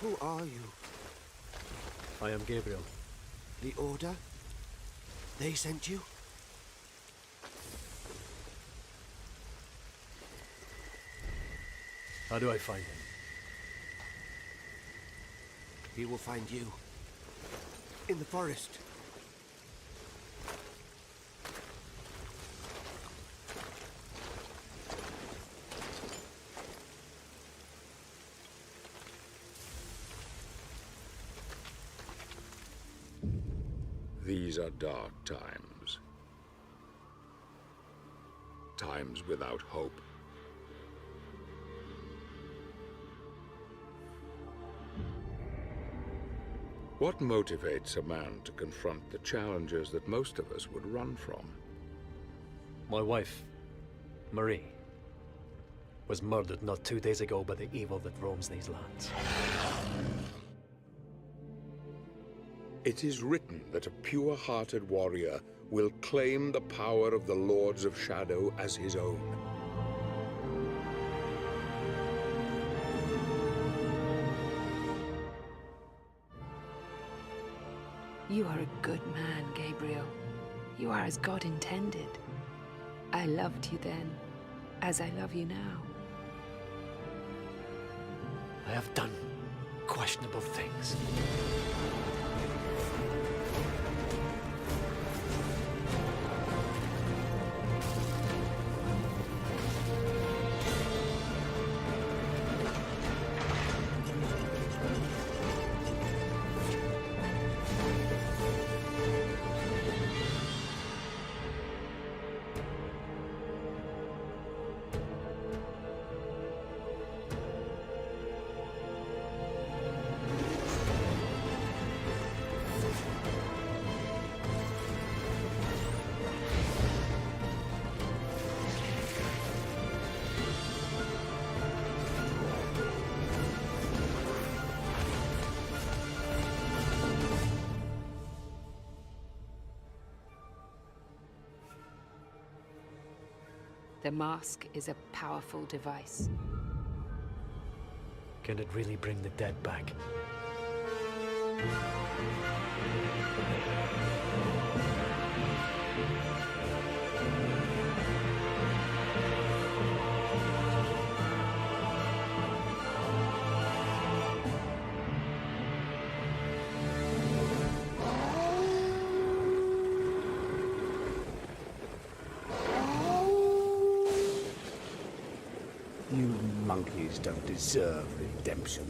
Who are you? I am Gabriel. The Order? They sent you? How do I find him? He will find you. In the forest. These are dark times. Times without hope. What motivates a man to confront the challenges that most of us would run from? My wife, Marie, was murdered not 2 days ago by the evil that roams these lands. It is written that a pure-hearted warrior will claim the power of the Lords of Shadow as his own. You are a good man, Gabriel. You are as God intended. I loved you then, as I love you now. I have done questionable things. The mask is a powerful device. Can it really bring the dead back? You monkeys don't deserve redemption.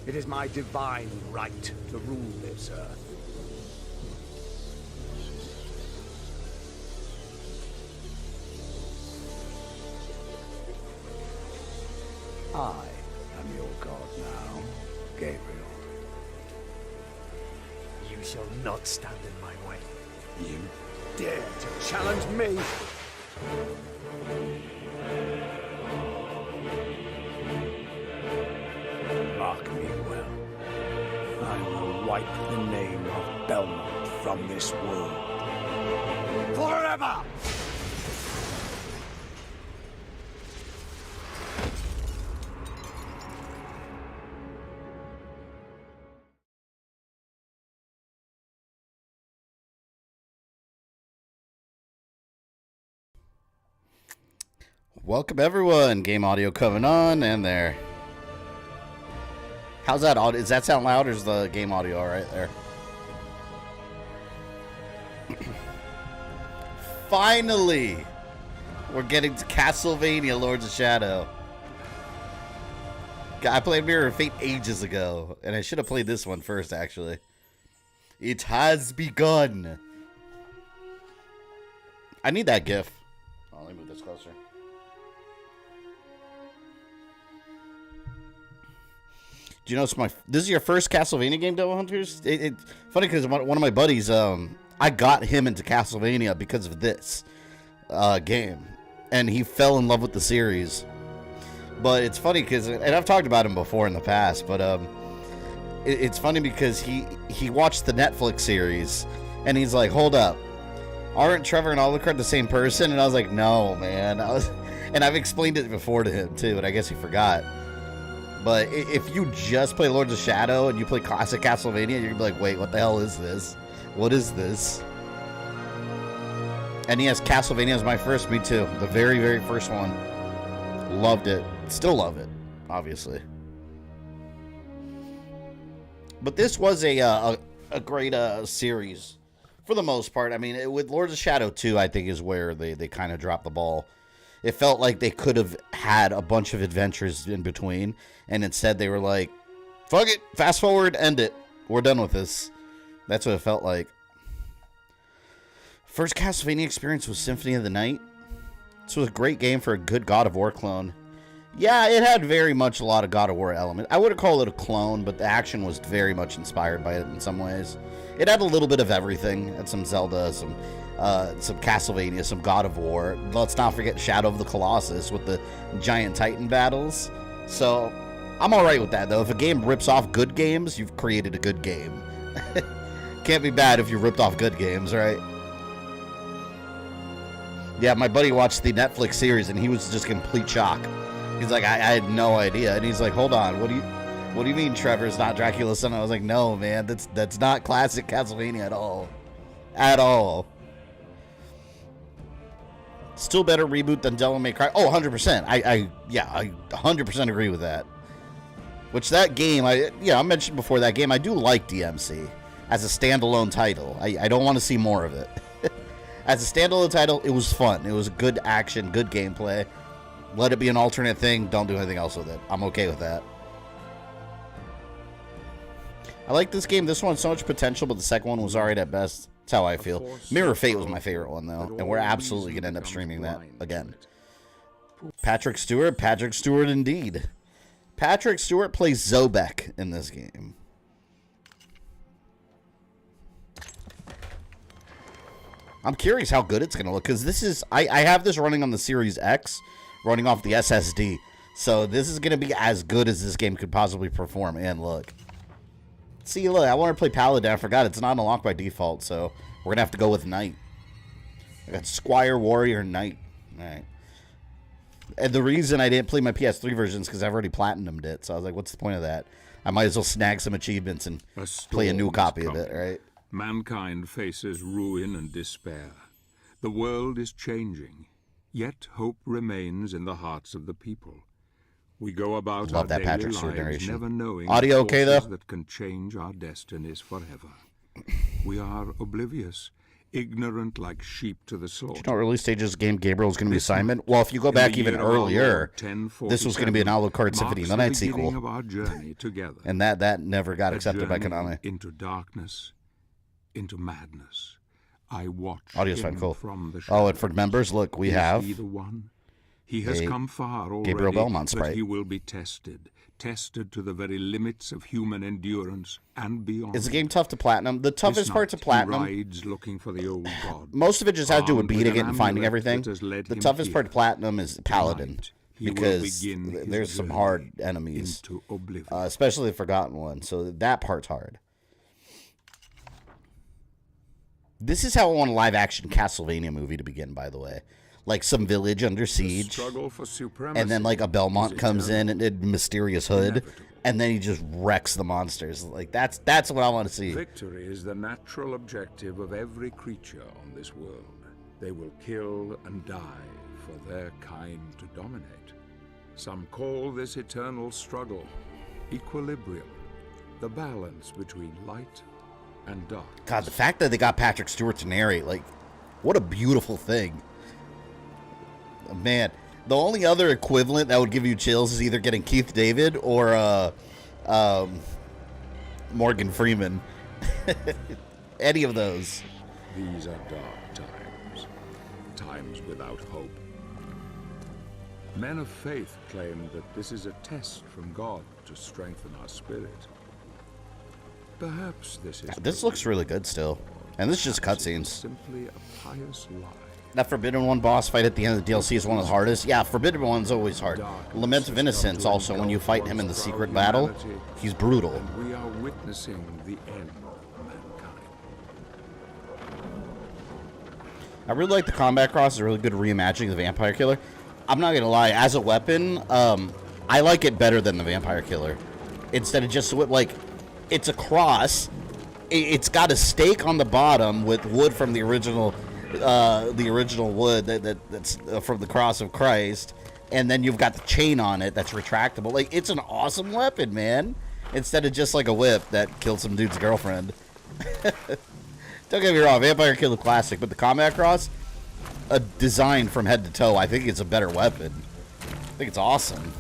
It is my divine right to rule this earth. I am your god now, Gabriel. You shall not stand in my way. You dare to challenge me? Mark me well. I will wipe the name of Belmont from this world. Forever! Welcome everyone, Game Audio coming on, and there. How's that audio? Does that sound loud, or is the game audio all right there? Finally, we're getting to Castlevania Lords of Shadow. I played Mirror of Fate ages ago, and I should have played this one first, actually. It has begun. I need that GIF. Oh, let me move this closer. Do you know this is your first Castlevania game, Devil Hunters? It's funny because one of my buddies, I got him into Castlevania because of this game, and he fell in love with the series. But it's funny because, and I've talked about him before in the past, but it's funny because he watched the Netflix series, and he's like, "Hold up, aren't Trevor and Alucard the same person?" And I was like, "No, man." And I've explained it before to him, too, and I guess he forgot. But if you just play Lords of Shadow and you play classic Castlevania, you're going to be like, wait, what the hell is this? What is this? And yes, Castlevania is my first. Me too. The very, very first one. Loved it. Still love it, obviously. But this was a great series for the most part. I mean, with Lords of Shadow 2, I think is where they kind of dropped the ball. It felt like they could have had a bunch of adventures in between, and instead they were like, fuck it, fast forward, end it. We're done with this. That's what it felt like. First Castlevania experience was Symphony of the Night. This was a great game for a good God of War clone. Yeah, it had very much a lot of God of War element. I wouldn't call it a clone, but the action was very much inspired by it in some ways. It had a little bit of everything. It had some Zelda, some Castlevania, some God of War. Let's not forget Shadow of the Colossus with the giant Titan battles. So, I'm alright with that, though. If a game rips off good games, you've created a good game. Can't be bad if you ripped off good games, right? Yeah, my buddy watched the Netflix series, and he was just complete shock. He's like, I had no idea. And he's like, hold on, what do you mean Trevor's not Dracula's son? I was like, no, man, that's not classic Castlevania at all. At all. Still better reboot than Devil May Cry. Oh, 100%. I 100% agree with that. Which that game, I mentioned before that game, I do like DMC as a standalone title. I don't want to see more of it. As a standalone title, it was fun. It was good action, good gameplay. Let it be an alternate thing. Don't do anything else with it. I'm okay with that. I like this game. This one had so much potential, but the second one was alright at best. That's how I feel. Mirror Fate was my favorite one, though, and we're absolutely going to end up streaming that again. Patrick Stewart indeed. Patrick Stewart plays Zobek in this game. I'm curious how good it's going to look, because this is... I have this running on the Series X, running off the SSD. So this is going to be as good as this game could possibly perform and look. See, look, I want to play Paladin. I forgot it's not unlocked by default, so we're going to have to go with Knight. I got Squire, Warrior, Knight. Alright. And the reason I didn't play my PS3 version is because I've already platinumed it. So I was like, what's the point of that? I might as well snag some achievements and play a new copy of it, right? Mankind faces ruin and despair. The world is changing, yet hope remains in the hearts of the people. We go about our daily lives never knowing audio okay though that can change our destinies forever. We are oblivious, ignorant like sheep to the slaughter. Do you know early stages game Gabriel is going to be assignment? Well, if you go back even earlier, this was going to be an Alucard Symphony of the Night sequel. Of our journey together. And that never got accepted by Konami. Into darkness, into madness. I watch audio's fine, cool. From the oh, and for members, look, we have he the one? He has come far already, Gabriel Belmont sprite. But he will be tested to the very limits of human endurance and beyond. Is the game tough to platinum? The toughest part to platinum, rides looking for the old god. Most of it just has to do with beating it and finding everything. The toughest part to platinum is Paladin, because there's some hard enemies, especially the Forgotten One, so that part's hard. This is how I want a live-action Castlevania movie to begin, by the way. Like some village under siege, and then like a Belmont comes in and a mysterious hood, and then he just wrecks the monsters. Like that's what I want to see. Victory is the natural objective of every creature on this world. They will kill and die for their kind to dominate. Some call this eternal struggle equilibrium, the balance between light and dark. God, the fact that they got Patrick Stewart to narrate, like, what a beautiful thing. Man, the only other equivalent that would give you chills is either getting Keith David or Morgan Freeman. Any of those. These are dark times, times without hope. Men of faith claim that this is a test from God to strengthen our spirit. Perhaps this is... This looks really good still. And this is just cutscenes. Simply a pious lie. That Forbidden One boss fight at the end of the DLC is one of the hardest. Yeah, Forbidden One's always hard. Lament of Innocence also, when you fight him in the secret battle, he's brutal. And we are witnessing the end of mankind. I really like the combat cross. It's a really good reimagining of the Vampire Killer. I'm not gonna lie. As a weapon, I like it better than the vampire killer. Instead of just like, it's a cross. It's got a stake on the bottom with wood from the original wood that's from the cross of Christ, and then you've got the chain on it that's retractable. Like, it's an awesome weapon, man. Instead of just like a whip that killed some dude's girlfriend. Don't get me wrong, vampire killer classic, but the combat cross, a design from head to toe, I think it's a better weapon. I think it's awesome.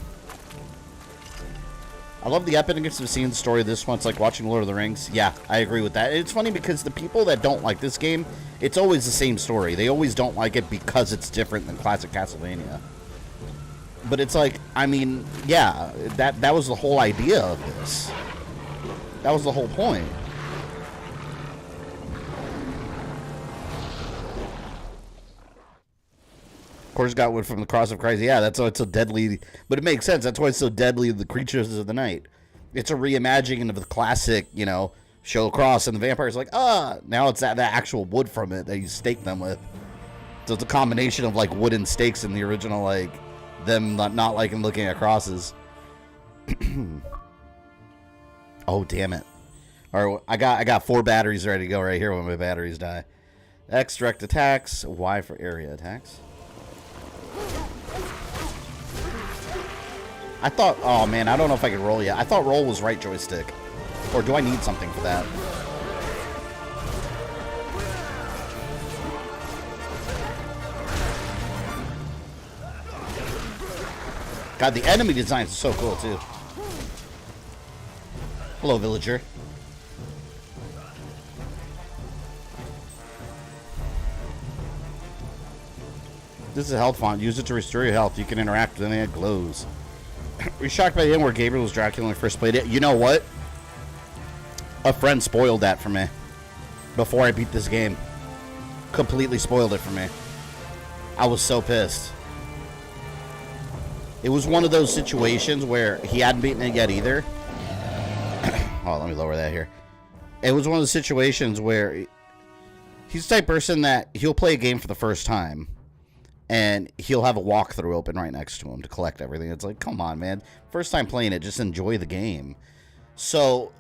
I love the epicness of seeing the story of this one. It's like watching Lord of the Rings. Yeah, I agree with that. It's funny because the people that don't like this game, it's always the same story. They always don't like it because it's different than classic Castlevania. But it's like, I mean, yeah, that was the whole idea of this. That was the whole point. Of course, got wood from the cross of Christ. Yeah, that's why it's so deadly. But it makes sense. That's why it's so deadly, the creatures of the night. It's a reimagining of the classic, you know, show cross, and the vampire's like, now it's that actual wood from it that you stake them with. So it's a combination of, like, wooden stakes in the original, like, them not liking looking at crosses. Oh, damn it. All right, I got 4 batteries ready to go right here when my batteries die. X, direct attacks. Y for area attacks. I thought, oh man, I don't know if I can roll yet. I thought roll was right joystick. Or do I need something for that? God, the enemy designs are so cool too. Hello, villager. This is a health font. Use it to restore your health. You can interact with anything that glows. Were you shocked by the end where Gabriel was Dracula when I first played it? You know what? A friend spoiled that for me before I beat this game. Completely spoiled it for me. I was so pissed. It was one of those situations where he hadn't beaten it yet either. Oh, let me lower that here. It was one of the situations where he's the type of person that he'll play a game for the first time and he'll have a walkthrough open right next to him to collect everything. It's like, come on, man. First time playing it, just enjoy the game. So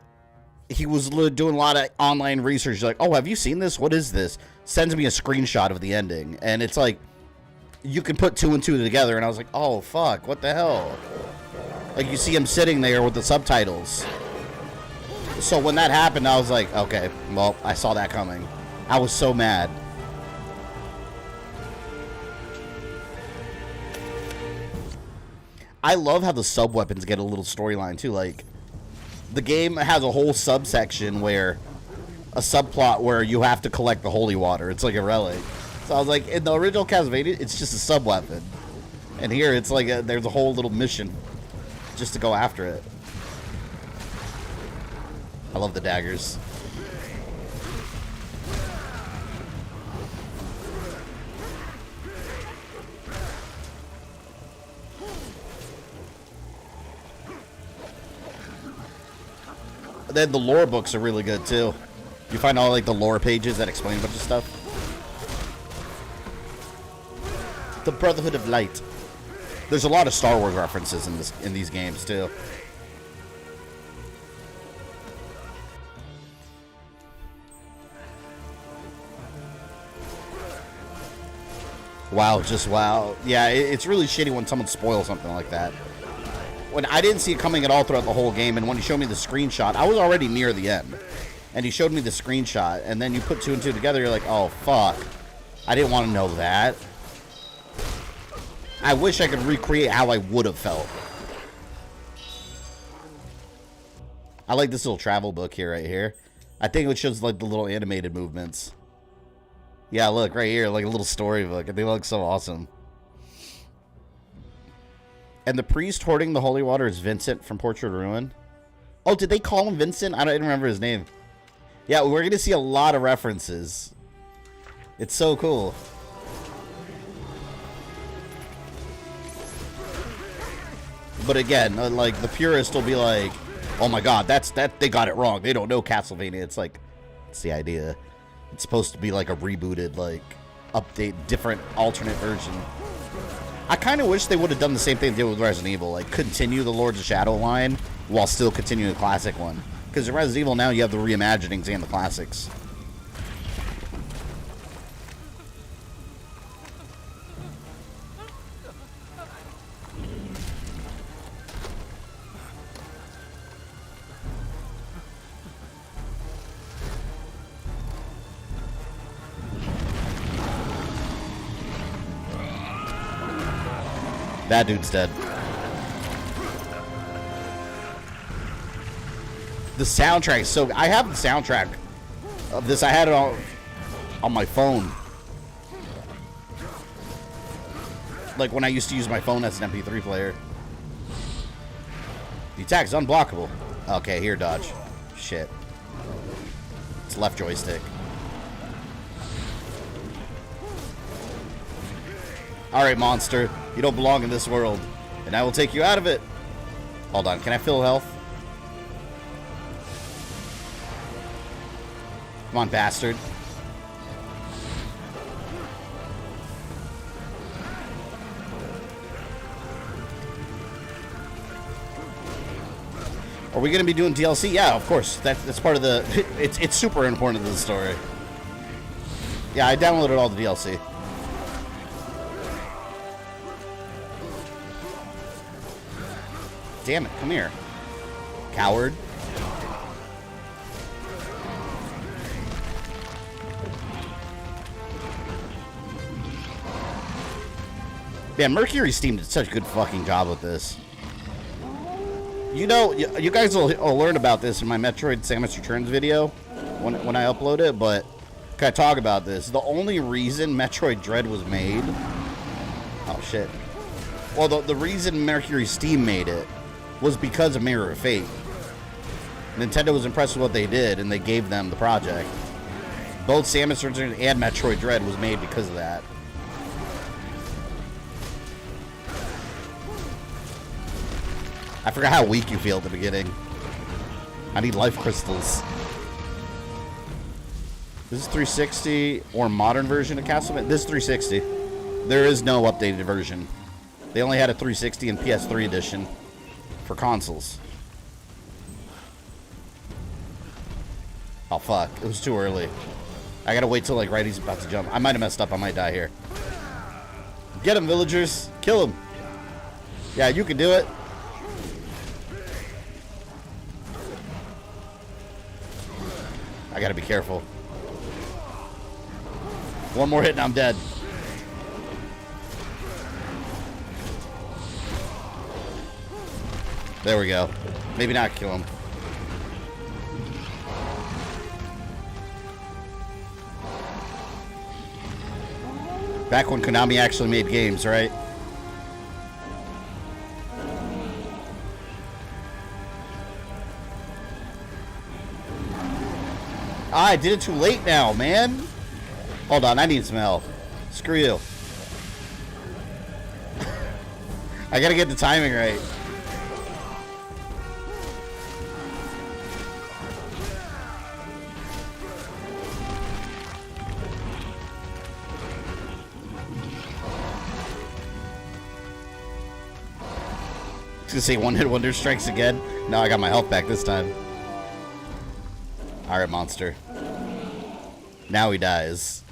he was doing a lot of online research. He's like, oh, have you seen this? What is this? Sends me a screenshot of the ending. And it's like, you can put 2 and 2 together. And I was like, oh, fuck, what the hell? Like, you see him sitting there with the subtitles. So when that happened, I was like, okay, well, I saw that coming. I was so mad. I love how the sub-weapons get a little storyline, too. Like, the game has a whole subsection where a subplot where you have to collect the holy water. It's like a relic. So I was like, in the original Castlevania, it's just a sub-weapon. And here, it's like there's a whole little mission just to go after it. I love the daggers. Then the lore books are really good too. You find all like the lore pages that explain a bunch of stuff. The Brotherhood of Light. There's a lot of Star Wars references in these games too. Wow, just wow. Yeah, it's really shitty when someone spoils something like that. When I didn't see it coming at all throughout the whole game, and when he showed me the screenshot, I was already near the end. And he showed me the screenshot, and then you put 2 and 2 together, you're like, oh, fuck. I didn't want to know that. I wish I could recreate how I would have felt. I like this little travel book here, right here. I think it shows, like, the little animated movements. Yeah, look, right here, like a little storybook. They look so awesome. And the priest hoarding the holy water is Vincent from Portrait of Ruin. Oh, did they call him Vincent? I don't remember his name. Yeah, we're going to see a lot of references. It's so cool. But again, like, the purist will be like, oh my god, they got it wrong. They don't know Castlevania. It's like, it's the idea. It's supposed to be like a rebooted, like, update, different, alternate version. I kind of wish they would have done the same thing they did with Resident Evil, like continue the Lords of Shadow line while still continuing the classic one. Because in Resident Evil now you have the reimaginings and the classics. That dude's dead. The soundtrack. So I have the soundtrack of this. I had it on my phone. Like when I used to use my phone as an MP3 player. The attack is unblockable. Okay, here, dodge. Shit. It's left joystick. Alright, monster. You don't belong in this world. And I will take you out of it. Hold on. Can I fill health? Come on, bastard. Are we going to be doing DLC? Yeah, of course. That's part of the... It's super important to the story. Yeah, I downloaded all the DLC. Damn it, come here. Coward. Man, Mercury Steam did such a good fucking job with this. You know, you guys will learn about this in my Metroid Samus Returns video when I upload it, but can I talk about this? The only reason Metroid Dread was made... Oh, shit. Well, the reason Mercury Steam made it was because of Mirror of Fate. Nintendo was impressed with what they did, and they gave them the project. Both Samus Returns and Metroid Dread was made because of that. I forgot how weak you feel at the beginning. I need life crystals. This is 360 or modern version of Castlevania. This is 360. There is no updated version. They only had a 360 and PS3 edition for consoles. Oh fuck, it was too early. I gotta wait till like right he's about to jump. I might have messed up, I might die here. Get him, villagers. Kill him. Yeah, you can do it. I gotta be careful. One more hit and I'm dead. There we go. Maybe not kill him. Back when Konami actually made games, right? I did it too late now, man. Hold on, I need some help. Screw you. I gotta get the timing right. I was gonna say one hit wonder strikes again. No, I got my health back this time. Alright, monster. Now he dies.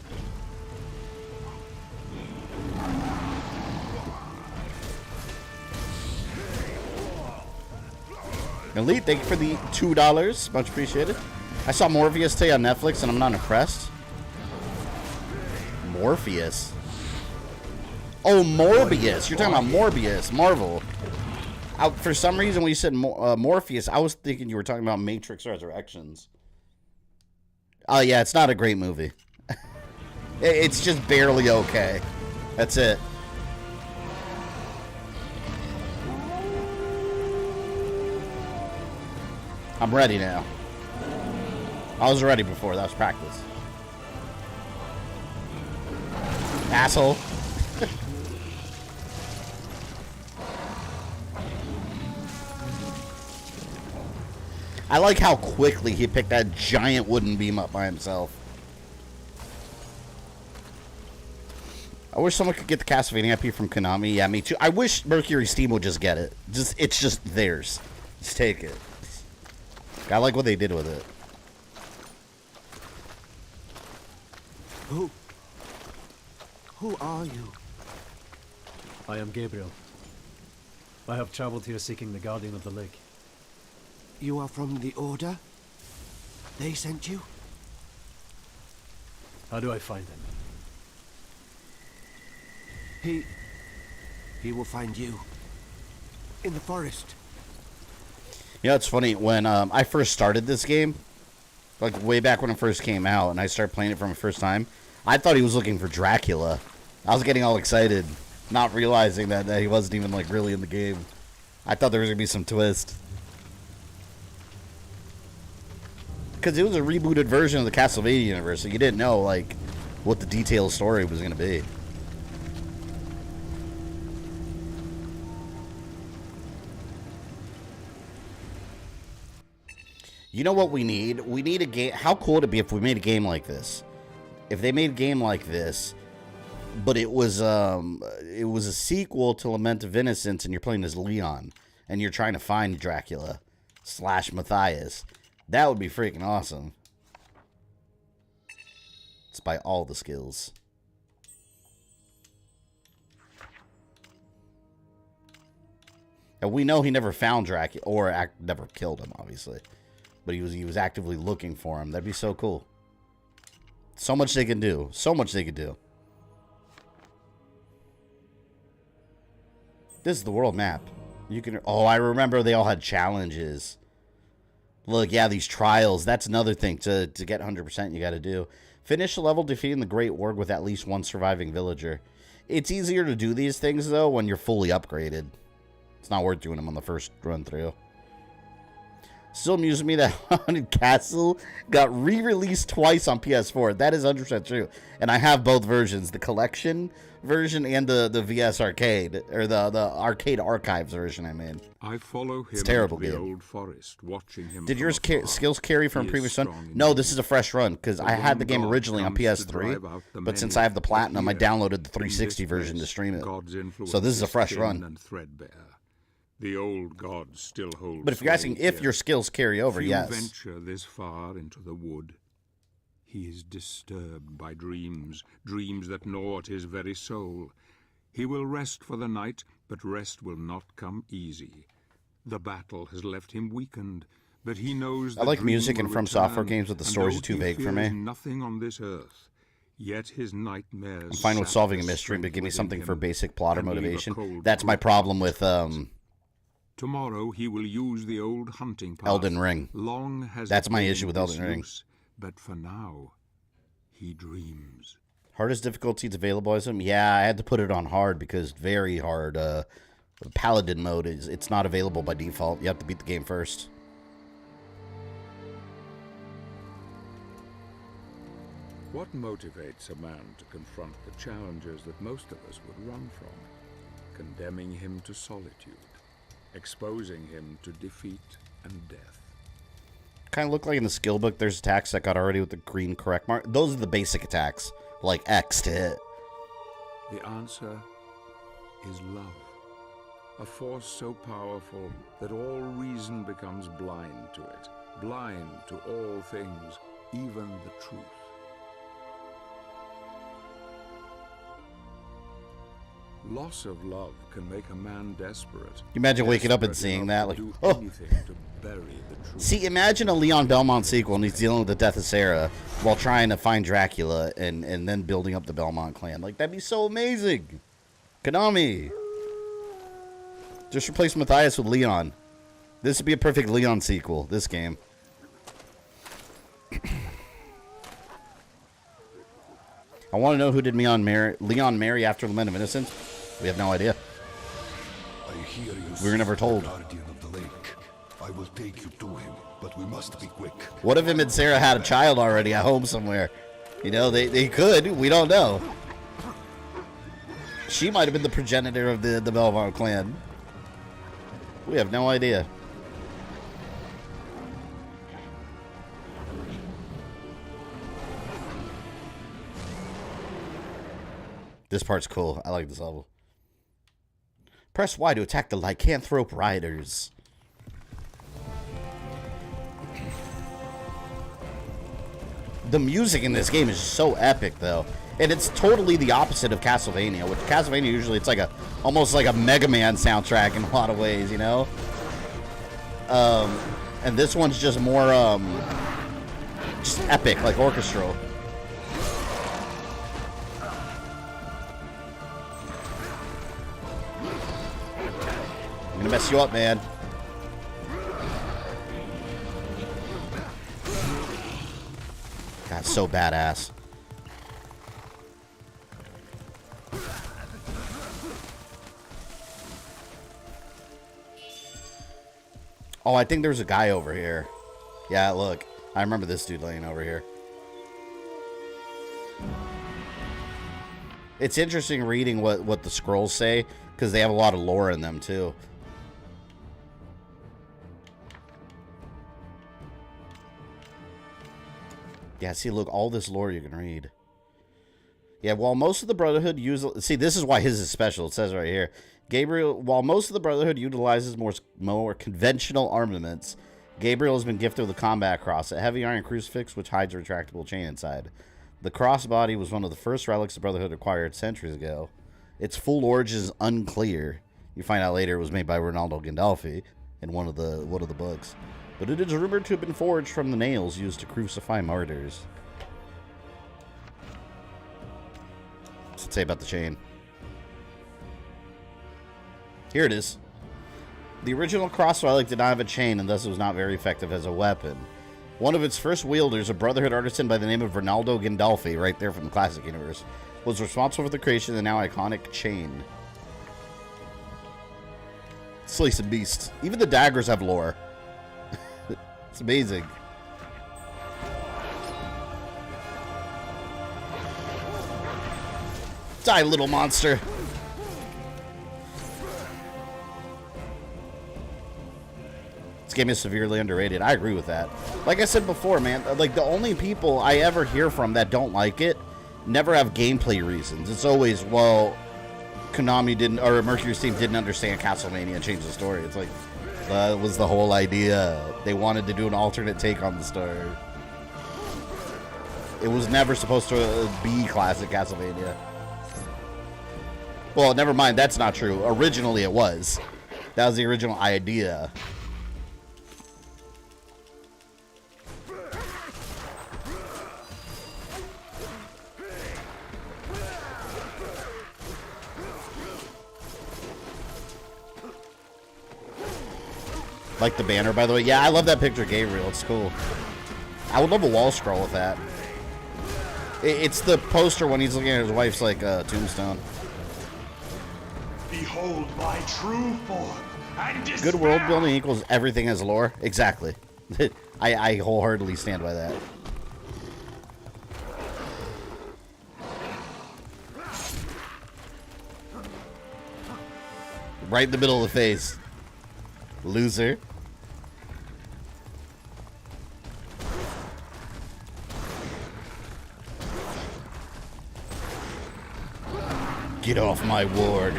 Elite, thank you for the $2. Much appreciated. I saw Morpheus today on Netflix and I'm not impressed. Morpheus? Oh, Morbius. You're talking about Morbius. Marvel. For some reason, when you said Morpheus, I was thinking you were talking about Matrix Resurrections. Oh, yeah, it's not a great movie. It's just barely okay. That's it. I'm ready now. I was ready before. That was practice. Asshole. I like how quickly he picked that giant wooden beam up by himself. I wish someone could get the Castlevania IP from Konami. Yeah, me too. I wish Mercury Steam would just get it. It's just theirs. Just take it. I like what they did with it. Who are you? I am Gabriel. I have traveled here seeking the Guardian of the Lake. You are from the Order? They sent you? How do I find him? He will find you. In the forest. You know, it's funny. When I first started this game, like way back when it first came out, and I started playing it for the first time, I thought he was looking for Dracula. I was getting all excited, not realizing that he wasn't even like really in the game. I thought there was going to be some twist. Because it was a rebooted version of the Castlevania universe, so you didn't know like what the detailed story was going to be. You know what we need? We need a game. How cool would it be if we made a game like this? If they made a game like this, but it was a sequel to Lament of Innocence, and you're playing as Leon, and you're trying to find Dracula / Matthias. That would be freaking awesome. It's by all the skills. And we know he never found Dracula, or never killed him, obviously. But he was actively looking for him. That'd be so cool. So much they can do. So much they could do. This is the world map. You can. Oh, I remember they all had challenges. Look, yeah, these trials. That's another thing to get 100%. You got to do. Finish the level defeating the Great Org with at least one surviving villager. It's easier to do these things though when you're fully upgraded. It's not worth doing them on the first run through. Still amuses me that Haunted Castle got re-released twice on PS4. That is 100% true. And I have both versions, the collection version and the VS Arcade, or the Arcade Archives version, I mean. I follow him it's a terrible into the game. old forest, watching him. Did your skills carry from previous run? No, this is a fresh run, because I had the game originally on PS3, but since I have the Platinum, I downloaded the 360 version to stream it. So this is a fresh run. The old gods still hold. But if you're asking if your skills carry over, Few yes. venture this far into the wood. He is disturbed by dreams, dreams that gnaw at his very soul. He will rest for the night, but rest will not come easy. The battle has left him weakened, but he knows. I like music and From Software games, but the stories are too vague for me. Nothing on this earth. Yet his nightmares. I'm fine with solving a mystery, but give me something for basic plot or motivation. That's my problem with Tomorrow he will use the old hunting path. Elden Ring. Long has That's my issue with Elden Ring. But for now, he dreams. Hardest difficulties available as him? Yeah, I had to put it on hard because very hard. Paladin mode it's not available by default. You have to beat the game first. What motivates a man to confront the challenges that most of us would run from? Condemning him to solitude. Exposing him to defeat and death. Kind of look like in the skill book there's attacks that got already with the green correct mark. Those are the basic attacks, like X to hit. The answer is love. A force so powerful that all reason becomes blind to it. Blind to all things, even the truth. Loss of love can make a man desperate. You imagine waking up and seeing that, like, oh. See, imagine a Leon Belmont sequel and he's dealing with the death of Sarah while trying to find Dracula and then building up the Belmont clan. Like, that'd be so amazing. Konami. Just replace Matthias with Leon. This would be a perfect Leon sequel, this game. I want to know who did Leon marry after Lament of Innocence. We have no idea. I hear you. We were never told. Guardian of the lake. I will take you to him, but we must be quick. What if him and Sarah had a child already at home somewhere? You know, they could. We don't know. She might have been the progenitor of the Belmont clan. We have no idea. This part's cool. I like this level. Press Y to attack the lycanthrope riders. The music in this game is so epic, though. And it's totally the opposite of Castlevania, which Castlevania usually it's like almost like a Mega Man soundtrack in a lot of ways, you know? And this one's just more, just epic, like orchestral. I'm gonna mess you up, man. God, so badass. Oh, I think there's a guy over here. Yeah, look. I remember this dude laying over here. It's interesting reading what the scrolls say, because they have a lot of lore in them, too. Yeah, see, look, all this lore you can read. Yeah, while most of the Brotherhood use... See, this is why his is special. It says right here. Gabriel, while most of the Brotherhood utilizes more conventional armaments, Gabriel has been gifted with a combat cross, a heavy iron crucifix which hides a retractable chain inside. The crossbody was one of the first relics the Brotherhood acquired centuries ago. Its full origin is unclear. You find out later it was made by Ronaldo Gandolfi in one of the books. But it is rumored to have been forged from the nails used to crucify martyrs. What's it say about the chain? Here it is. The original cross relic did not have a chain, and thus it was not very effective as a weapon. One of its first wielders, a Brotherhood artisan by the name of Ronaldo Gandolfi, right there from the classic universe, was responsible for the creation of the now iconic chain. Slice and beast. Even the daggers have lore. It's amazing. Die, little monster. This game is severely underrated. I agree with that. Like I said before, man, like the only people I ever hear from that don't like it never have gameplay reasons. It's always, well, Konami didn't, or Mercury's team didn't understand Castlevania and change the story. It's like, that was the whole idea. They wanted to do an alternate take on the story. It was never supposed to be classic Castlevania. Well, never mind, that's not true. Originally it was. That was the original idea. Like the banner, by the way. Yeah, I love that picture of Gabriel. It's cool. I would love a wall scroll with that. It's the poster when he's looking at his wife's, like, tombstone. Behold my true form and despair. Good world building equals everything has lore. Exactly. I wholeheartedly stand by that. Right in the middle of the face. Loser. Get off my ward.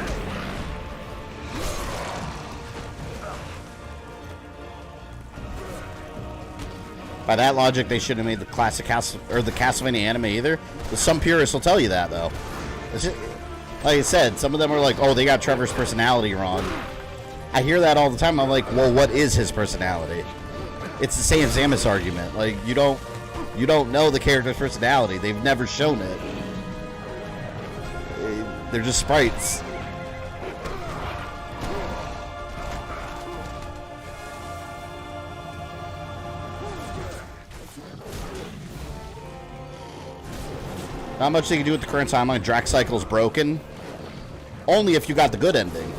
By that logic, they shouldn't have made the classic the Castlevania anime either. But some purists will tell you that, though. It's just, like I said, some of them are like, "Oh, they got Trevor's personality wrong." I hear that all the time. I'm like, "Well, what is his personality?" It's the same Samus argument. Like, you don't know the character's personality. They've never shown it. They're just sprites. Not much they can do with the current timeline. Drax Cycle's broken. Only if you got the good ending.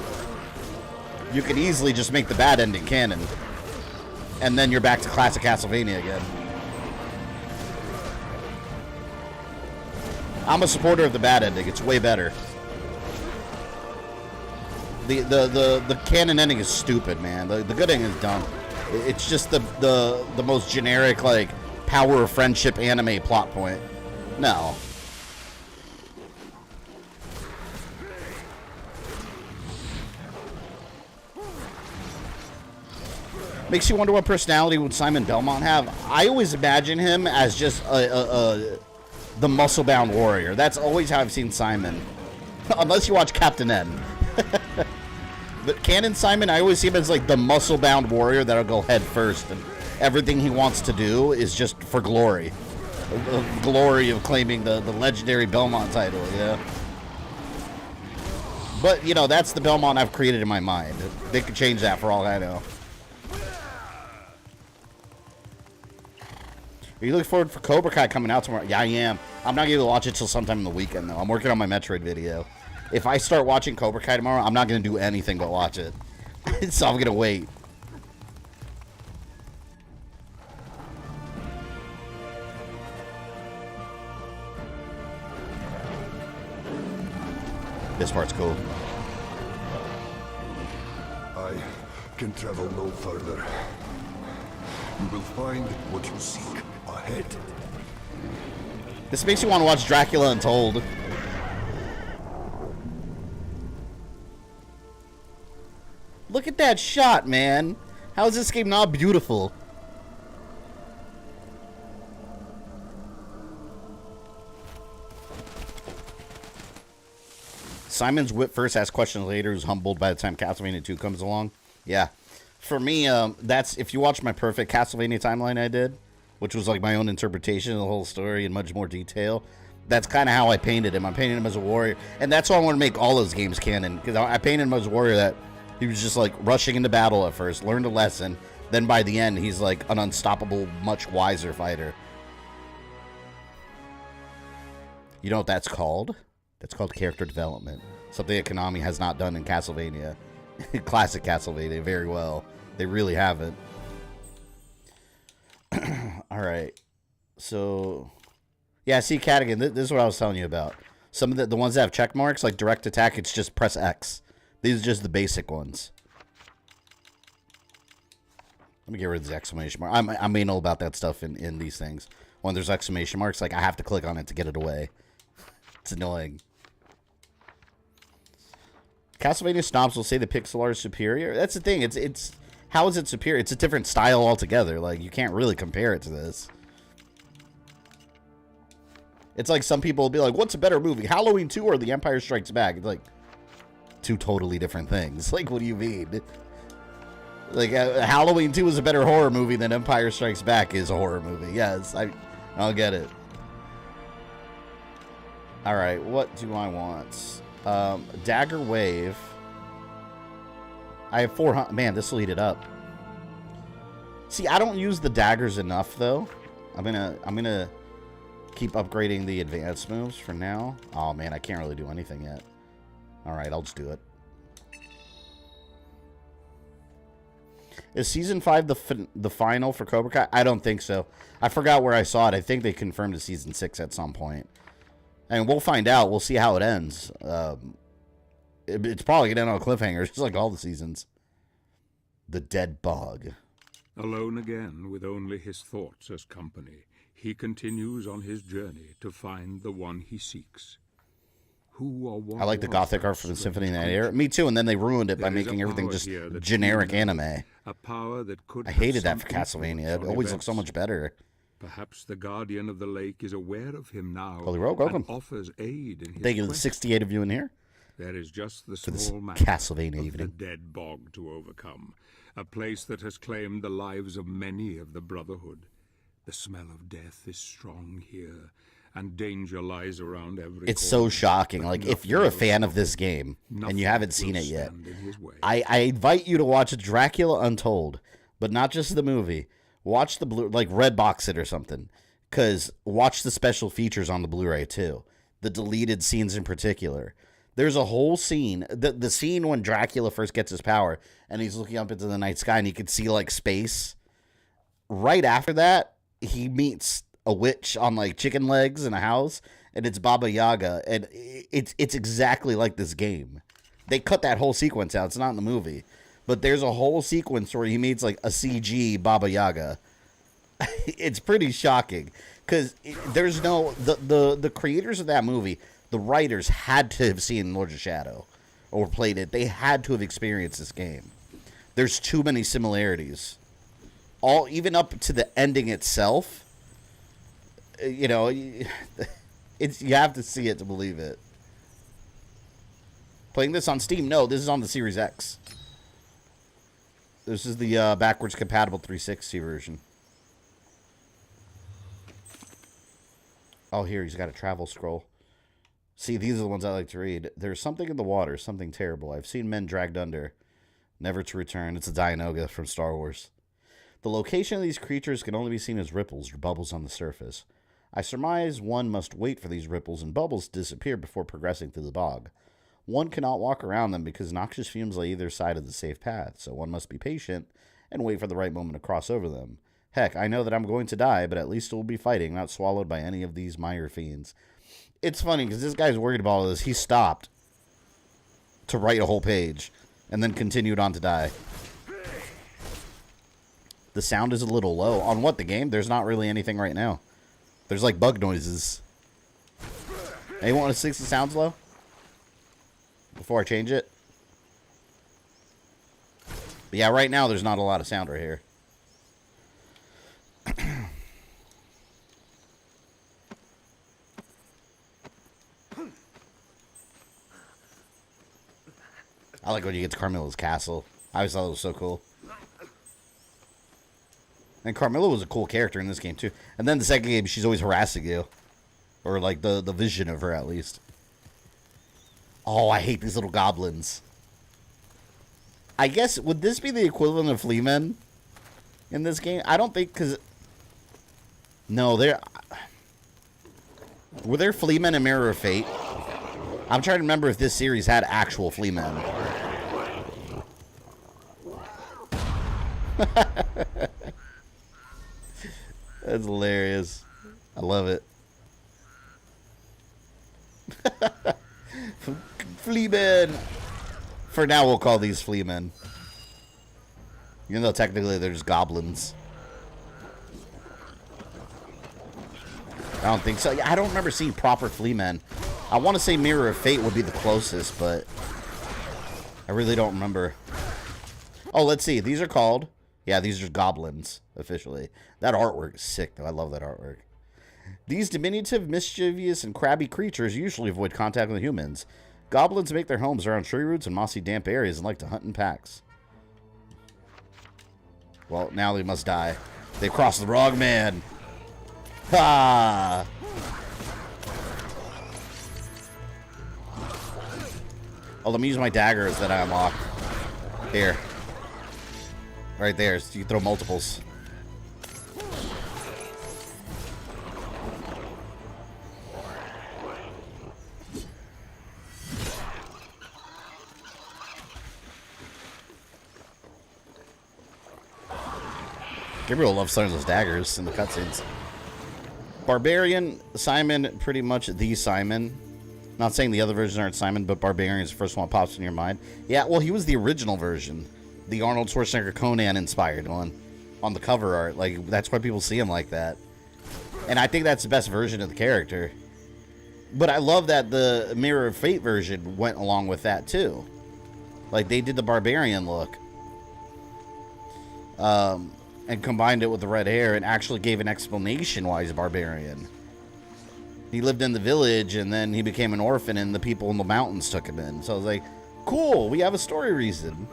You could easily just make the bad ending canon. And then you're back to classic Castlevania again. I'm a supporter of the bad ending. It's way better. The canon ending is stupid, man. The good ending is dumb. It's just the most generic, like, power of friendship anime plot point. No. Makes you wonder what personality would Simon Belmont have. I always imagine him as just the muscle-bound warrior. That's always how I've seen Simon. Unless you watch Captain N. But Canon Simon, I always see him as like the muscle-bound warrior that'll go head first. And everything he wants to do is just for glory. The glory of claiming the legendary Belmont title, yeah. But, you know, that's the Belmont I've created in my mind. They could change that for all I know. Are you looking forward for Cobra Kai coming out tomorrow? Yeah, I am. I'm not going to watch it till sometime in the weekend, though. I'm working on my Metroid video. If I start watching Cobra Kai tomorrow, I'm not going to do anything but watch it. So I'm going to wait. This part's cool. I can travel no further. You will find what you seek ahead. This makes you want to watch Dracula Untold. Look at that shot, man. How is this game not beautiful? Simon's wit first, asks questions later, who's humbled by the time Castlevania 2 comes along. Yeah. For me, that's, if you watch my perfect Castlevania timeline I did, which was like my own interpretation of the whole story in much more detail, that's kind of how I painted him. I painted him as a warrior. And that's why I want to make all those games canon. Because I painted him as a warrior that he was just like rushing into battle at first, learned a lesson. Then by the end, he's like an unstoppable, much wiser fighter. You know what that's called? That's called character development. Something that Konami has not done in Castlevania. Classic Castlevania, very well. They really haven't. Alright. So, yeah, see, Cadigan, this is what I was telling you about. Some of the ones that have check marks, like direct attack, it's just press X. These are just the basic ones. Let me get rid of the exclamation mark. I'm anal about that stuff in these things. When there's exclamation marks, like I have to click on it to get it away. It's annoying. Castlevania snobs will say the pixel art is superior. That's the thing. It's how is it superior? It's a different style altogether. Like you can't really compare it to this. It's like some people will be like, "What's a better movie, Halloween 2 or The Empire Strikes Back?" It's like two totally different things. Like, what do you mean? Like Halloween 2 is a better horror movie than Empire Strikes Back is a horror movie. Yes, I'll get it. All right, what do I want? Dagger Wave. I have 400. Man, this will eat it up. See, I don't use the daggers enough though. I'm gonna keep upgrading the advanced moves for now. Oh man, I can't really do anything yet. All right, I'll just do it. Is Season 5 the final for Cobra Kai? I don't think so. I forgot where I saw it. I think they confirmed a Season 6 at some point. And we'll find out. We'll see how it ends. It's probably going to end on a cliffhanger, just like all the seasons. The Dead Bog. Alone again, with only his thoughts as company, he continues on his journey to find the one he seeks. Who or what? I like the gothic art from the Symphony in that era. Me too, and then they ruined it by making everything just generic anime. A power that could I hated that for Castlevania. It always looked so much better. Perhaps the Guardian of the Lake is aware of him now. Holy Rogue, welcome. And offers aid in his Thank you to the quest. 68 of you in here. There is just the For this small matter Castlevania of evening. the Dead Bog to overcome. A place that has claimed the lives of many of the Brotherhood. The smell of death is strong here, and danger lies around every It's corner. so shocking. But Like, if nothing you're a will fan of stop this him. game and Nothing you haven't will seen it yet, stand in his way. I invite you to watch Dracula Untold, but not just the movie. Watch the blue, like red box it or something, because watch the special features on the Blu-ray too. The deleted scenes in particular. There's a whole scene, the scene when Dracula first gets his power and he's looking up into the night sky and he can see like space. Right after that, he meets a witch on like chicken legs in a house, and it's Baba Yaga, and it's exactly like this game. They cut that whole sequence out. It's not in the movie, but there's a whole sequence where he meets like a CG Baba Yaga. It's pretty shocking because there's no the creators of that movie, the writers had to have seen Lords of Shadow or played it. They had to have experienced this game. There's too many similarities. all even up to the ending itself, you know, it's you have to see it to believe it. Playing this on Steam? No, this is on the Series X. This is the backwards compatible 360 version. Oh, here, he's got a travel scroll. See, these are the ones I like to read. There's something in the water, something terrible. I've seen men dragged under, never to return. It's a Dianoga from Star Wars. The location of these creatures can only be seen as ripples or bubbles on the surface. I surmise one must wait for these ripples and bubbles to disappear before progressing through the bog. One cannot walk around them because noxious fumes lay either side of the safe path, so one must be patient and wait for the right moment to cross over them. Heck, I know that I'm going to die, but at least we'll be fighting, not swallowed by any of these mire fiends. It's funny, because this guy's worried about all this. He stopped to write a whole page, and then continued on to die. The sound is a little low. On what, the game? There's not really anything right now. There's like bug noises. Anyone want to see the sounds low? Before I change it? But yeah, right now there's not a lot of sound right here. I like when you get to Carmilla's castle. I always thought it was so cool. And Carmilla was a cool character in this game too. And then the second game, she's always harassing you. Or like the vision of her at least. Oh, I hate these little goblins. I guess, would this be the equivalent of flea men in this game? I don't think, because... No, they're... Were there flea men in Mirror of Fate? I'm trying to remember if this series had actual flea men. That's hilarious. I love it. Flea men. For now, we'll call these flea men. Even though technically they're just goblins. I don't think so. I don't remember seeing proper flea men. I want to say Mirror of Fate would be the closest, but I really don't remember. Oh, let's see. These are called... Yeah, these are goblins, officially. That artwork is sick, though. I love that artwork. These diminutive, mischievous, and crabby creatures usually avoid contact with humans. Goblins make their homes around tree roots and mossy, damp areas and like to hunt in packs. Well, now they must die. They've crossed the wrong man. Ha! Oh, let me use my daggers that I unlocked. Here. Right there. So you throw multiples. Gabriel loves throwing those daggers in the cutscenes. Barbarian, Simon, pretty much the Simon. Not saying the other versions aren't Simon, but Barbarian is the first one that pops in your mind. Yeah, well, he was the original version. The Arnold Schwarzenegger Conan inspired one. On the cover art. Like, that's why people see him like that. And I think that's the best version of the character. But I love that the Mirror of Fate version went along with that, too. Like, they did the Barbarian look. And combined it with the red hair and actually gave an explanation why he's a barbarian. He lived in the village and then he became an orphan and the people in the mountains took him in. So I was like, cool, we have a story reason.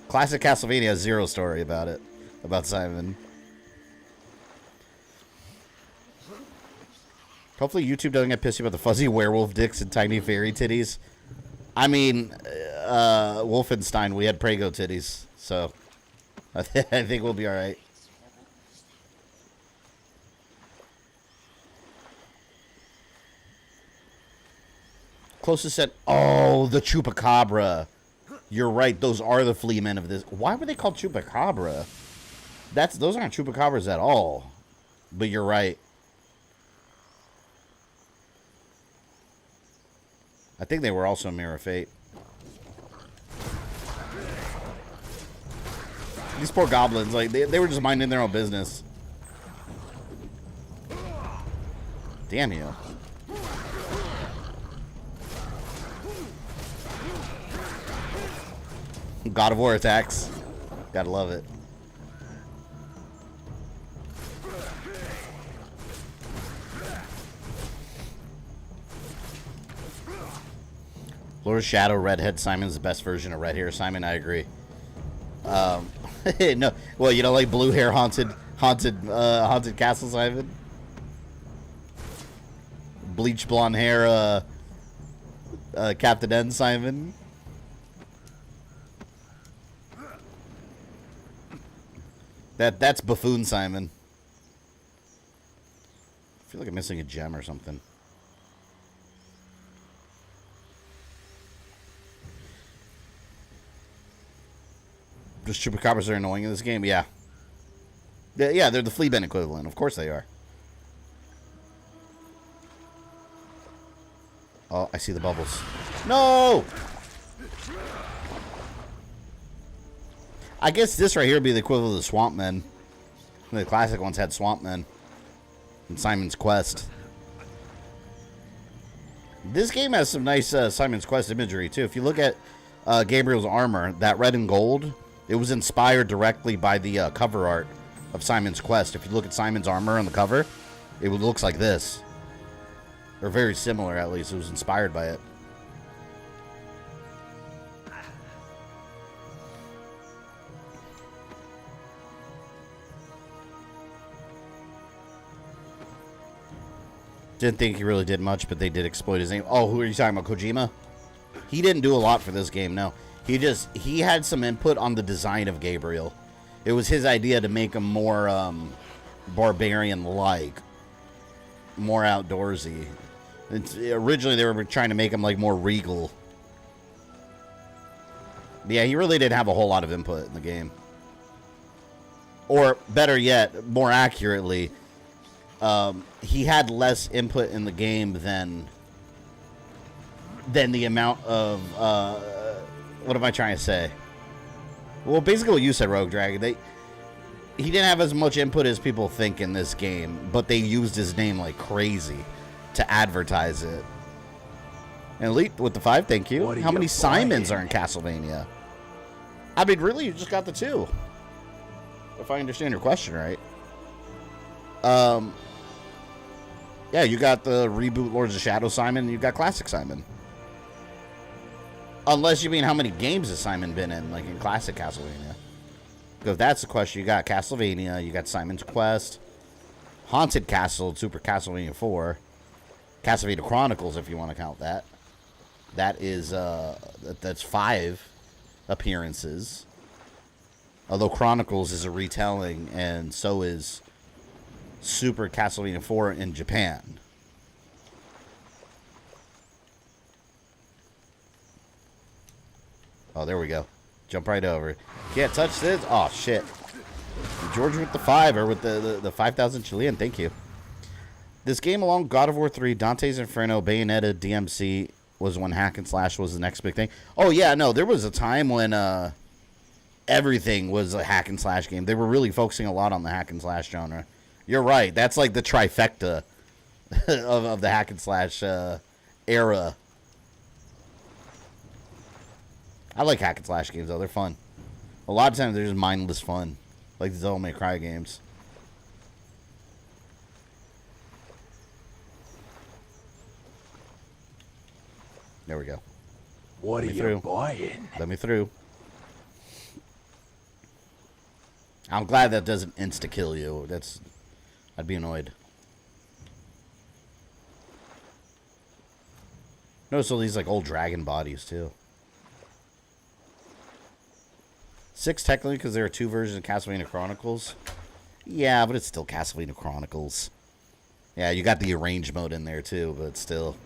Classic Castlevania has zero story about it, about Simon. Hopefully YouTube doesn't get pissy about the fuzzy werewolf dicks and tiny fairy titties. I mean, Wolfenstein, we had Prego titties, so... I think we'll be alright. Closest set. Oh, the Chupacabra. You're right. Those are the flea men of this. Why were they called Chupacabra? Those aren't Chupacabras at all. But you're right. I think they were also Mirror of Fate. These poor goblins, like, they were just minding their own business. Damn you. God of War attacks. Gotta love it. Lord of Shadow, Redhead Simon's the best version of Red Hair Simon. I agree. No, well, you know, like blue hair haunted Castle Simon, bleach blonde hair Captain N Simon. That's buffoon Simon. I feel like I'm missing a gem or something. Just chupacabras are annoying in this game? Yeah. Yeah, they're the flea bin equivalent. Of course they are. Oh, I see the bubbles. No! I guess this right here would be the equivalent of the swamp men. The classic ones had swamp men. In Simon's Quest. This game has some nice Simon's Quest imagery, too. If you look at Gabriel's armor, that red and gold... It was inspired directly by the cover art of Simon's Quest. If you look at Simon's armor on the cover, it looks like this. Or very similar, at least. It was inspired by it. Didn't think he really did much, but they did exploit his name. Oh, who are you talking about? Kojima? He didn't do a lot for this game, no. He had some input on the design of Gabriel. It was his idea to make him more barbarian-like, more outdoorsy. Originally, they were trying to make him like more regal. Yeah, he really didn't have a whole lot of input in the game. Or better yet, more accurately, he had less input in the game than the amount of. What am I trying to say? Well, basically what you said, Rogue Dragon. He didn't have as much input as people think in this game, but they used his name like crazy to advertise it. And Elite with the 5, thank you. How many Simons are in Castlevania? I mean, really, you just got the 2. If I understand your question right. Yeah, you got the reboot Lords of Shadow Simon, and you got Classic Simon. Unless you mean how many games has Simon been in, like in classic Castlevania. Because if that's the question, you got Castlevania, you got Simon's Quest, Haunted Castle, Super Castlevania 4, Castlevania Chronicles, if you want to count that. That is, that's 5 appearances. Although Chronicles is a retelling, and so is Super Castlevania 4 in Japan. Oh, there we go. Jump right over. Can't touch this. Oh, shit. George with the 5, or with the 5,000 Chilean. Thank you. This game, along God of War 3, Dante's Inferno, Bayonetta, DMC, was when hack and slash was the next big thing. Oh, yeah, no. There was a time when everything was a hack and slash game. They were really focusing a lot on the hack and slash genre. You're right. That's like the trifecta of the hack and slash era. I like hack and slash games, though. They're fun. A lot of times, they're just mindless fun. Like the Devil May Cry games. There we go. What are you buying? Let me through. I'm glad that doesn't insta-kill you. I'd be annoyed. Notice all these, like, old dragon bodies, too. 6 technically because there are 2 versions of Castlevania Chronicles. Yeah, but it's still Castlevania Chronicles. Yeah, you got the arrange mode in there too, but still.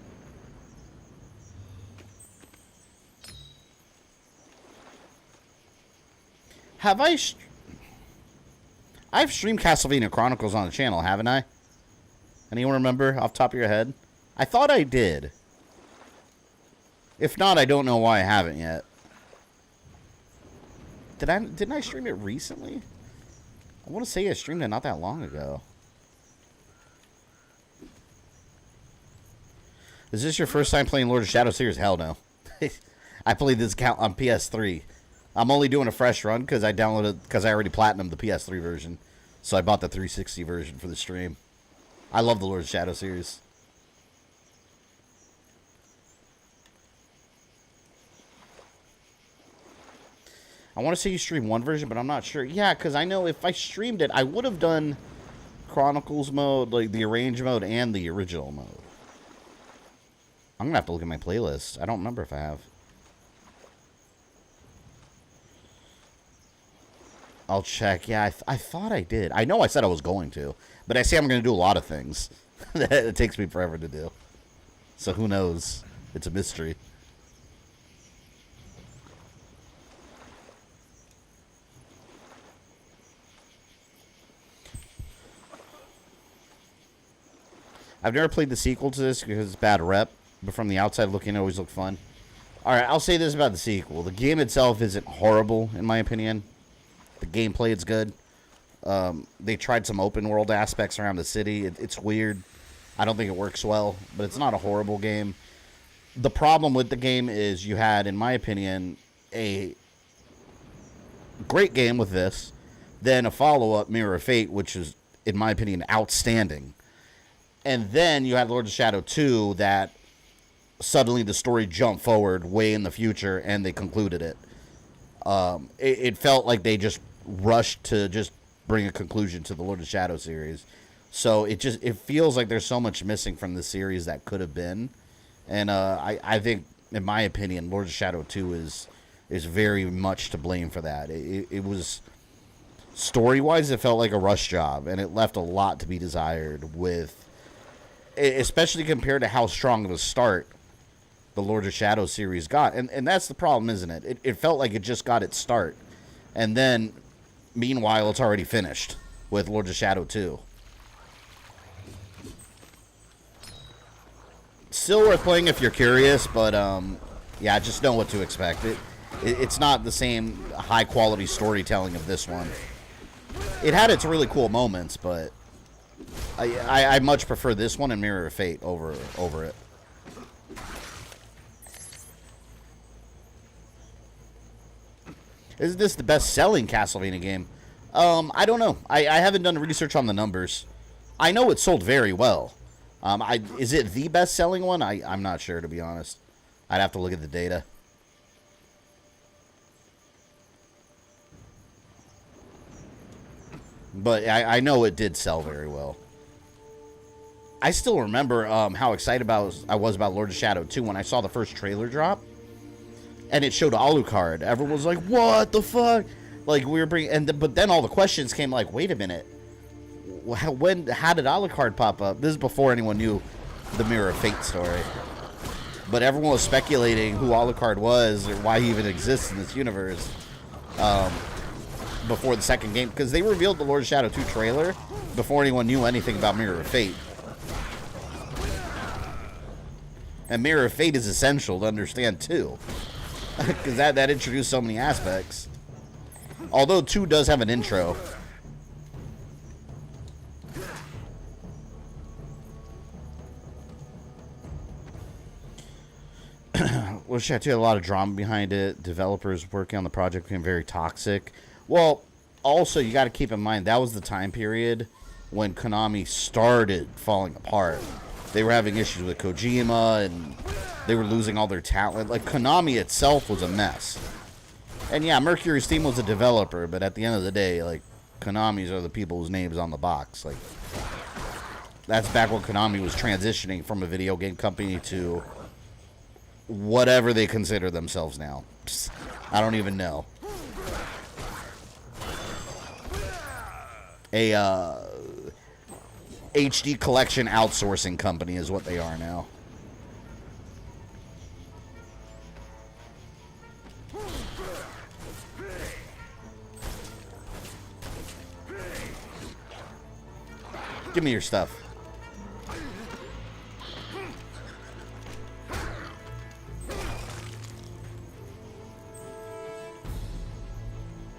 Have I've streamed Castlevania Chronicles on the channel, haven't I? Anyone remember off the top of your head? I thought I did. If not, I don't know why I haven't yet. Didn't I stream it recently? I want to say I streamed it not that long ago. Is this your first time playing Lord of Shadow series? Hell no. I played this account on PS3. I'm only doing a fresh run because I already platinumed the PS3 version. So I bought the 360 version for the stream. I love the Lord of Shadow series. I want to say you stream one version, but I'm not sure. Yeah, because I know if I streamed it, I would have done Chronicles mode, like the arrange mode, and the original mode. I'm going to have to look at my playlist. I don't remember if I have. I'll check. Yeah, I thought I did. I know I said I was going to. But I say I'm going to do a lot of things that it takes me forever to do. So who knows? It's a mystery. I've never played the sequel to this because it's bad rep. But from the outside looking, it always looked fun. Alright, I'll say this about the sequel. The game itself isn't horrible, in my opinion. The gameplay is good. They tried some open world aspects around the city. It's weird. I don't think it works well, but it's not a horrible game. The problem with the game is you had, in my opinion, a great game with this, then a follow-up, Mirror of Fate, which is, in my opinion, outstanding. And then you had Lord of Shadow 2 that suddenly the story jumped forward way in the future and they concluded it. It felt like they just rushed to just bring a conclusion to the Lord of Shadow series. So it feels like there's so much missing from the series that could have been. And I think, in my opinion, Lord of Shadow 2 is very much to blame for that. It was, story-wise, it felt like a rush job, and it left a lot to be desired with, especially compared to how strong of a start the Lord of Shadow series got. And that's the problem, isn't it? It felt like it just got its start. And then, meanwhile, it's already finished with Lord of Shadow 2. Still worth playing if you're curious, but, yeah, just know what to expect. It's not the same high-quality storytelling of this one. It had its really cool moments, but I much prefer this one and Mirror of Fate over it. Is this the best-selling Castlevania game? I don't know. I haven't done research on the numbers. I know it sold very well. Is it the best-selling one? I'm not sure, to be honest. I'd have to look at the data. But I know it did sell very well. I still remember how excited I was about Lord of Shadow 2 when I saw the first trailer drop. And it showed Alucard. Everyone was like, what the fuck? Like, we were bringing... But then all the questions came like, wait a minute. How did Alucard pop up? This is before anyone knew the Mirror of Fate story. But everyone was speculating who Alucard was or why he even exists in this universe. Before the second game. Because they revealed the Lord of Shadow 2 trailer before anyone knew anything about Mirror of Fate. And Mirror of Fate is essential to understand, too. Because that introduced so many aspects. Although 2 does have an intro. Well, Shadow 2 had a lot of drama behind it. Developers working on the project became very toxic. Well, also, you got to keep in mind, that was the time period when Konami started falling apart. They were having issues with Kojima, and they were losing all their talent. Like, Konami itself was a mess. And yeah, Mercury Steam was a developer, but at the end of the day, like, Konami's are the people whose names on the box. Like, that's back when Konami was transitioning from a video game company to whatever they consider themselves now. I don't even know. A HD collection outsourcing company is what they are now. Give me your stuff.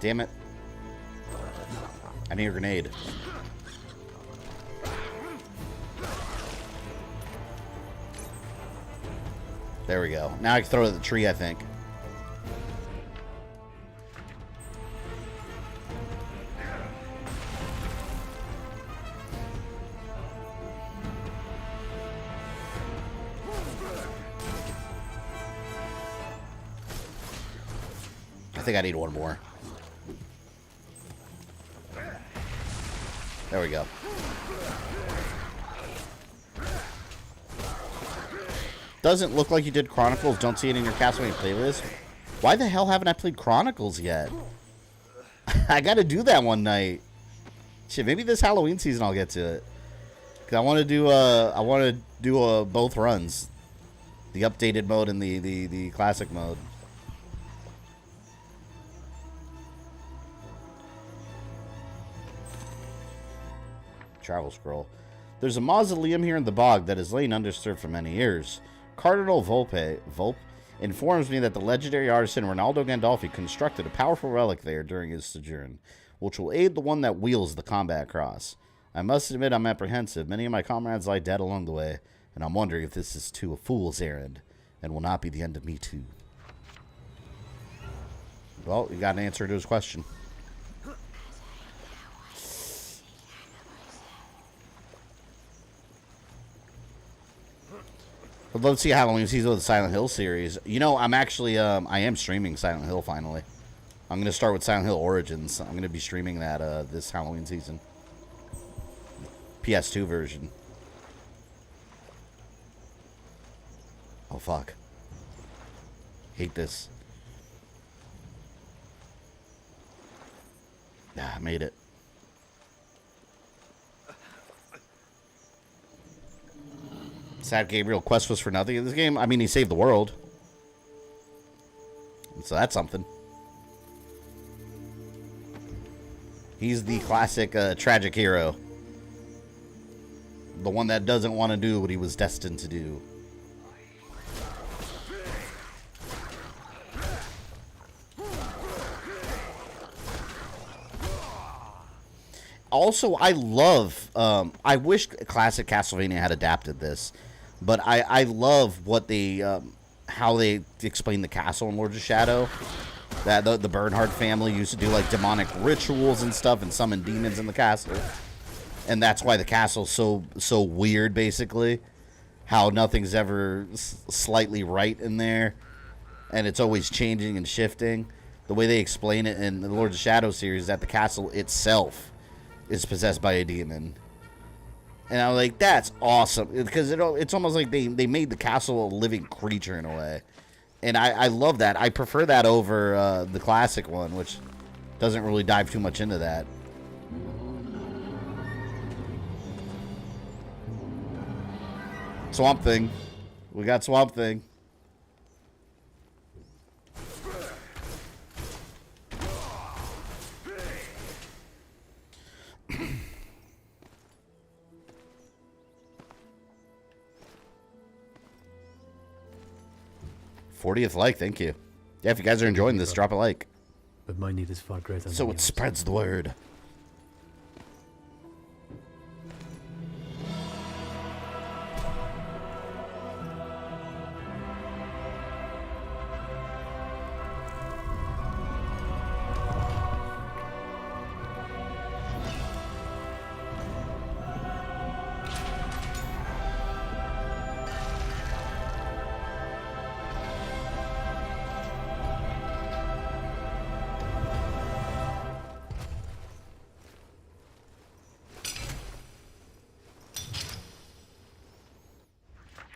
Damn it. I need a grenade. There we go. Now I can throw it at the tree, I think. I think I need one more. There we go. Doesn't look like you did Chronicles. Don't see it in your Castlevania playlist. Why the hell haven't I played Chronicles yet? I gotta do that one night. Shit, maybe this Halloween season I'll get to it. Cause I want to do both runs, the updated mode and the classic mode. Travel scroll. There's a mausoleum here in the bog that has lain undisturbed for many years. Cardinal Volpe informs me that the legendary artisan Ronaldo Gandolfi constructed a powerful relic there during his sojourn, which will aid the one that wields the combat cross. I must admit I'm apprehensive. Many of my comrades lie dead along the way, and I'm wondering if this is too a fool's errand, and will not be the end of me too. Well, you got an answer to his question. I'd love to see a Halloween season of the Silent Hill series. You know, I'm actually, I am streaming Silent Hill finally. I'm going to start with Silent Hill Origins. I'm going to be streaming that this Halloween season. PS2 version. Oh, fuck. Hate this. Yeah, I made it. Sad Gabriel quest was for nothing in this game. I mean, he saved the world. So that's something. He's the classic tragic hero. The one that doesn't want to do what he was destined to do. Also, I love... I wish classic Castlevania had adapted this. But I love what they... how they explain the castle in Lords of Shadow. That the Bernhard family used to do like demonic rituals and stuff and summon demons in the castle. And that's why the castle's so weird, basically. How nothing's ever slightly right in there. And it's always changing and shifting. The way they explain it in the Lords of Shadow series is that the castle itself is possessed by a demon. And I'm like, that's awesome. Because it's almost like they made the castle a living creature in a way. And I love that. I prefer that over the classic one, which doesn't really dive too much into that. Swamp Thing. We got Swamp Thing. $40th like, thank you. Yeah, if you guys are enjoying this, drop a like. But my need is far greater than so it yours. spreads the word.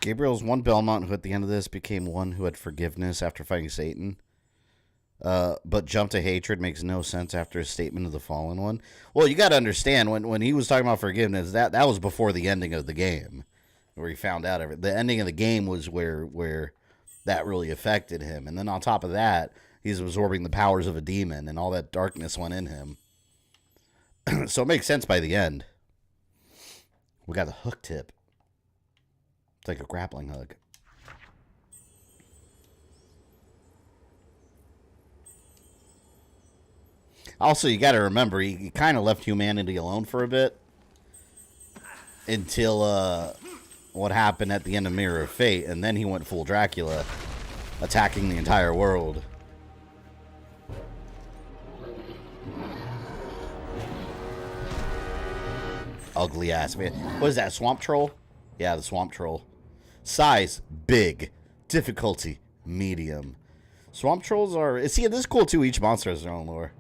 Gabriel's one Belmont who at the end of this became one who had forgiveness after fighting Satan. But jump to hatred makes no sense after his statement of the fallen one. Well, you got to understand, when he was talking about forgiveness, that was before the ending of the game. Where he found out everything. The ending of the game was where that really affected him. And then on top of that, he's absorbing the powers of a demon and all that darkness went in him. So it makes sense by the end. We got the hook tip. It's like a grappling hook. Also, you got to remember, he kind of left humanity alone for a bit. Until what happened at the end of Mirror of Fate. And then he went full Dracula. Attacking the entire world. Ugly ass man. What is that, Swamp Troll? Yeah, the Swamp Troll. Size, big. Difficulty, medium. Swamp trolls are... See, this is cool, too. Each monster has their own lore.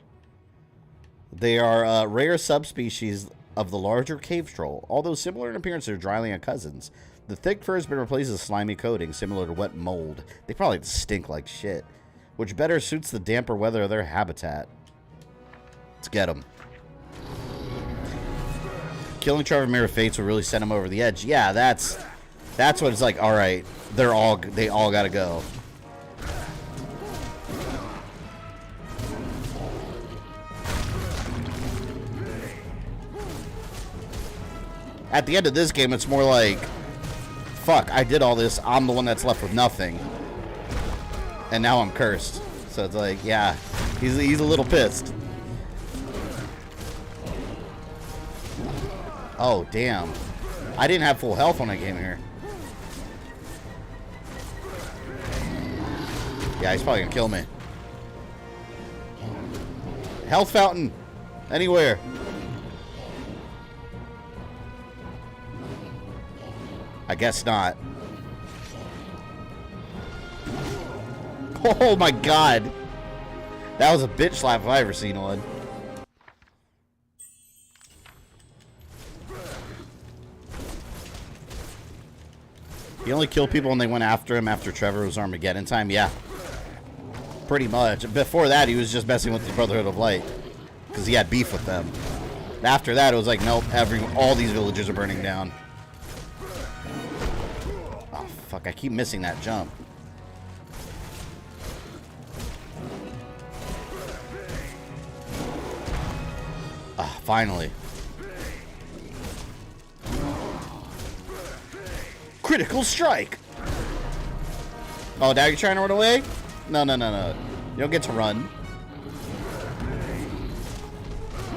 They are rare subspecies of the larger cave troll. Although similar in appearance to their dryland cousins, the thick fur has been replaced with slimy coating similar to wet mold. They probably stink like shit, which better suits the damper weather of their habitat. Let's get them. Killing Trevor Mirror Fates will really send them over the edge. Yeah, that's what it's like. All right, they all gotta go. At the end of this game, it's more like, fuck, I did all this. I'm the one that's left with nothing. And now I'm cursed. So it's like, yeah, he's a little pissed. Oh, damn. I didn't have full health when I came here. Yeah, he's probably gonna kill me. Health fountain. Anywhere. I guess not. Oh my god. That was a bitch slap if I ever seen one. He only killed people when they went after him after Trevor was Armageddon time? Yeah. Pretty much. Before that, he was just messing with the Brotherhood of Light. Because he had beef with them. After that, it was like, nope, all these villages are burning down. Oh, fuck, I keep missing that jump. Ah, finally. Critical strike! Oh, now you're trying to run away? No. You don't get to run.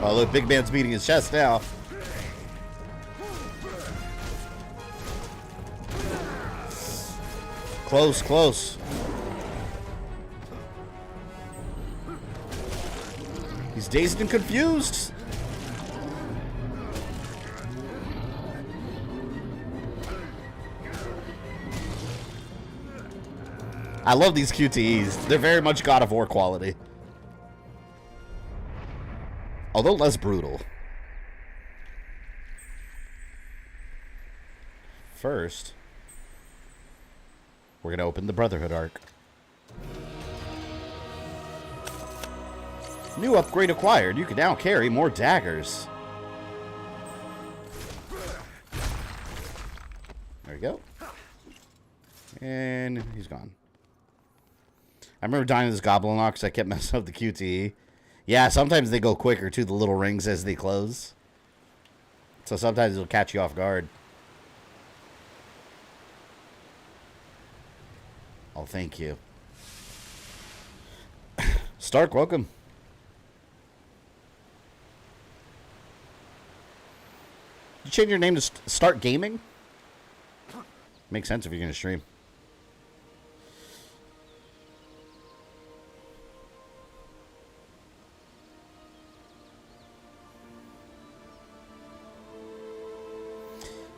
Oh, look, Big Man's beating his chest now. Close. He's dazed and confused. I love these QTEs. They're very much God of War quality. Although less brutal. First, we're going to open the Brotherhood Arc. New upgrade acquired. You can now carry more daggers. There we go. And he's gone. I remember dying to this Goblin Lock because I kept messing up the QTE. Yeah, sometimes they go quicker, too, the little rings as they close. So sometimes it'll catch you off guard. Oh, thank you. Stark, welcome. You change your name to Start Gaming? Makes sense if you're going to stream.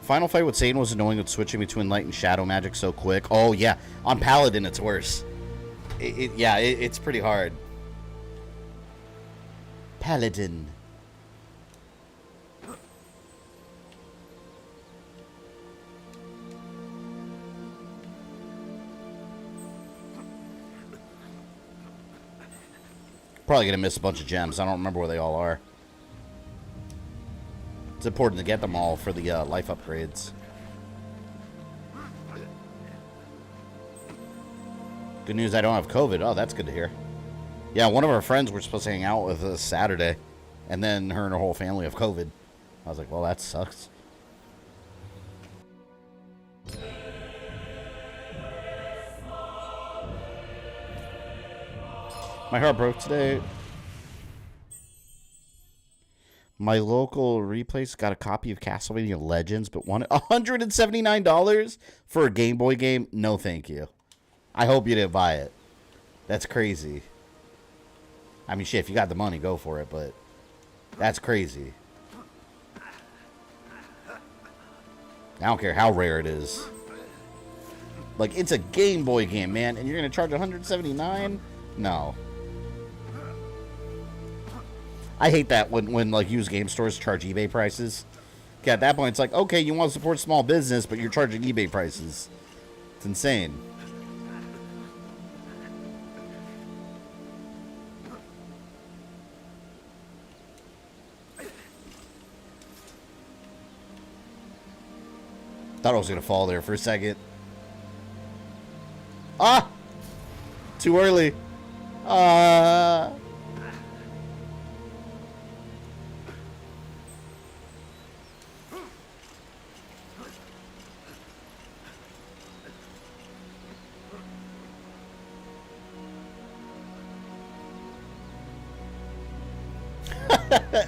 Final fight with Satan was annoying with switching between light and shadow magic so quick. Oh, yeah. On Paladin, it's worse. It's pretty hard. Paladin. Probably going to miss a bunch of gems. I don't remember where they all are. It's important to get them all for the life upgrades. Good news, I don't have COVID. Oh, that's good to hear. Yeah, one of our friends we're supposed to hang out with this Saturday, and then her and her whole family have COVID. I was like, well, that sucks. My heart broke today. My local replays got a copy of Castlevania Legends, but wanted $179 for a Game Boy game. No, thank you. I hope you didn't buy it. That's crazy. I mean, shit, if you got the money, go for it, but that's crazy. I don't care how rare it is. Like, it's a Game Boy game, man, and you're gonna charge $179? No. I hate that when like used game stores charge eBay prices. Okay, at that point it's like, okay, you want to support small business, but you're charging eBay prices. It's insane. Thought I was gonna fall there for a second. Ah! Too early.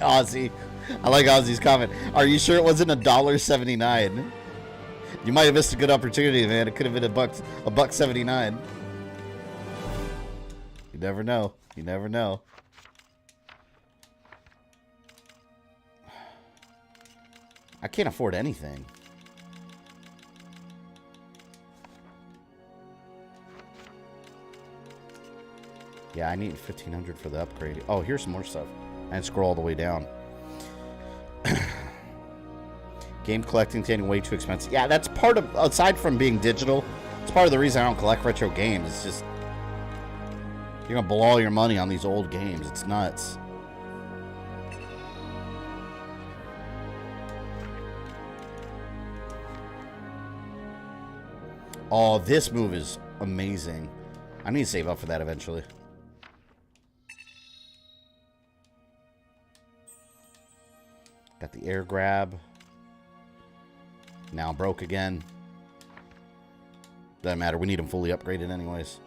Ozzy. I like Ozzy's comment. Are you sure it wasn't $1.79? You might have missed a good opportunity, man. It could have been $1.79. You never know. You never know. I can't afford anything. Yeah, I need $1,500 for the upgrade. Oh, here's some more stuff. I didn't scroll all the way down. Game collecting getting way too expensive. Yeah, that's part of, aside from being digital, it's part of the reason I don't collect retro games. It's just, you're gonna blow all your money on these old games. It's nuts. Oh, this move is amazing. I need to save up for that eventually. Got the air grab. Now broke again. Doesn't matter. We need them fully upgraded anyways.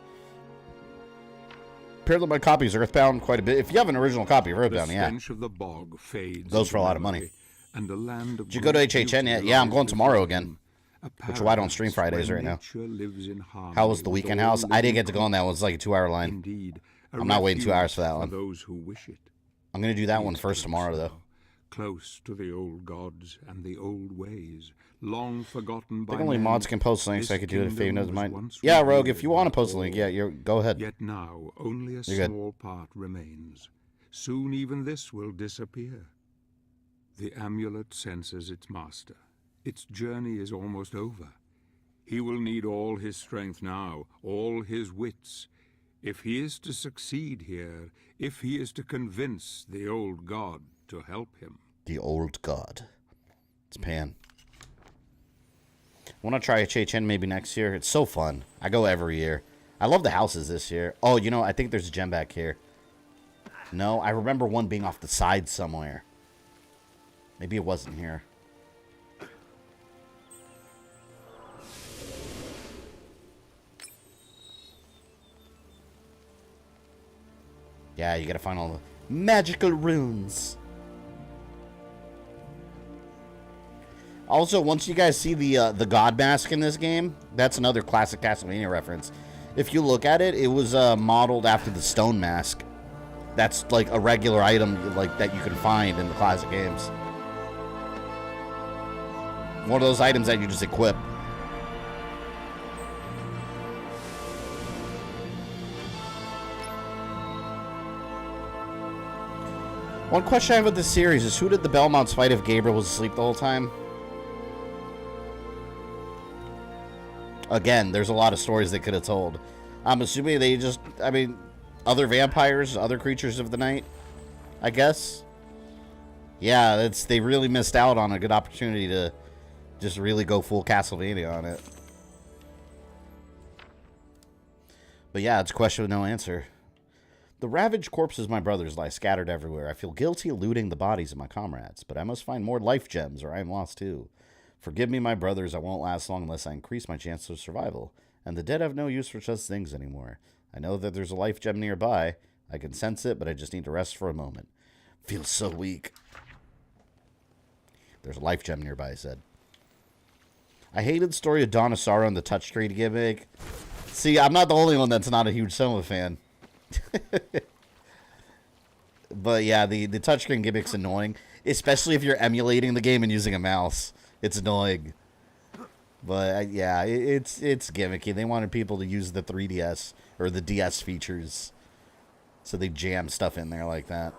Apparently my copies are Earthbound quite a bit. If you have an original copy of Earthbound, yeah. Of the bog fades goes for a lot of money. And the land of Did you go to HHN yet? Yeah, I'm going tomorrow again. Which is why I don't stream Fridays right now. How was the weekend house? I didn't get to go on that one. It was like a 2-hour line. Indeed, I'm not waiting 2 hours for that one. Those who wish it. I'm going to do that one first tomorrow, though. Close to the old gods and the old ways, long forgotten by I think only men, mods can post links, so I could do it if anyone doesn't mind. once Yeah, Rogue, if revered you want to by post a link, all. yeah, go ahead. Yet now only a You're small part remains. Soon even this will disappear. The amulet senses its master. Its journey is almost over. He will need all his strength now, all his wits. If he is to succeed here, if he is to convince the old god to help him. The old god. It's Pan. I want to try HHN maybe next year. It's so fun. I go every year. I love the houses this year. Oh, you know, I think there's a gem back here. No, I remember one being off the side somewhere. Maybe it wasn't here. Yeah, you gotta find all the magical runes. Also, once you guys see the god mask in this game, that's another classic Castlevania reference. If you look at it, it was modeled after the stone mask. That's like a regular item like that you can find in the classic games. One of those items that you just equip. One question I have with this series is, who did the Belmonts fight if Gabriel was asleep the whole time? Again, there's a lot of stories they could have told. I'm assuming they just, I mean, other vampires, other creatures of the night, I guess. Yeah, they really missed out on a good opportunity to just really go full Castlevania on it. But yeah, it's a question with no answer. The ravaged corpses of my brothers lie scattered everywhere. I feel guilty looting the bodies of my comrades, but I must find more life gems or I am lost too. Forgive me, my brothers, I won't last long unless I increase my chances of survival, and the dead have no use for such things anymore. I know that there's a life gem nearby. I can sense it, but I just need to rest for a moment. Feels so weak. There's a life gem nearby, I said. I hated the story of Donisaro and the touchscreen gimmick. See, I'm not the only one that's not a huge Soma fan. But yeah, the touchscreen gimmick's annoying, especially if you're emulating the game and using a mouse. It's annoying. But yeah, it's gimmicky. They wanted people to use the 3DS or the DS features, so they jam stuff in there like that.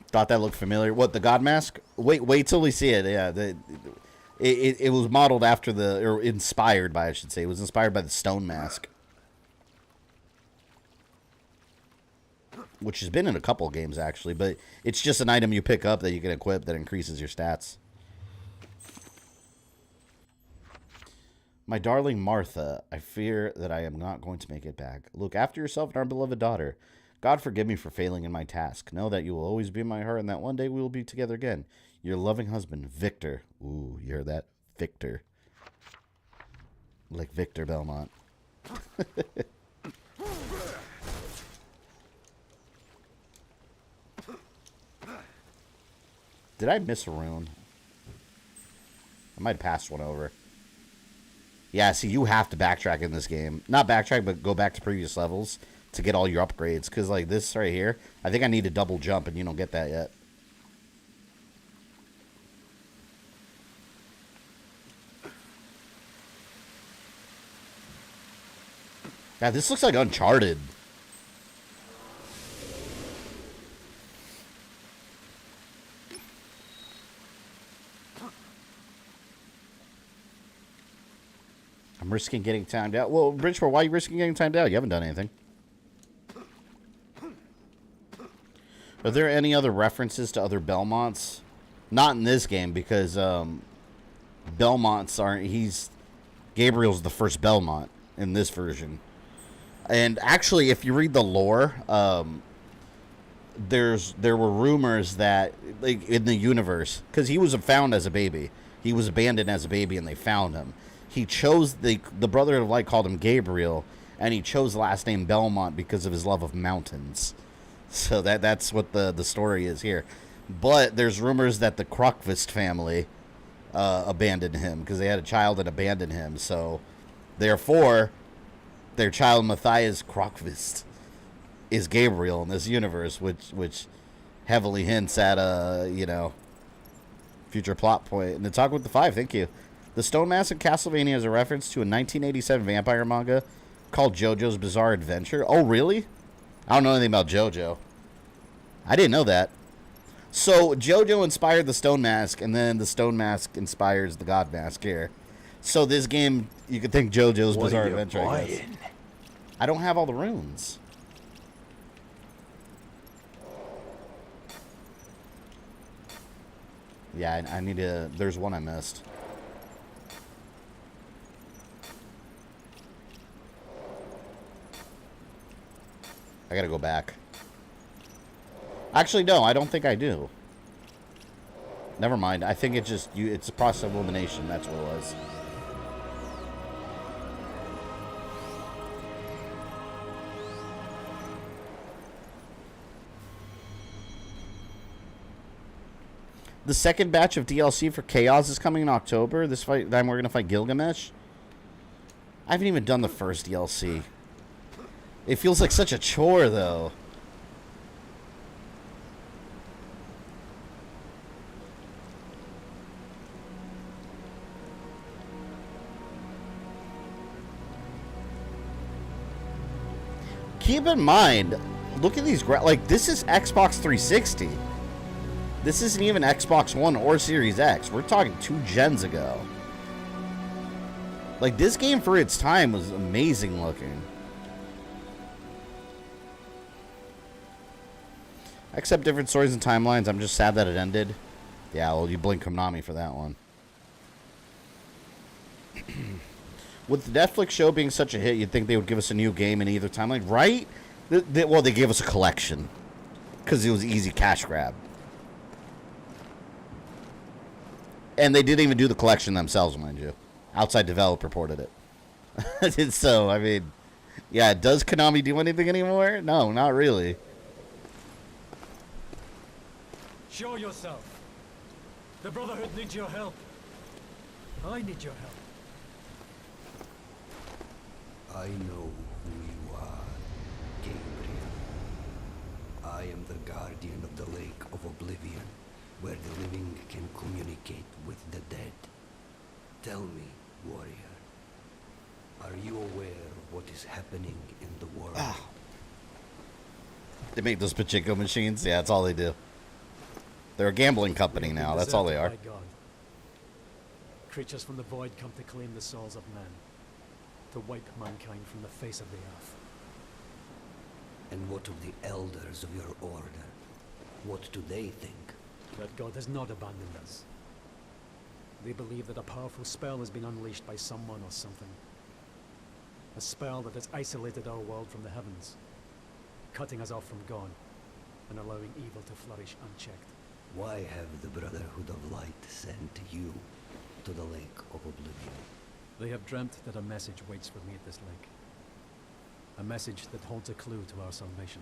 Thought that looked familiar. What, the God Mask? Wait till we see it. Yeah, it was modeled after or inspired by, I should say. It was inspired by the Stone Mask, which has been in a couple games, actually. But it's just an item you pick up that you can equip that increases your stats. My darling Martha, I fear that I am not going to make it back. Look after yourself and our beloved daughter. God forgive me for failing in my task. Know that you will always be in my heart and that one day we will be together again. Your loving husband, Victor. Ooh, you heard that? Victor. Like Victor Belmont. Did I miss a rune? I might have passed one over. Yeah, see, you have to backtrack in this game. Not backtrack, but go back to previous levels to get all your upgrades. Because, like, this right here, I think I need a double jump, and you don't get that yet. Yeah, this looks like Uncharted. I'm risking getting timed out. Well, Bridgeport, why are you risking getting timed out? You haven't done anything. Are there any other references to other Belmonts? Not in this game, because Belmonts aren't... Gabriel's the first Belmont in this version. And actually, if you read the lore, there were rumors that, like, in the universe, because he was found as a baby. He was abandoned as a baby, and they found him. He chose, the Brotherhood of Light called him Gabriel, and he chose the last name Belmont because of his love of mountains. So that's what the story is here. But there's rumors that the Krokvist family abandoned him because they had a child and abandoned him. So, therefore, their child Matthias Krokvist is Gabriel in this universe, which heavily hints at future plot point. And to talk with the 5, thank you. The Stone Mask in Castlevania is a reference to a 1987 vampire manga called JoJo's Bizarre Adventure. Oh, really? I don't know anything about JoJo. I didn't know that. So, JoJo inspired the Stone Mask, and then the Stone Mask inspires the God Mask here. So, this game, you could think JoJo's Bizarre Adventure, I guess. I don't have all the runes. Yeah, I need to... There's one I missed. I gotta go back. Actually, no, I don't think I do. Never mind. I think it's just it's a process of elimination. That's what it was. The second batch of DLC for Chaos is coming in October. This time we're gonna fight Gilgamesh. I haven't even done the first DLC. It feels like such a chore, though. Keep in mind, look at these... Like, this is Xbox 360. This isn't even Xbox One or Series X. We're talking 2 gens ago. Like, this game for its time was amazing looking. Accept different stories and timelines. I'm just sad that it ended. Yeah, well, you blink Konami for that one. With the Netflix show being such a hit, you'd think they would give us a new game in either timeline, right? Well, they gave us a collection. Because it was easy cash grab. And they didn't even do the collection themselves, mind you. Outside developer ported it. So, I mean... Yeah, does Konami do anything anymore? No, not really. Show yourself. The Brotherhood needs your help. I need your help. I know who you are, Gabriel. I am the guardian of the Lake of Oblivion, where the living can communicate with the dead. Tell me, warrior, are you aware of what is happening in the world? They make those pachinko machines? Yeah, that's all they do. They're a gambling company now. That's all they are. By God. Creatures from the void come to claim the souls of men, to wipe mankind from the face of the earth. And what of the elders of your order? What do they think? That God has not abandoned us. They believe that a powerful spell has been unleashed by someone or something. A spell that has isolated our world from the heavens, cutting us off from God, and allowing evil to flourish unchecked. Why have the Brotherhood of Light sent you to the Lake of Oblivion? They have dreamt that a message waits for me at this lake. A message that holds a clue to our salvation.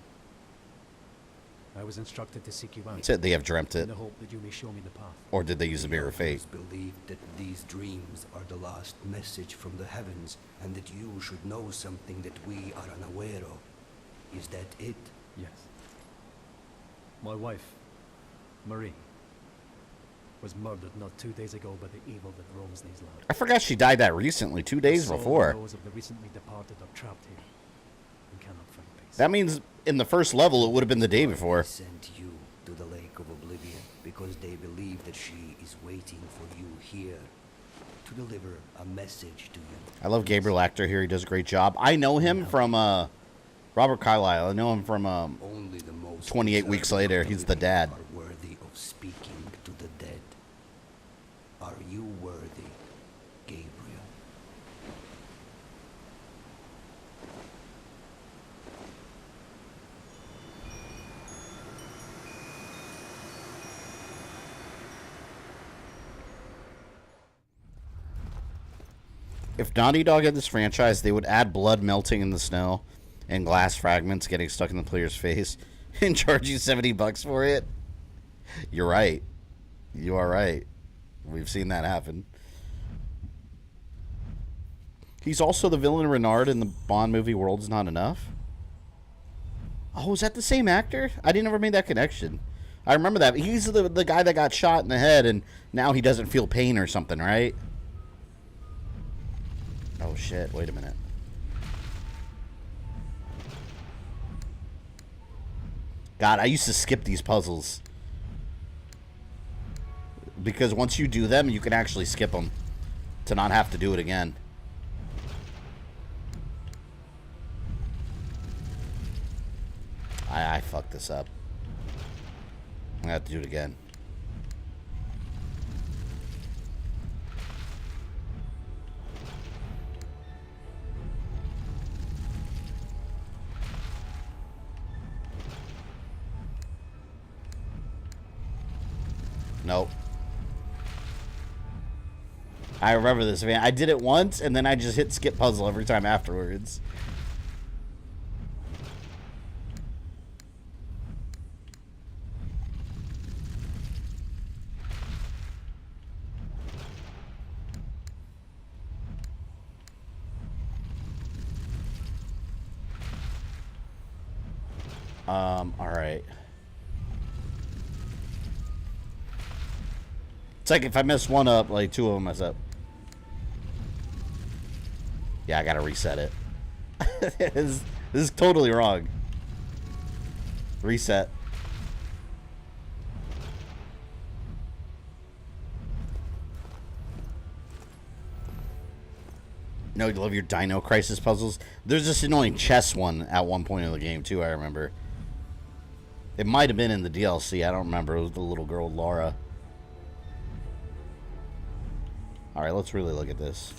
I was instructed to seek you out. Said they have dreamt it. In the hope that you may show me the path. Or did they use a mirror of fate? Believe that these dreams are the last message from the heavens, and that you should know something that we are unaware of. Is that it? Yes. My wife, Marie, was murdered not 2 days ago by the evil that roams these lands. I forgot she died that recently, 2 days before. Those of the recently departed are trapped here and cannot find peace. That means in the first level it would have been the day before. They sent you to the Lake of Oblivion because they believe that she is waiting for you here to deliver a message to you. I love Gabriel actor here. He does a great job. I know him from Robert Carlyle. I know him from Only the most 28 Weeks Later. He's the dad. Are worthy of speaking to the dead. Are you worthy, Gabriel? If Naughty Dog had this franchise, they would add blood melting in the snow and glass fragments getting stuck in the player's face and charge you $70 for it. You're right. You are right. We've seen that happen. He's also the villain Renard in the Bond movie World's Not Enough. Oh, is that the same actor? I didn't ever make that connection. I remember that. He's the guy that got shot in the head and now he doesn't feel pain or something, right? Oh shit, wait a minute. God, I used to skip these puzzles. Because once you do them, you can actually skip them. To not have to do it again. I fucked this up. I'm gonna have to do it again. Nope. I remember this, man. I did it once, and then I just hit skip puzzle every time afterwards. Alright. It's like if I mess one up, like two of them mess up. Yeah, I gotta reset it. This is totally wrong. Reset. No, you love your Dino Crisis puzzles. There's this annoying chess one at one point in the game too, I remember. It might have been in the DLC, I don't remember. It was the little girl Laura. Alright, let's really look at this.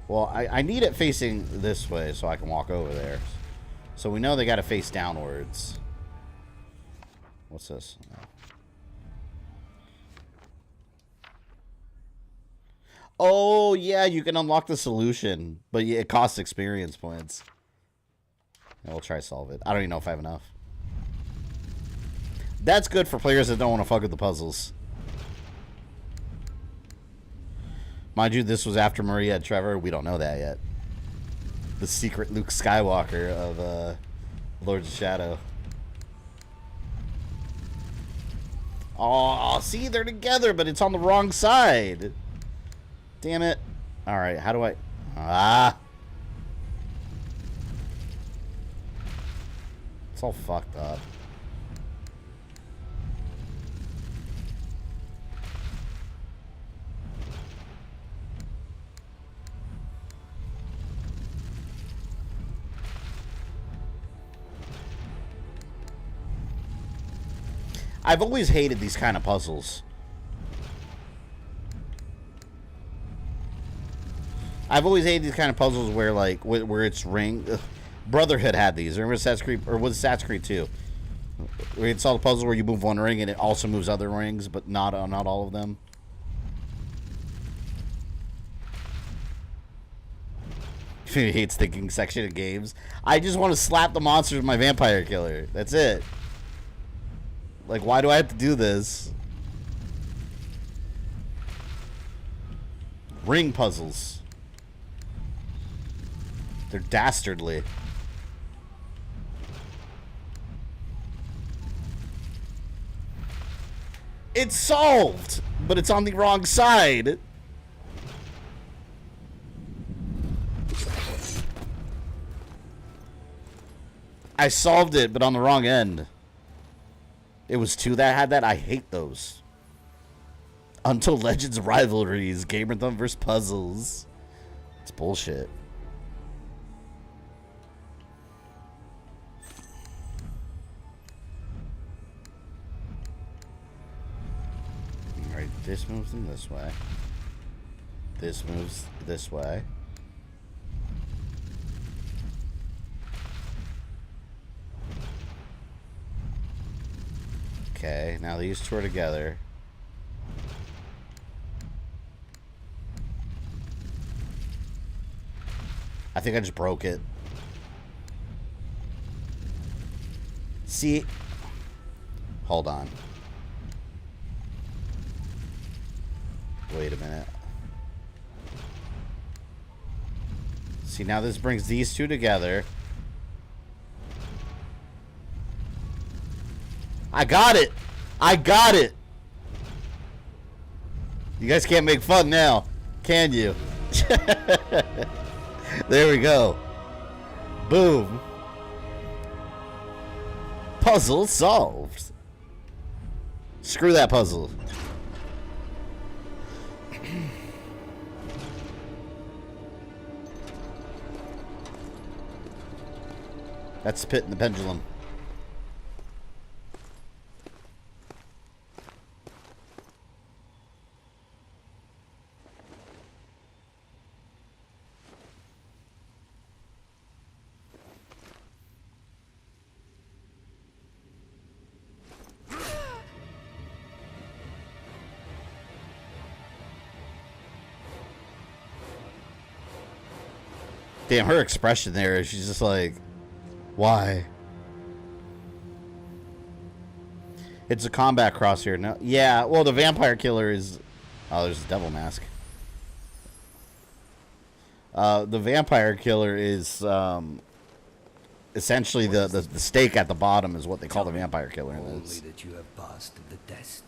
Well, I need it facing this way so I can walk over there. So we know they got to face downwards. What's this? Oh, yeah, you can unlock the solution. But it costs experience points. Yeah, we'll try to solve it. I don't even know if I have enough. That's good for players that don't want to fuck with the puzzles. Mind you, this was after Maria and Trevor. We don't know that yet. The secret Luke Skywalker of Lords of Shadow. Oh, see, they're together, but it's on the wrong side. Damn it. All right, how do I... Ah. It's all fucked up. I've always hated these kind of puzzles. I've always hated these kind of puzzles where, like, where it's ring. Ugh. Brotherhood had these. Remember Assassin's Creed, or was it Assassin's Creed 2? Where it's all the puzzle where you move one ring and it also moves other rings, but not all of them. He hates thinking section of games. I just want to slap the monsters with my vampire killer. That's it. Like, why do I have to do this? Ring puzzles. They're dastardly. It's solved, but it's on the wrong side. I solved it, but on the wrong end. It was 2 that had that. I hate those. Until Legends Rivalries, GamerThumb vs. Puzzles. It's bullshit. Alright, this moves in this way. This moves this way. Okay, now these two are together. I think I just broke it. See? Hold on. Wait a minute. See, now this brings these two together. I got it! I got it! You guys can't make fun now, can you? There we go. Boom. Puzzle solved. Screw that puzzle. That's the pit and the pendulum. Damn, her expression there, she's just like, why? It's a combat crosshair. No, yeah, well, the vampire killer is... Oh, there's a devil mask. The vampire killer is essentially the stake at the bottom is what they call the vampire killer. Only that you have passed the test.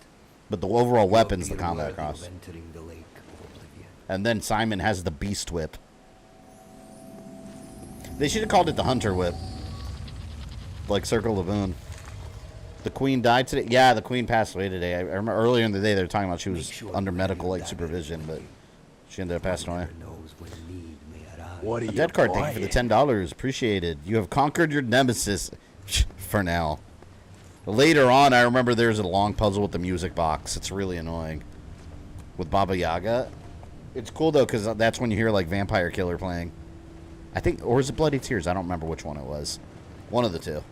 But the overall weapon's the combat Worthy cross. of entering the lake of Oblivion. And then Simon has the beast whip. They should have called it the hunter whip. Like Circle of Boon. The queen died today? Yeah, the queen passed away today. I remember earlier in the day they were talking about she was under medical like supervision, but she ended up passing away. What are A you dead card, thank you for the buying? $10. Appreciated. You have conquered your nemesis for now. Later on, I remember there's a long puzzle with the music box. It's really annoying. With Baba Yaga. It's cool, though, because that's when you hear, like, Vampire Killer playing. I think, or is it Bloody Tears? I don't remember which one it was. One of the two.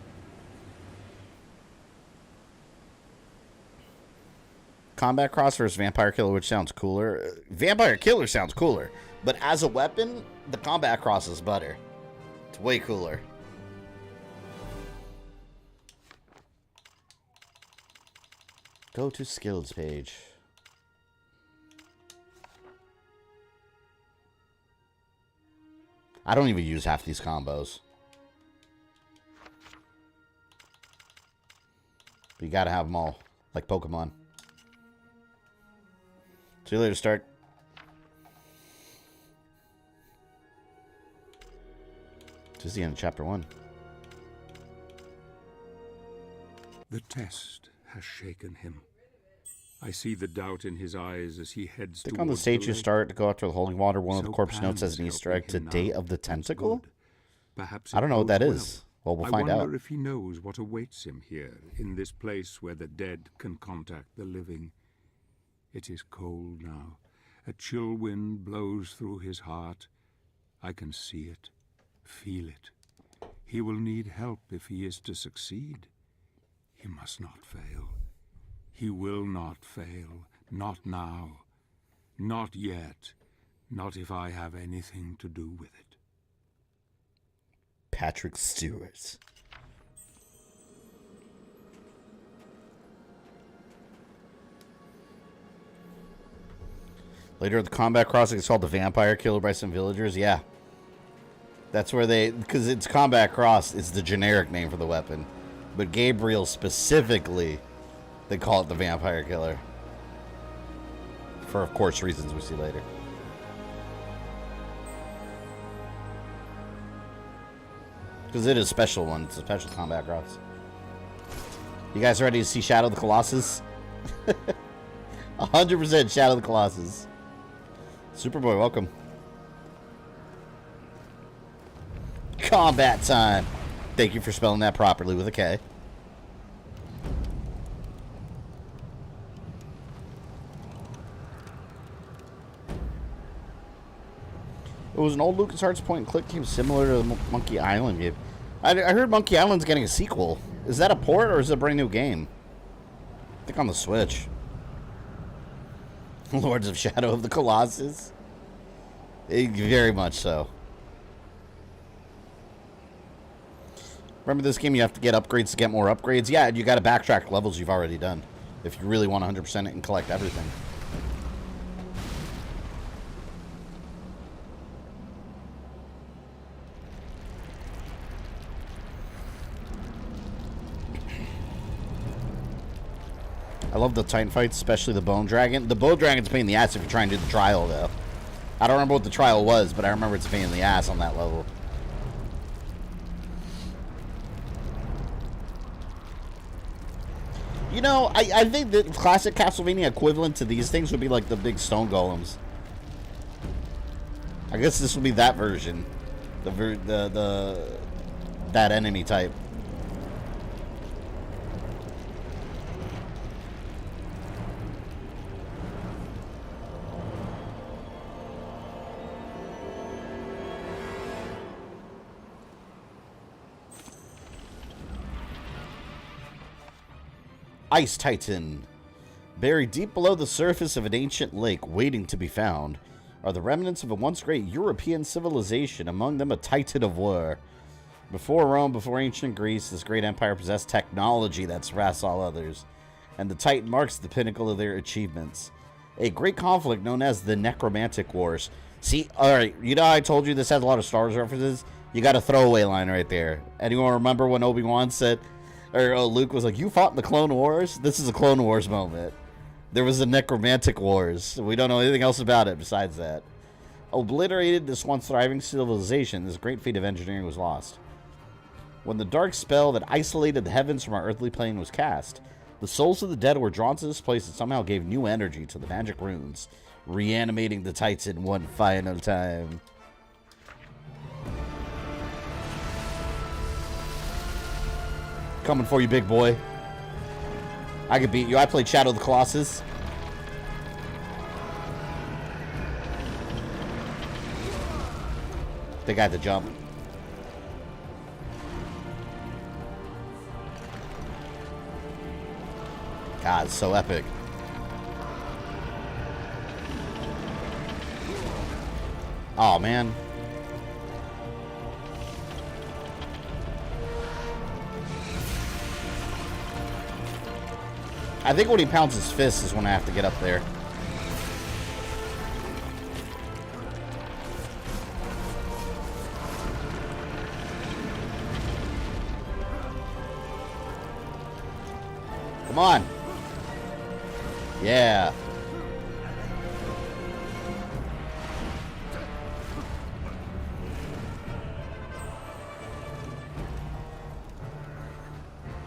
Combat Cross versus Vampire Killer, which sounds cooler. Vampire Killer sounds cooler. But as a weapon, the Combat Cross is better. It's way cooler. Go to skills page. I don't even use half these combos. But you gotta have them all. Like Pokemon. See you later, Stark. This is the end of chapter 1. The test has shaken him. I see the doubt in his eyes as he heads I think on the stage you start to go after the holy water. One of the corpse notes as an Easter egg to Day of the Tentacle. Perhaps I don't know what that is. Well, we'll find out. I wonder if he knows what awaits him here, in this place where the dead can contact the living. It is cold now. A chill wind blows through his heart. I can see it, feel it. He will need help if he is to succeed. He must not fail. He will not fail. Not now. Not yet. Not if I have anything to do with it. Patrick Stewart. Later at the combat crossing, it's called the Vampire Killer by some villagers. Yeah. That's where they... Because it's Combat Cross. It's the generic name for the weapon. But Gabriel specifically, they call it the Vampire Killer. For, of course, reasons we see later. Because it is a special one. It's a special Combat Cross. You guys ready to see Shadow of the Colossus? 100% Shadow of the Colossus. Superboy, welcome. Combat time. Thank you for spelling that properly with a K. It was an old LucasArts point and click game similar to the Monkey Island game. I heard Monkey Island's getting a sequel. Is that a port or is it a brand new game? I think on the Switch. Lords of Shadow of the Colossus. Very much so. Remember this game, you have to get upgrades to get more upgrades? Yeah, you got to backtrack levels you've already done. If you really want 100% it and collect everything. I love the Titan fights, especially the Bone Dragon. The Bone Dragon's a pain in the ass if you're trying to do the trial, though. I don't remember what the trial was, but I remember it's a pain in the ass on that level. You know, I think the classic Castlevania equivalent to these things would be like the big stone golems. I guess this would be that version. That enemy type. Ice Titan. Buried deep below the surface of an ancient lake waiting to be found are the remnants of a once great European civilization, among them a Titan of war. Before Rome, before ancient Greece, this great empire possessed technology that surpassed all others, and the Titan marks the pinnacle of their achievements. A great conflict known as the Necromantic Wars. See, alright, you know how I told you this has a lot of Star Wars references? You got a throwaway line right there. Anyone remember when Obi-Wan said... Or Luke was like, you fought in the Clone Wars? This is a Clone Wars moment. There was the Necromantic Wars. We don't know anything else about it besides that. Obliterated this once thriving civilization, this great feat of engineering was lost. When the dark spell that isolated the heavens from our earthly plane was cast, the souls of the dead were drawn to this place and somehow gave new energy to the magic runes, reanimating the Titan one final time. Coming for you, big boy. I could beat you. I played Shadow of the Colossus. They got the jump. God, it's so epic. Oh, man. I think when he pounds his fist is when I have to get up there. Come on. Yeah.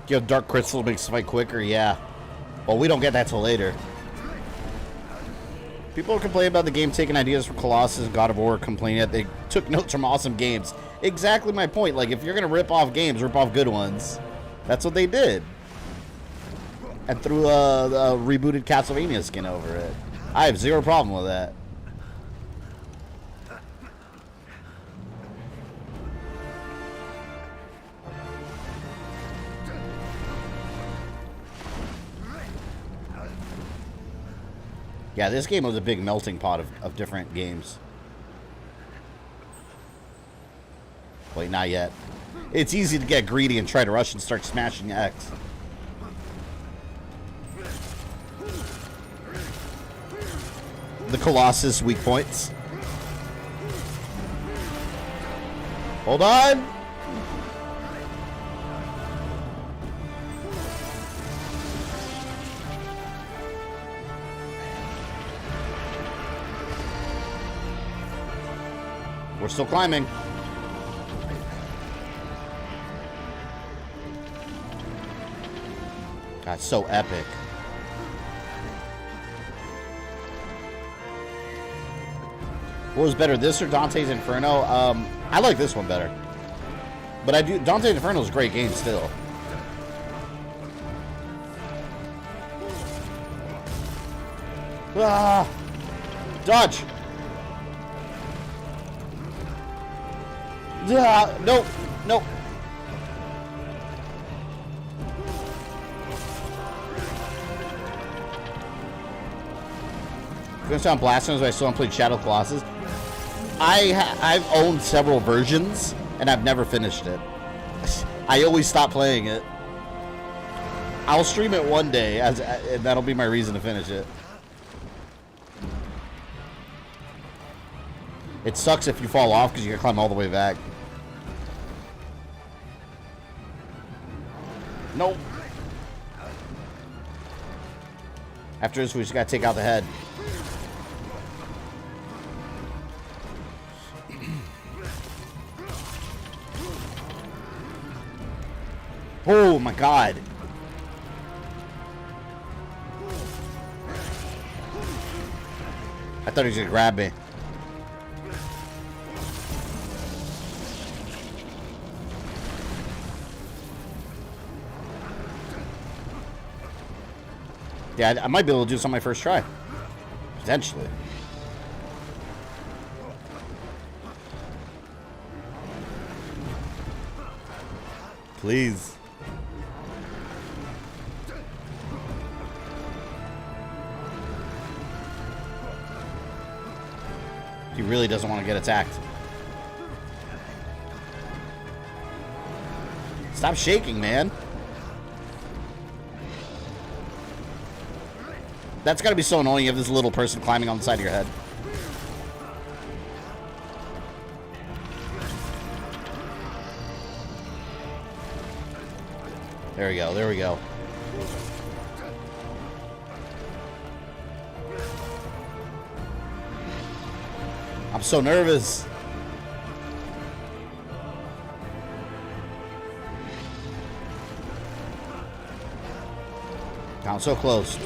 Yo, Dark Crystal makes the fight quicker, yeah. Well, we don't get that till later. People complain about the game taking ideas from Colossus and God of War, complaining that they took notes from awesome games. Exactly my point. Like, if you're going to rip off games, rip off good ones. That's what they did. And threw a rebooted Castlevania skin over it. I have zero problem with that. Yeah, this game was a big melting pot of different games. Wait, not yet. It's easy to get greedy and try to rush and start smashing X. The Colossus weak points. Hold on! We're still climbing. God, so epic. What was better, this or Dante's Inferno? I like this one better. But I do. Dante's Inferno is a great game still. Ah! Dodge! Nope. Nope. I'm gonna sound blasphemous, but I still haven't played Shadow Colossus. I've owned several versions, and I've never finished it. I always stop playing it. I'll stream it one day, and that'll be my reason to finish it. It sucks if you fall off because you gotta climb all the way back. Nope. After this, we just gotta take out the head. Oh my god. I thought he was gonna grab me. Yeah, I might be able to do this on my first try. Potentially. Please. He really doesn't want to get attacked. Stop shaking, man. That's gotta be so annoying. You have this little person climbing on the side of your head. There we go, there we go. I'm so nervous. I'm so close.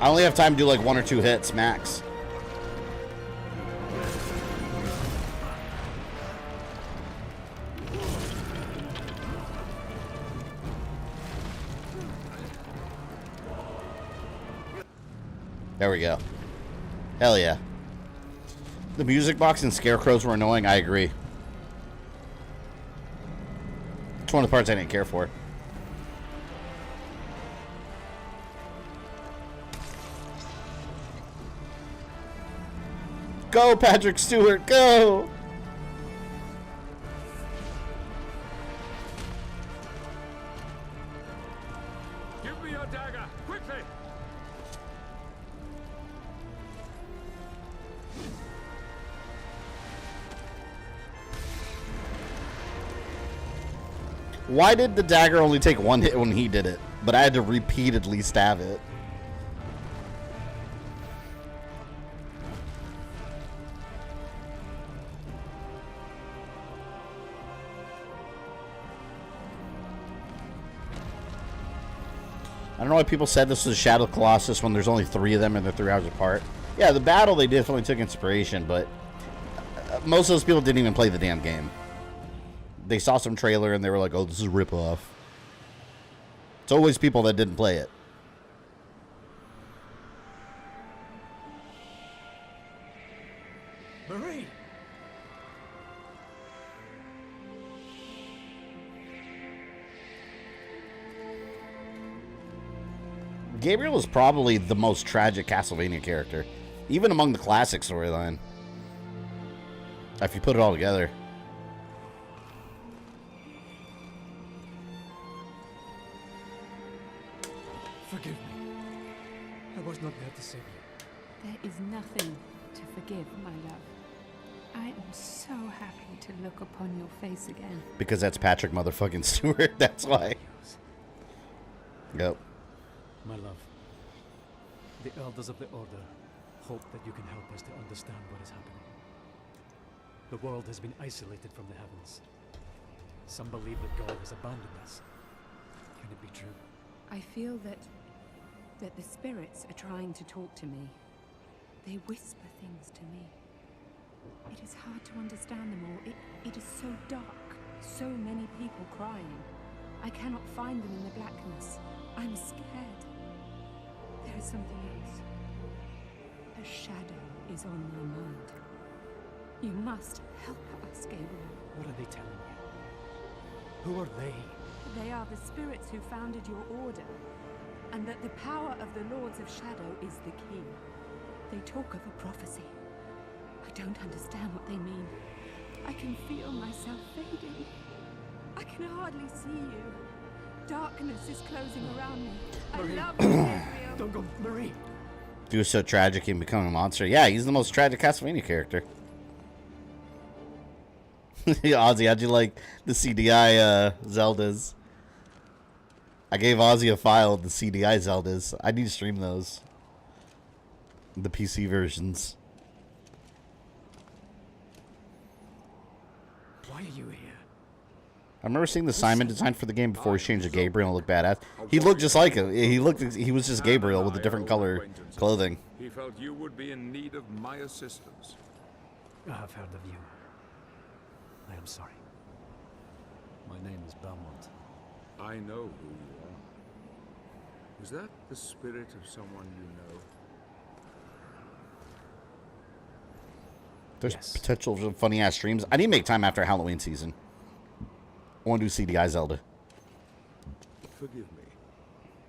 I only have time to do like 1 or 2 hits max. There we go. Hell yeah. The music box and scarecrows were annoying, I agree. It's one of the parts I didn't care for. Go, Patrick Stewart, go! Give me your dagger, quickly! Why did the dagger only take 1 hit when he did it, but I had to repeatedly stab it? don't know why people said this was Shadow Colossus when there's only 3 of them and they're 3 hours apart. Yeah, the battle, they definitely took inspiration, but most of those people didn't even play the damn game. They saw some trailer and they were like, oh, this is a ripoff. It's always people that didn't play it. Marie! Gabriel is probably the most tragic Castlevania character, even among the classic storyline. If you put it all together. Forgive me. I was not there to save you. There is nothing to forgive, my love. I am so happy to look upon your face again. Because that's Patrick motherfucking Stewart. That's why. Yep. My love, the elders of the Order hope that you can help us to understand what is happening. The world has been isolated from the heavens. Some believe that God has abandoned us. Can it be true? I feel that the spirits are trying to talk to me. They whisper things to me. It is hard to understand them all. It is so dark. So many people crying. I cannot find them in the blackness. I'm scared. There is something else. A shadow is on my mind. You must help us, Gabriel. What are they telling you? Who are they? They are the spirits who founded your order, and that the power of the Lords of Shadow is the key. They talk of a prophecy. I don't understand what they mean. I can feel myself fading. I can hardly see you. Darkness is closing around me. Marie. I love you, Gabriel. Don't go, Marie. He was so tragic in becoming a monster. Yeah, he's the most tragic Castlevania character. Ozzy, how'd you like the CDI Zeldas? I gave Ozzy a file of the CDI Zeldas. I need to stream those. The PC versions. Why are you here? I remember seeing the Simon design for the game before he changed to Gabriel and looked badass. He looked just like him. He was just Gabriel with a different color clothing. He felt you would be in need of my assistance. I have heard of you. I am sorry. My name is Belmont. I know who you are. Is that the spirit of someone you know? There's Yes. potential for funny ass streams. I need to make time after Halloween season. I want to do CDI Zelda. Forgive me.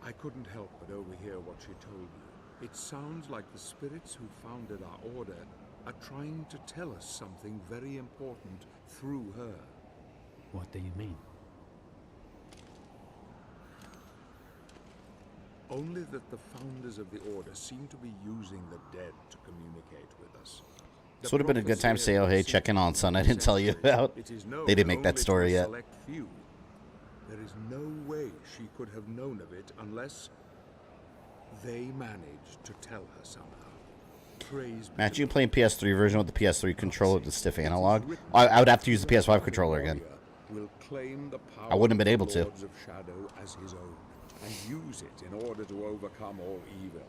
I couldn't help but overhear what she told you. It sounds like the spirits who founded our order are trying to tell us something very important through her. What do you mean? Only that the founders of the order seem to be using the dead to communicate with us. This would have been a good time to say, oh, hey, check in on son. I didn't tell you about. They didn't make that story yet. There is no way she could have known of it unless they managed to tell her somehow. Praise be Matt, you playing PS3 version with the PS3 controller with the stiff analog? I would have to use the PS5 controller again. will claim the power I wouldn't have been of able the to. Lords of Shadow as his own, and use it in order to overcome all evil.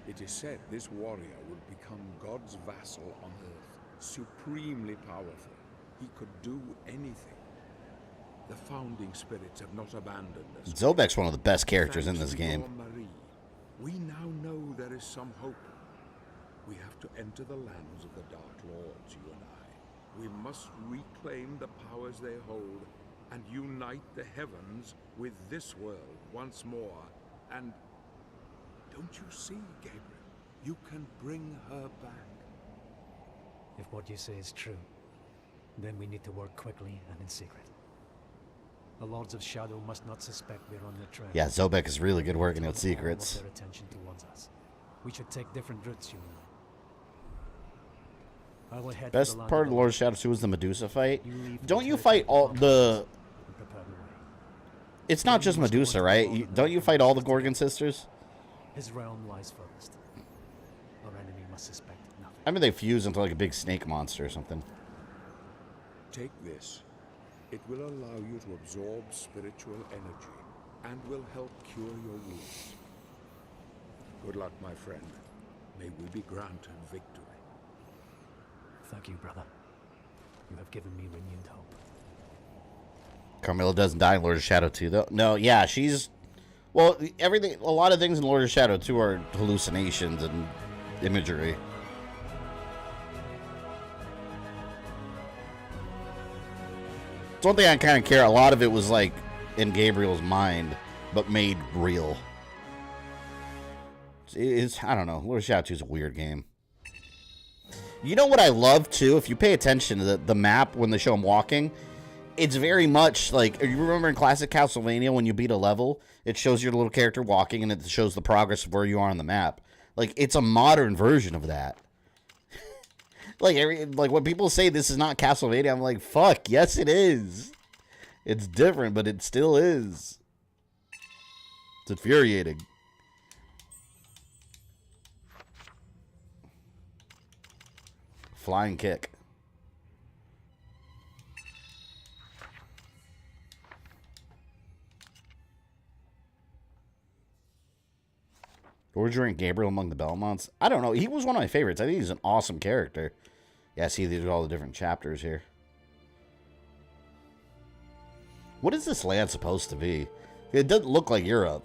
It is said this warrior would become God's vassal on earth, supremely powerful. He could do anything. The founding spirits have not abandoned us. Zobek's one of the best characters in this Thanks to game. your Marie, we now know there is some hope. We have to enter the lands of the Dark Lords, you and I. We must reclaim the powers they hold and unite the heavens with this world once more. And don't you see, Gabriel? You can bring her back. If what you say is true, then we need to work quickly and in secret. The Lords of Shadow must not suspect we're on their trail. Yeah, Zobek is really good working with Turn all of secrets. their attention towards us. We should take different routes, you and I. I will head to Best the land part of the Lord of Shadow 2 is the Medusa fight. You leave Don't the you territory fight all of the... and prepare the way. It's not just Medusa, right? Don't you fight all the Gorgon sisters? His realm lies furthest. Our enemy must suspect nothing. I mean, they fuse into like a big snake monster or something. Take this. It will allow you to absorb spiritual energy and will help cure your wounds. Good luck, my friend. May we be granted victory. Thank you, brother. You have given me renewed hope. Carmilla doesn't die in Lord of Shadow 2, though. No, yeah, she's... Well, everything... A lot of things in Lord of Shadow 2 are hallucinations and imagery. It's one thing I kind of care. A lot of it was, like, in Gabriel's mind, but made real. It's I don't know. Lord of Shadow 2 is a weird game. You know what I love, too? If you pay attention to the map when they show him walking, it's very much like... You remember in classic Castlevania when you beat a level, it shows your little character walking and it shows the progress of where you are on the map. Like, it's a modern version of that. like when people say this is not Castlevania, I'm like, fuck, yes it is. It's different, but it still is. It's infuriating. Flying kick. George rank Gabriel among the Belmonts? I don't know. He was one of my favorites. I think he's an awesome character. Yeah, see, these are all the different chapters here. What is this land supposed to be? It doesn't look like Europe.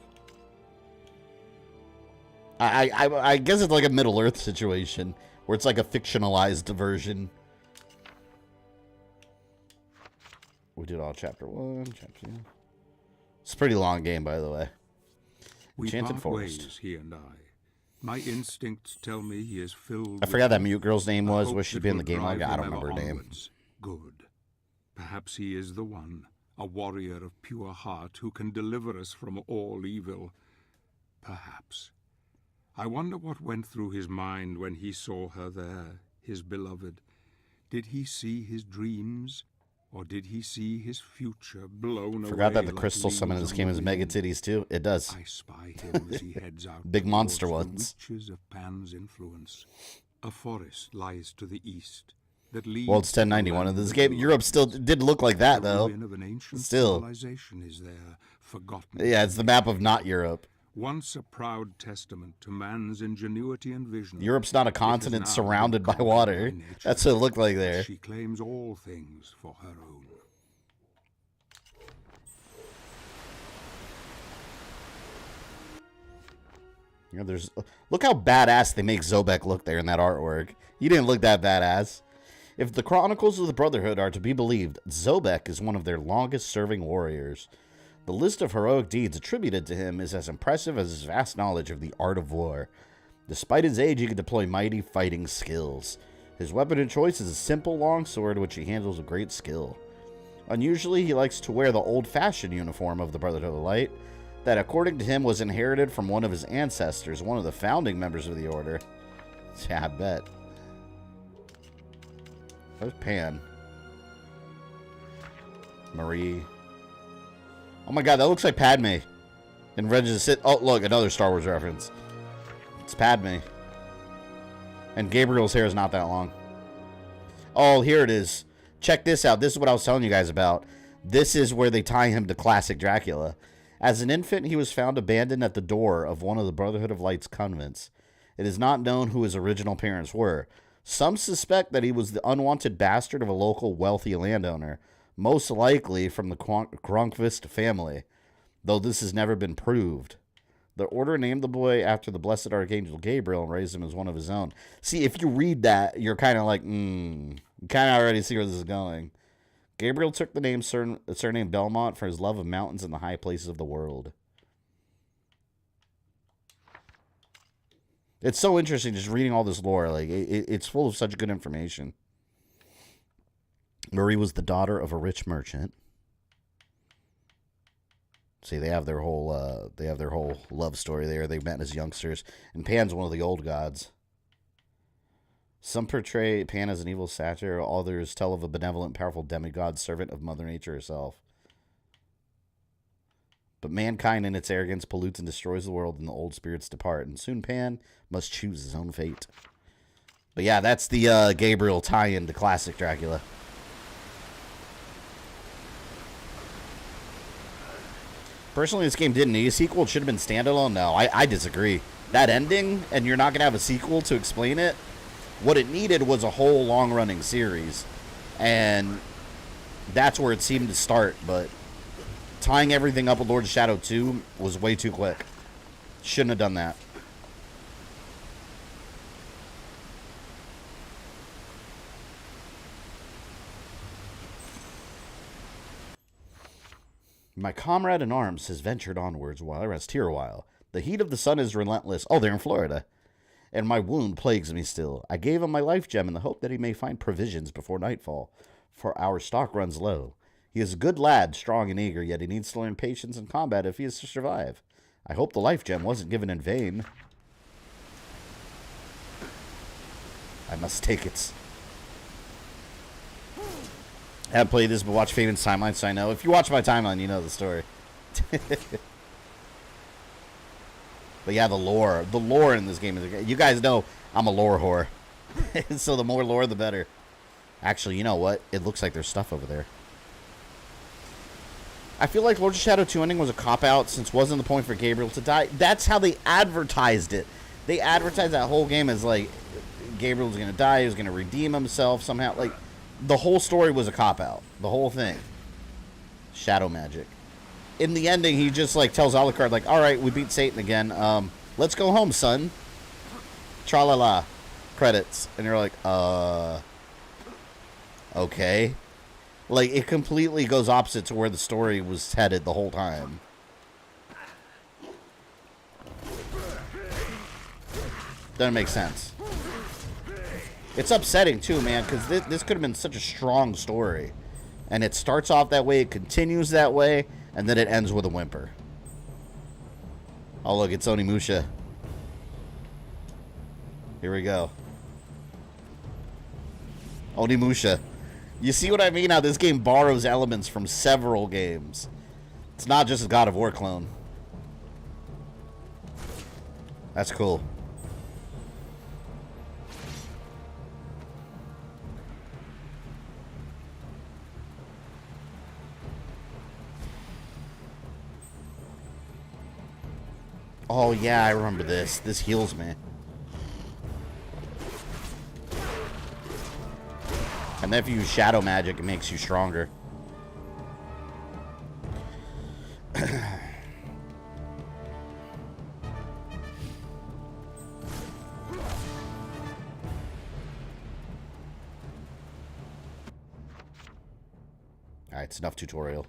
I guess it's like a Middle-earth situation, where it's like a fictionalized version. We did all chapter 1, chapter 2. It's a pretty long game, by the way. Enchanted Forest. Ways, he and I. My instincts tell me he is filled. I forgot that mute girl's name was. Wish she'd be in the game log. I don't remember her name. Onwards. Good. Perhaps he is the one, a warrior of pure heart who can deliver us from all evil. Perhaps. I wonder what went through his mind when he saw her there, his beloved. Did he see his dreams, or did he see his future blown away? Forgot that the crystal summon in this game is mega titties too. It does. I spy him as he heads out. Big monster ones. The witches of Pan's influence. A forest lies to the east. That leads well, it's 1091 in this game. Europe still did look like that though. Still. Civilization is there, forgotten. Yeah, it's the map of not Europe. Once a proud testament to man's ingenuity and vision. Europe's not a continent surrounded by water. That's what it looked like there. She claims all things for her own. You know, look how badass they make Zobek look there in that artwork. He didn't look that badass. If the Chronicles of the Brotherhood are to be believed, Zobek is one of their longest-serving warriors. The list of heroic deeds attributed to him is as impressive as his vast knowledge of the art of war. Despite his age, he can deploy mighty fighting skills. His weapon of choice is a simple longsword, which he handles with great skill. Unusually, he likes to wear the old-fashioned uniform of the Brotherhood of the Light, that according to him was inherited from one of his ancestors, one of the founding members of the Order. Yeah, I bet. Where's Pan? Marie. Oh my god, that looks like Padme. In Revenge of the Sith. Oh, look, another Star Wars reference. It's Padme. And Gabriel's hair is not that long. Oh, here it is. Check this out. This is what I was telling you guys about. This is where they tie him to classic Dracula. As an infant, he was found abandoned at the door of one of the Brotherhood of Light's convents. It is not known who his original parents were. Some suspect that he was the unwanted bastard of a local wealthy landowner, most likely from the Kronkvist family, though this has never been proved. The Order named the boy after the Blessed Archangel Gabriel and raised him as one of his own. See, if you read that, you're kind of like, you kind of already see where this is going. Gabriel took the surname Belmont for his love of mountains and the high places of the world. It's so interesting just reading all this lore. Like it's full of such good information. Marie was the daughter of a rich merchant. See, they have their whole love story there. They met as youngsters, and Pan's one of the old gods. Some portray Pan as an evil satyr. Others tell of a benevolent, powerful demigod, servant of Mother Nature herself. But mankind in its arrogance pollutes and destroys the world, and the old spirits depart. And soon Pan must choose his own fate. But yeah, that's the Gabriel tie-in to classic Dracula. Personally, this game didn't need a sequel. It should have been standalone. No, I disagree. That ending, and you're not going to have a sequel to explain it, what it needed was a whole long-running series. And that's where it seemed to start, but tying everything up with Lord of Shadow 2 was way too quick. Shouldn't have done that. My comrade in arms has ventured onwards while I rest here a while. The heat of the sun is relentless. Oh, they're in Florida. And my wound plagues me still. I gave him my life gem in the hope that he may find provisions before nightfall, for our stock runs low. He is a good lad, strong and eager, yet he needs to learn patience in combat if he is to survive. I hope the life gem wasn't given in vain. I must take it. I haven't played this, but watch Fabian's timeline, so I know. If you watch my timeline, you know the story. But yeah, the lore. The lore in this game is... You guys know I'm a lore whore. So the more lore, the better. Actually, you know what? It looks like there's stuff over there. I feel like Lord of Shadow 2 ending was a cop-out since it wasn't the point for Gabriel to die. That's how they advertised it. They advertised that whole game as like Gabriel was going to die, he was going to redeem himself somehow. Like, the whole story was a cop-out. The whole thing. Shadow magic. In the ending, he just like tells Alucard, like, alright, we beat Satan again. Let's go home, son. Tra-la-la. Credits. And you're like, okay. Like, it completely goes opposite to where the story was headed the whole time. Doesn't make sense. It's upsetting, too, man, because this could have been such a strong story. And it starts off that way, it continues that way, and then it ends with a whimper. Oh, look, it's Onimusha. Here we go. Onimusha. You see what I mean? How this game borrows elements from several games. It's not just a God of War clone. That's cool. Oh, yeah, I remember this. This heals me. And then if you use shadow magic, it makes you stronger. Alright, it's enough tutorial.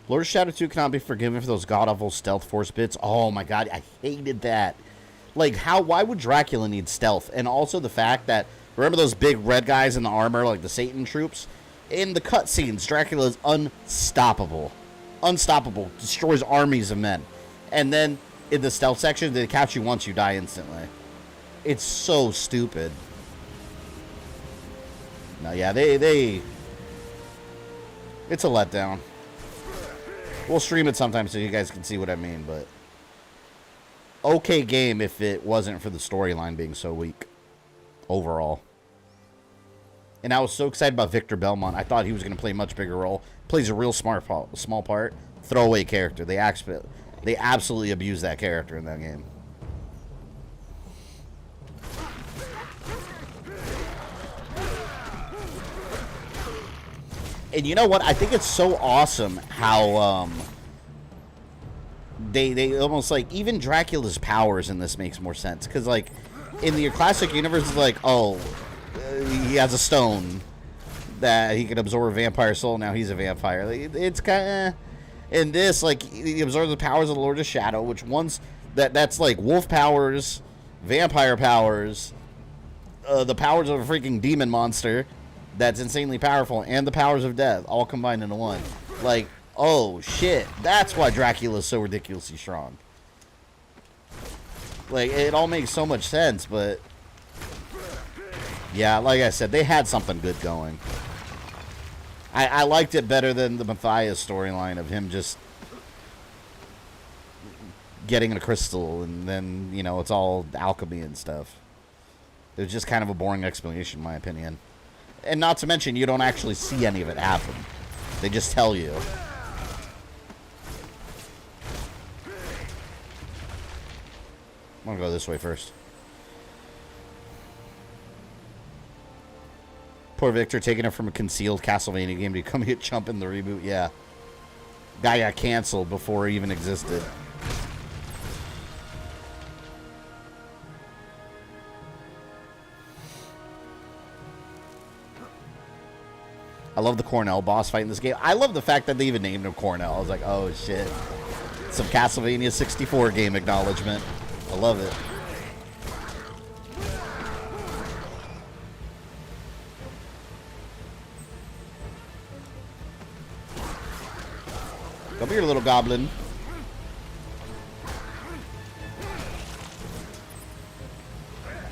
Lord of Shadow 2 cannot be forgiven for those god-awful stealth force bits. Oh my god, I hated that. Like, why would Dracula need stealth? And also the fact that, remember those big red guys in the armor, like the Satan troops? In the cutscenes, Dracula is unstoppable. Unstoppable. Destroys armies of men. And then, in the stealth section, they catch you once, you die instantly. It's so stupid. No, yeah, it's a letdown. We'll stream it sometime so you guys can see what I mean, but... Okay game if it wasn't for the storyline being so weak. Overall. And I was so excited about Victor Belmont. I thought he was going to play a much bigger role. Plays a real small part. Throwaway character. They absolutely abuse that character in that game. And you know what? I think it's so awesome how they almost like even Dracula's powers in this makes more sense because like in the classic universe it's like he has a stone that he can absorb a vampire soul. Now he's a vampire. Like, it's kind of in this like he absorbs the powers of the Lord of Shadow, which that's like wolf powers, vampire powers, the powers of a freaking demon monster. That's insanely powerful, and the powers of death, all combined into one. Like, oh, shit. That's why Dracula's so ridiculously strong. Like, it all makes so much sense, but... Yeah, like I said, they had something good going. I liked it better than the Matthias storyline of him just... getting a crystal, and then, you know, it's all alchemy and stuff. It's just kind of a boring explanation, in my opinion. And not to mention, you don't actually see any of it happen. They just tell you. I'm gonna go this way first. Poor Victor taking it from a concealed Castlevania game to come hit Chump in the reboot. Yeah. Guy got canceled before it even existed. I love the Cornell boss fight in this game. I love the fact that they even named him Cornell. I was like, oh shit. Some Castlevania 64 game acknowledgement. I love it. Come here, little goblin.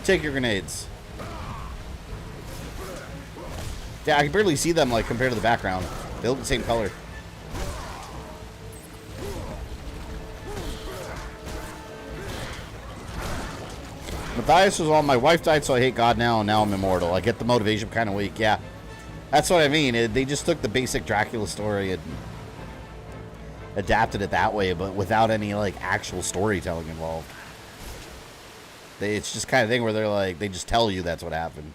Take your grenades. Yeah, I can barely see them, like, compared to the background. They look the same color. Matthias was on, my wife died, so I hate God now, and now I'm immortal. I get the motivation kind of weak. Yeah, that's what I mean. They just took the basic Dracula story and adapted it that way, but without any, like, actual storytelling involved. It's just kind of thing where they're like, they just tell you that's what happened.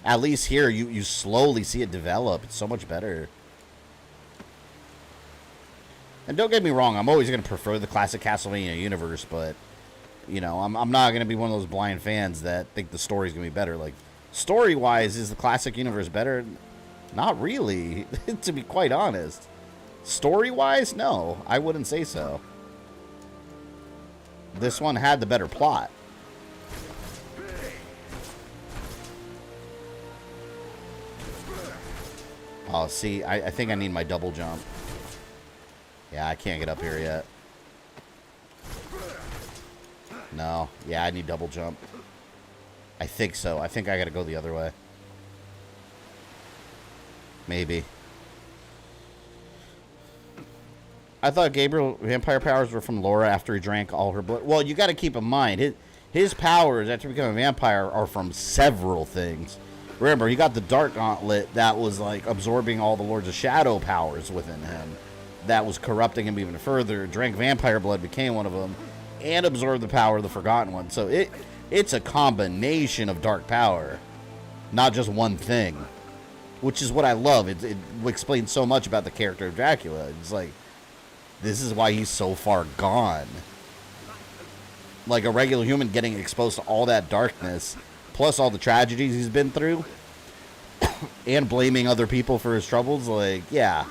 At least here, you slowly see it develop. It's so much better. And don't get me wrong, I'm always going to prefer the classic Castlevania universe, but, you know, I'm not going to be one of those blind fans that think the story's going to be better. Like, story-wise, is the classic universe better? Not really, to be quite honest. Story-wise, no, I wouldn't say so. This one had the better plot. Oh, see, I think I need my double jump. Yeah, I can't get up here yet. No, yeah, I need double jump. I think so. I think I gotta go the other way. Maybe. I thought Gabriel vampire powers were from Laura after he drank all her blood. Well, you got to keep in mind, his powers after becoming a vampire are from several things. Remember, he got the Dark Gauntlet that was like absorbing all the Lords of Shadow powers within him. That was corrupting him even further. Drank vampire blood, became one of them, and absorbed the power of the Forgotten One. So it's a combination of dark power, not just one thing, which is what I love. It explains so much about the character of Dracula. It's like, this is why he's so far gone. Like a regular human getting exposed to all that darkness, plus all the tragedies he's been through, and blaming other people for his troubles, like, yeah.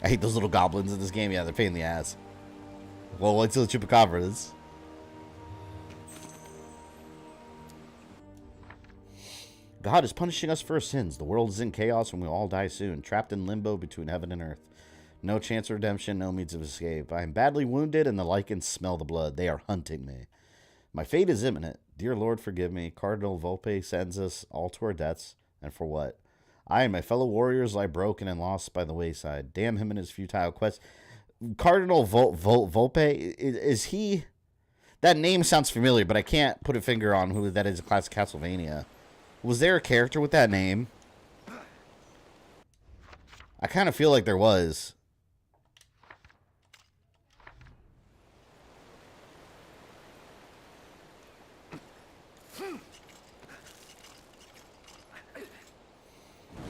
I hate those little goblins in this game. Yeah, they're a pain in the ass. Well, wait till the chupacabras. God is punishing us for our sins. The world is in chaos and we'll all die soon, trapped in limbo between heaven and earth. No chance of redemption, no means of escape. I am badly wounded and the lichens smell the blood. They are hunting me. My fate is imminent. Dear Lord, forgive me. Cardinal Volpe sends us all to our deaths. And for what? I and my fellow warriors lie broken and lost by the wayside. Damn him and his futile quest. Cardinal Volpe, is he... That name sounds familiar, but I can't put a finger on who that is in classic Castlevania. Was there a character with that name? I kind of feel like there was.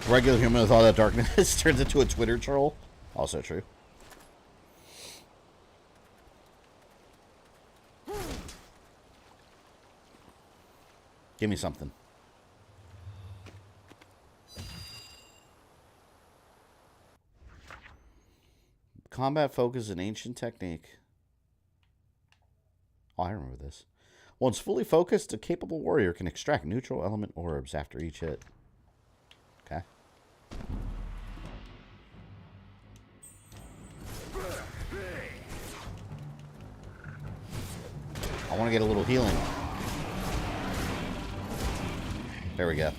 Regular human with all that darkness turns into a Twitter troll. Also true. Give me something. Combat focus and ancient technique. Oh, I remember this. Once fully focused, a capable warrior can extract neutral element orbs after each hit. Okay. I want to get a little healing. There we go.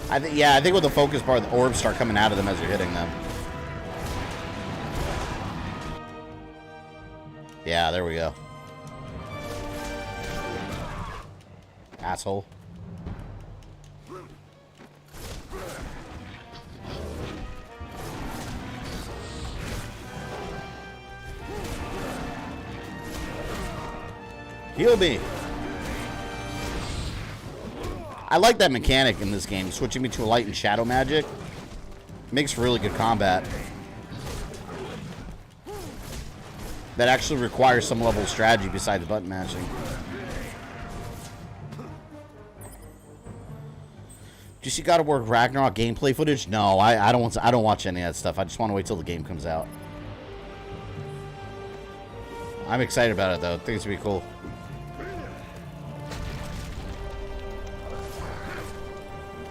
I think with the focus bar, the orbs start coming out of them as you're hitting them. Yeah, there we go. Asshole. Heal me. I like that mechanic in this game, switching between light and shadow magic. Makes for really good combat. That actually requires some level of strategy besides button mashing. Do you see God of War Ragnarok gameplay footage? No, I don't watch any of that stuff. I just want to wait till the game comes out. I'm excited about it though. I think it's gonna be cool.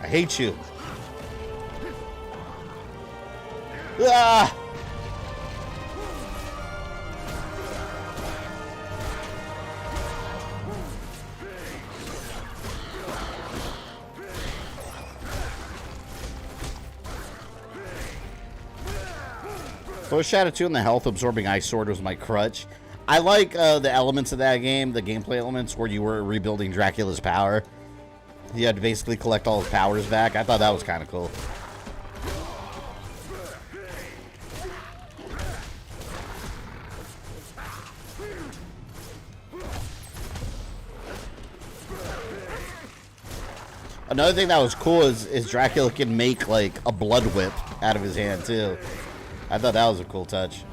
I hate you. Ah! Ghost Shadow 2 and the health absorbing ice sword was my crutch. I like the elements of that game, the gameplay elements where you were rebuilding Dracula's power. You had to basically collect all his powers back. I thought that was kind of cool. Another thing that was cool is Dracula can make like a blood whip out of his hand too. I thought that was a cool touch.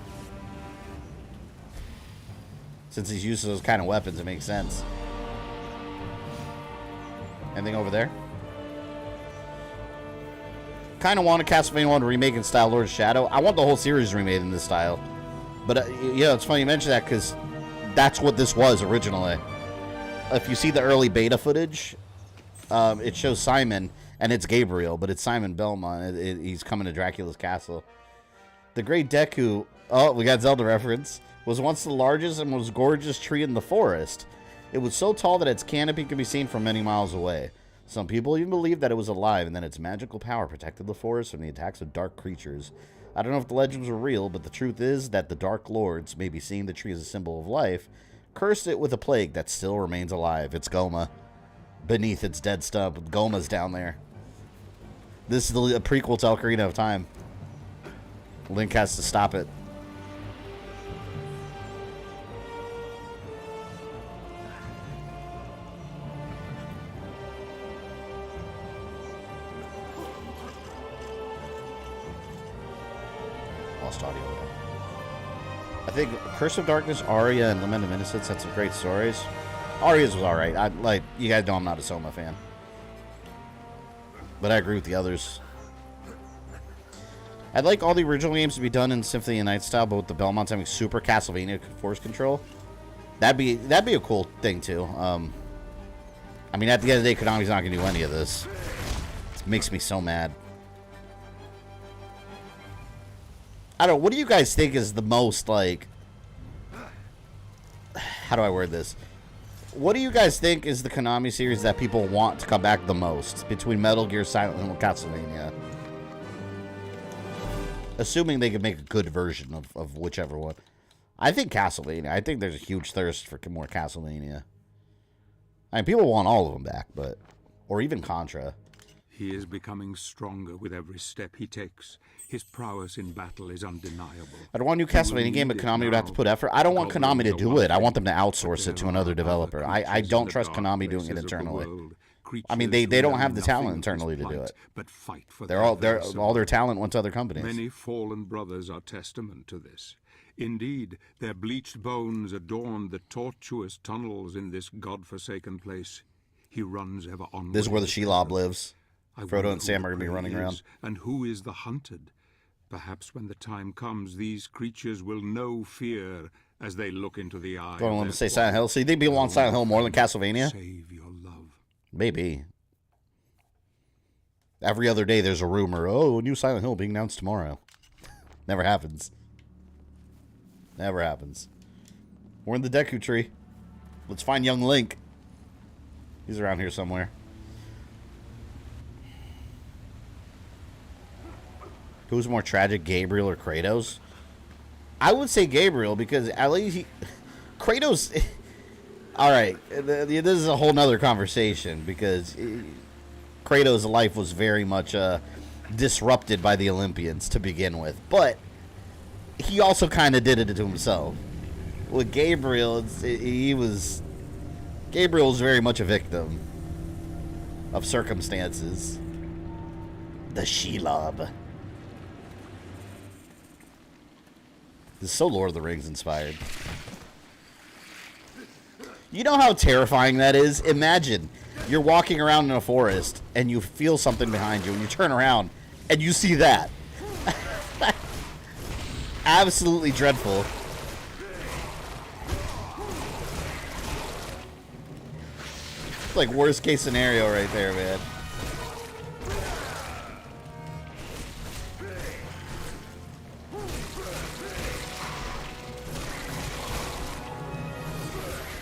Since he's used those kind of weapons, it makes sense. Anything over there? Kind of want a Castlevania 1 remake in style Lord of Shadow. I want the whole series remade in this style. But yeah, it's funny you mention that because that's what this was originally. If you see the early beta footage, it shows Simon, and it's Gabriel, but it's Simon Belmont. He's coming to Dracula's castle. The Great Deku, oh, we got Zelda reference, was once the largest and most gorgeous tree in the forest. It was so tall that its canopy could be seen from many miles away. Some people even believed that it was alive and that its magical power protected the forest from the attacks of dark creatures. I don't know if the legends were real, but the truth is that the Dark Lords, maybe seeing the tree as a symbol of life, cursed it with a plague that still remains alive. It's Goma. Beneath its dead stump, Goma's down there. This is a prequel to Ocarina of Time. Link has to stop it. Lost audio. I think Curse of Darkness, Aria, and Lament of Innocence had some great stories. Aria's was alright. Like, you guys know I'm not a Soma fan. But I agree with the others. I'd like all the original games to be done in Symphony of Night style, but with the Belmonts having super Castlevania force control. That'd be a cool thing too. I mean, at the end of the day, Konami's not gonna do any of this. It makes me so mad. I don't know, what do you guys think is the most, like, how do I word this? What do you guys think is the Konami series that people want to come back the most between Metal Gear, Silent Hill, and Castlevania? Assuming they could make a good version of whichever one. I think Castlevania. I think there's a huge thirst for more Castlevania. I mean, people want all of them back, but... Or even Contra. He is becoming stronger with every step he takes. His prowess in battle is undeniable. I don't want a new Castlevania game, but Konami would have to put effort. I don't want Konami to do it. I want them to outsource it to another developer. I don't trust Konami doing it internally. I mean, they don't have the talent internally to do it. But fight for all their talent went to other companies. Many fallen brothers are testament to this. Indeed, their bleached bones adorn the tortuous tunnels in this god-forsaken place. He runs ever onward. This is where the Shelob lives. Frodo and Sam are going to be running around. And who is the hunted? Perhaps when the time comes, these creatures will know fear as they look into the eye. Don't want to say Silent Hill. So you think people want Silent Hill more than Castlevania? Save your love. Maybe. Every other day there's a rumor, oh, a new Silent Hill being announced tomorrow. Never happens. Never happens. We're in the Deku tree. Let's find young Link. He's around here somewhere. Who's more tragic, Gabriel or Kratos? I would say Gabriel, because at least Kratos... Alright, this is a whole nother conversation, because Kratos' life was very much disrupted by the Olympians to begin with. But he also kind of did it to himself. With Gabriel, Gabriel was very much a victim of circumstances. The Shelob. This is so Lord of the Rings inspired. You know how terrifying that is? Imagine you're walking around in a forest and you feel something behind you and you turn around and you see that. Absolutely dreadful. It's like worst case scenario right there, man.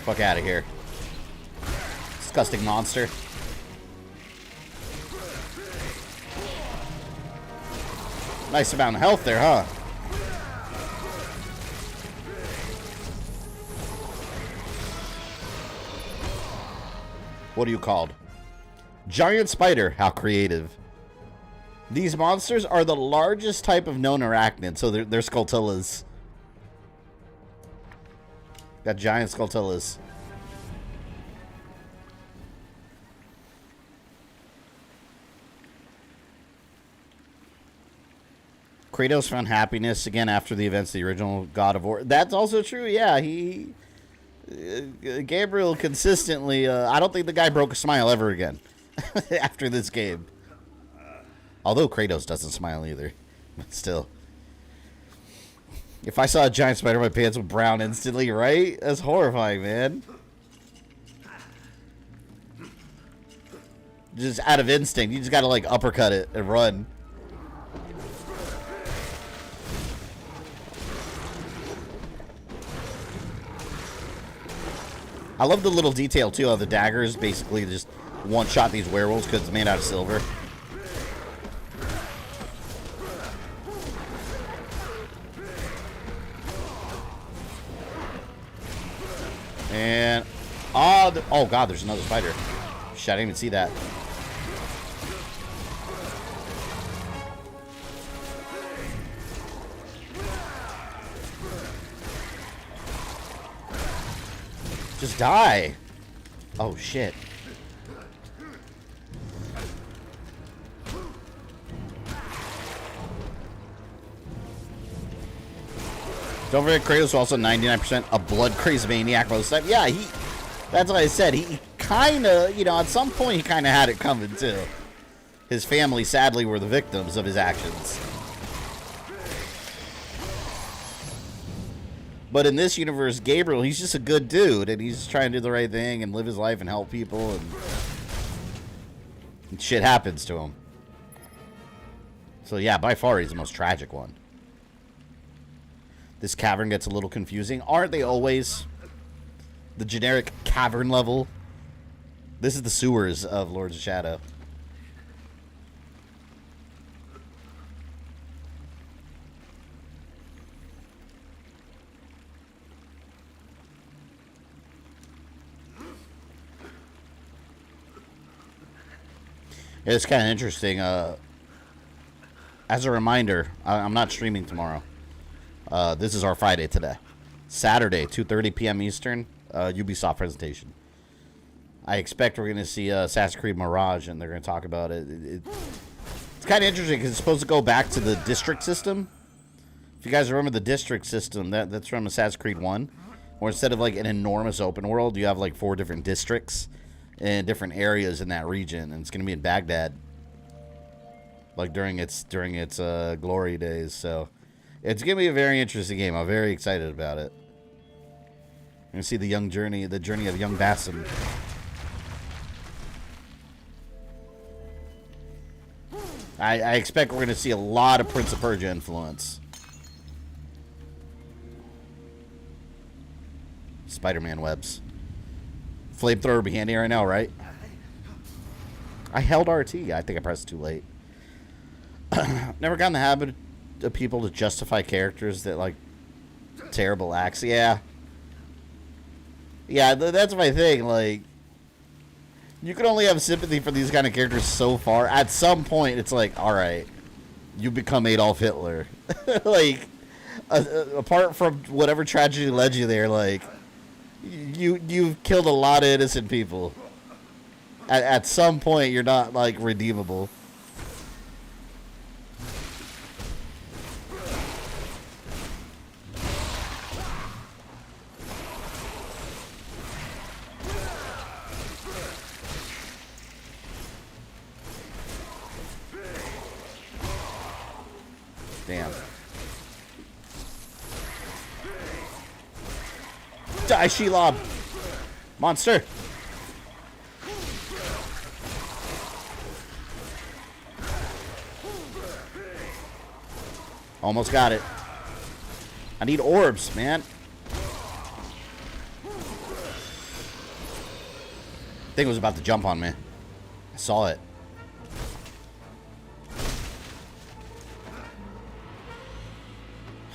Fuck out of here. Disgusting monster. Nice amount of health there, huh? What are you called? Giant spider. How creative. These monsters are the largest type of known arachnid, so they're Skulltulas. Got giant Skulltulas. Kratos found happiness again after the events of the original God of War. That's also true. Yeah, Gabriel consistently. I don't think the guy broke a smile ever again after this game. Although Kratos doesn't smile either, but still. If I saw a giant spider, my pants would brown instantly, right? That's horrifying, man. Just out of instinct. You just gotta, like, uppercut it and run. I love the little detail, too, of the daggers basically just one-shot these werewolves because it's made out of silver. And oh god, there's another spider. Shit, I didn't even see that. Just die. Oh shit. Don't forget, Kratos is also 99% a blood-crazed maniac most of the time. Yeah, that's what I said. He kind of, at some point he kind of had it coming, too. His family, sadly, were the victims of his actions. But in this universe, Gabriel, he's just a good dude, and he's just trying to do the right thing and live his life and help people, and shit happens to him. So, yeah, by far, he's the most tragic one. This cavern gets a little confusing. Aren't they always? The generic cavern level. This is the sewers of Lords of Shadow. It's kind of interesting. As a reminder, I'm not streaming tomorrow. This is our Friday today. Saturday, 2:30 p.m. Eastern, Ubisoft presentation. I expect we're going to see Assassin's Creed Mirage, and they're going to talk about it. It's kind of interesting because it's supposed to go back to the district system. If you guys remember the district system, that's from Assassin's Creed 1, where instead of like an enormous open world, you have like 4 different districts and different areas in that region, and it's going to be in Baghdad, like during its glory days. So it's going to be a very interesting game. I'm very excited about it. You're going to see the journey of young Basim. I expect we're going to see a lot of Prince of Persia influence. Spider-Man webs. Flamethrower would be handy right now, right? I held RT. I think I pressed too late. Never gotten the habit of people to justify characters that, like, terrible acts. Yeah. Yeah, that's my thing. Like, you can only have sympathy for these kind of characters so far. At some point, it's like, all right, you become Adolf Hitler. Like, apart from whatever tragedy led you there, like, you've killed a lot of innocent people. At some point, you're not, like, redeemable. Damn. Die, Shelob! Monster! Almost got it. I need orbs, man. Thing was about to jump on me. I saw it.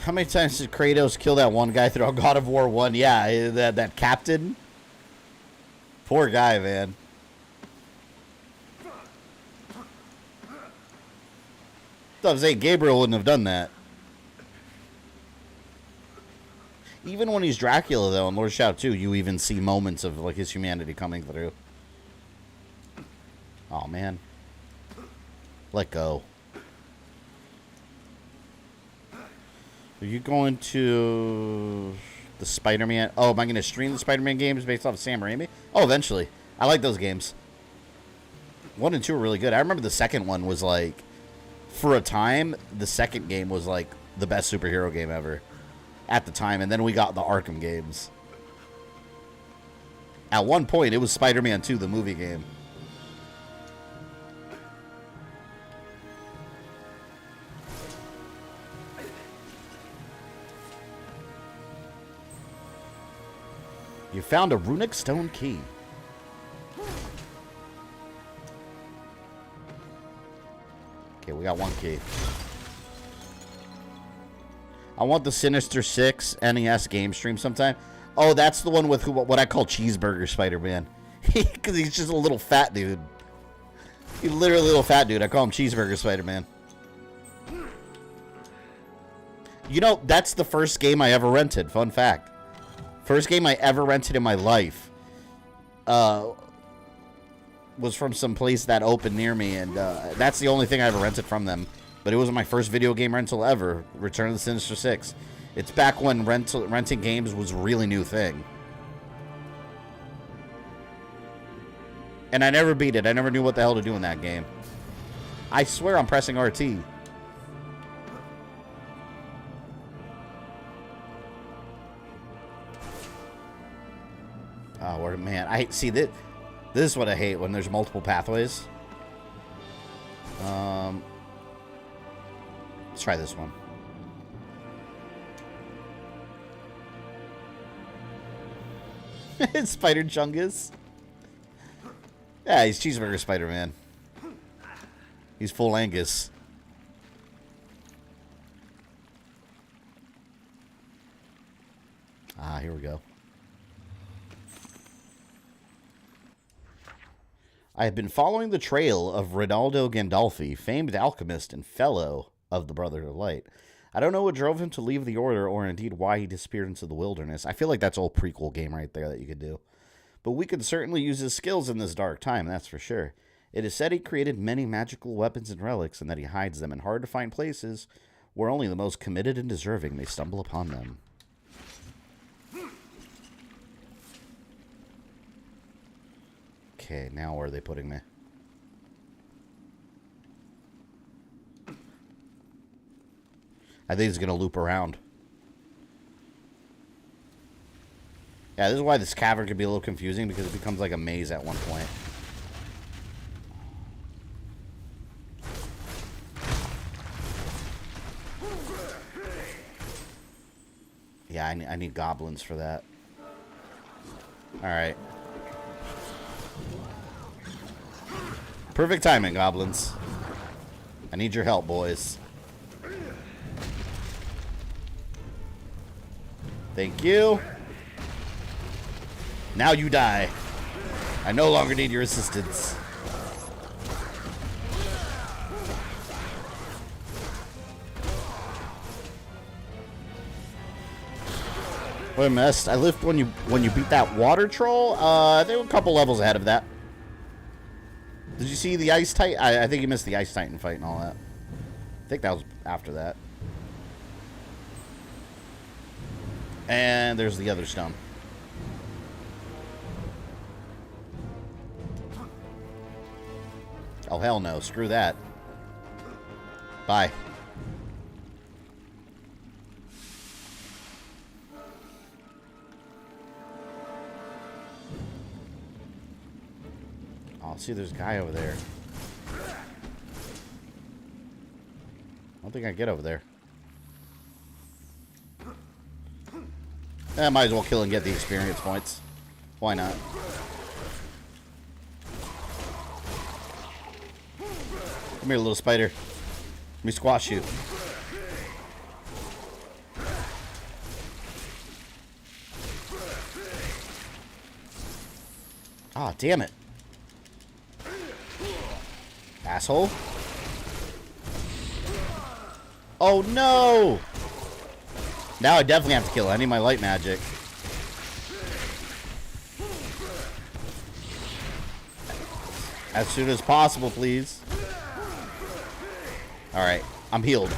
How many times did Kratos kill that one guy throughout God of War 1? Yeah, that captain. Poor guy, man. I was saying Gabriel wouldn't have done that. Even when he's Dracula, though, in Lord Shout 2, you even see moments of, like, his humanity coming through. Oh, man. Let go. Are you going to the Spider-Man? Oh, am I going to stream the Spider-Man games based off of Sam Raimi? Oh, eventually. I like those games. 1 and 2 are really good. I remember the second one was, like, for a time, the second game was, like, the best superhero game ever. At the time, and then we got the Arkham games. At one point, it was Spider-Man 2, the movie game. You found a runic stone key. Okay, we got one key. I want the Sinister 6 NES game stream sometime. Oh, that's the one with what I call Cheeseburger Spider-Man. Because he's just a little fat dude. He's literally a little fat dude. I call him Cheeseburger Spider-Man. You know, that's the first game I ever rented. Fun fact. First game I ever rented in my life was from some place that opened near me. And that's the only thing I ever rented from them. But it wasn't my first video game rental ever. Return of the Sinister 6. It's back when renting games was a really new thing. And I never beat it. I never knew what the hell to do in that game. I swear I'm pressing RT. Oh, man. I see that. This is what I hate when there's multiple pathways. Let's try this one. Spider Chungus. Yeah, he's Cheeseburger Spider-Man. He's full Angus. Ah, here we go. I have been following the trail of Rinaldo Gandolfi, famed alchemist and fellow of the Brotherhood of Light. I don't know what drove him to leave the Order, or indeed why he disappeared into the wilderness. I feel like that's a whole prequel game right there that you could do. But we could certainly use his skills in this dark time, that's for sure. It is said he created many magical weapons and relics, and that he hides them in hard-to-find places where only the most committed and deserving may stumble upon them. Okay, now where are they putting me? I think it's going to loop around. Yeah, this is why this cavern could be a little confusing, because it becomes like a maze at one point. Yeah, I need goblins for that. Alright. Perfect timing, goblins. I need your help, boys. Thank you. Now you die. I no longer need your assistance. What I missed. I lived when you beat that water troll. They were a couple levels ahead of that. Did you see the ice titan? I think you missed the ice titan fight and all that. I think that was after that. And there's the other stone. Oh, hell no. Screw that. Bye. Oh, see, there's a guy over there. I don't think I can get over there. I might as well kill and get the experience points. Why not? Come here, little spider. Let me squash you. Ah, damn it. Asshole. Oh, no! Now I definitely have to kill it. I need my light magic. As soon as possible, please. Alright, I'm healed.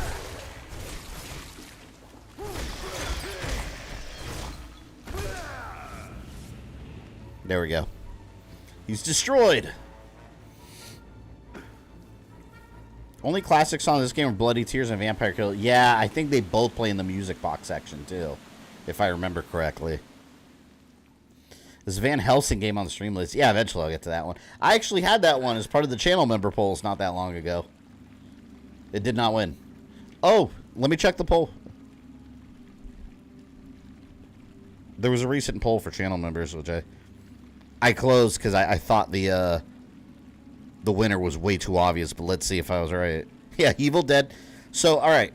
There we go. He's destroyed. Only classic song in this game are Bloody Tears and Vampire Kill. Yeah, I think they both play in the music box section, too. If I remember correctly. This Van Helsing game on the stream list. Yeah, eventually I'll get to that one. I actually had that one as part of the channel member polls not that long ago. It did not win. Oh, let me check the poll. There was a recent poll for channel members, which I closed because I thought the winner was way too obvious, but let's see if I was right. Yeah, Evil Dead. So, alright.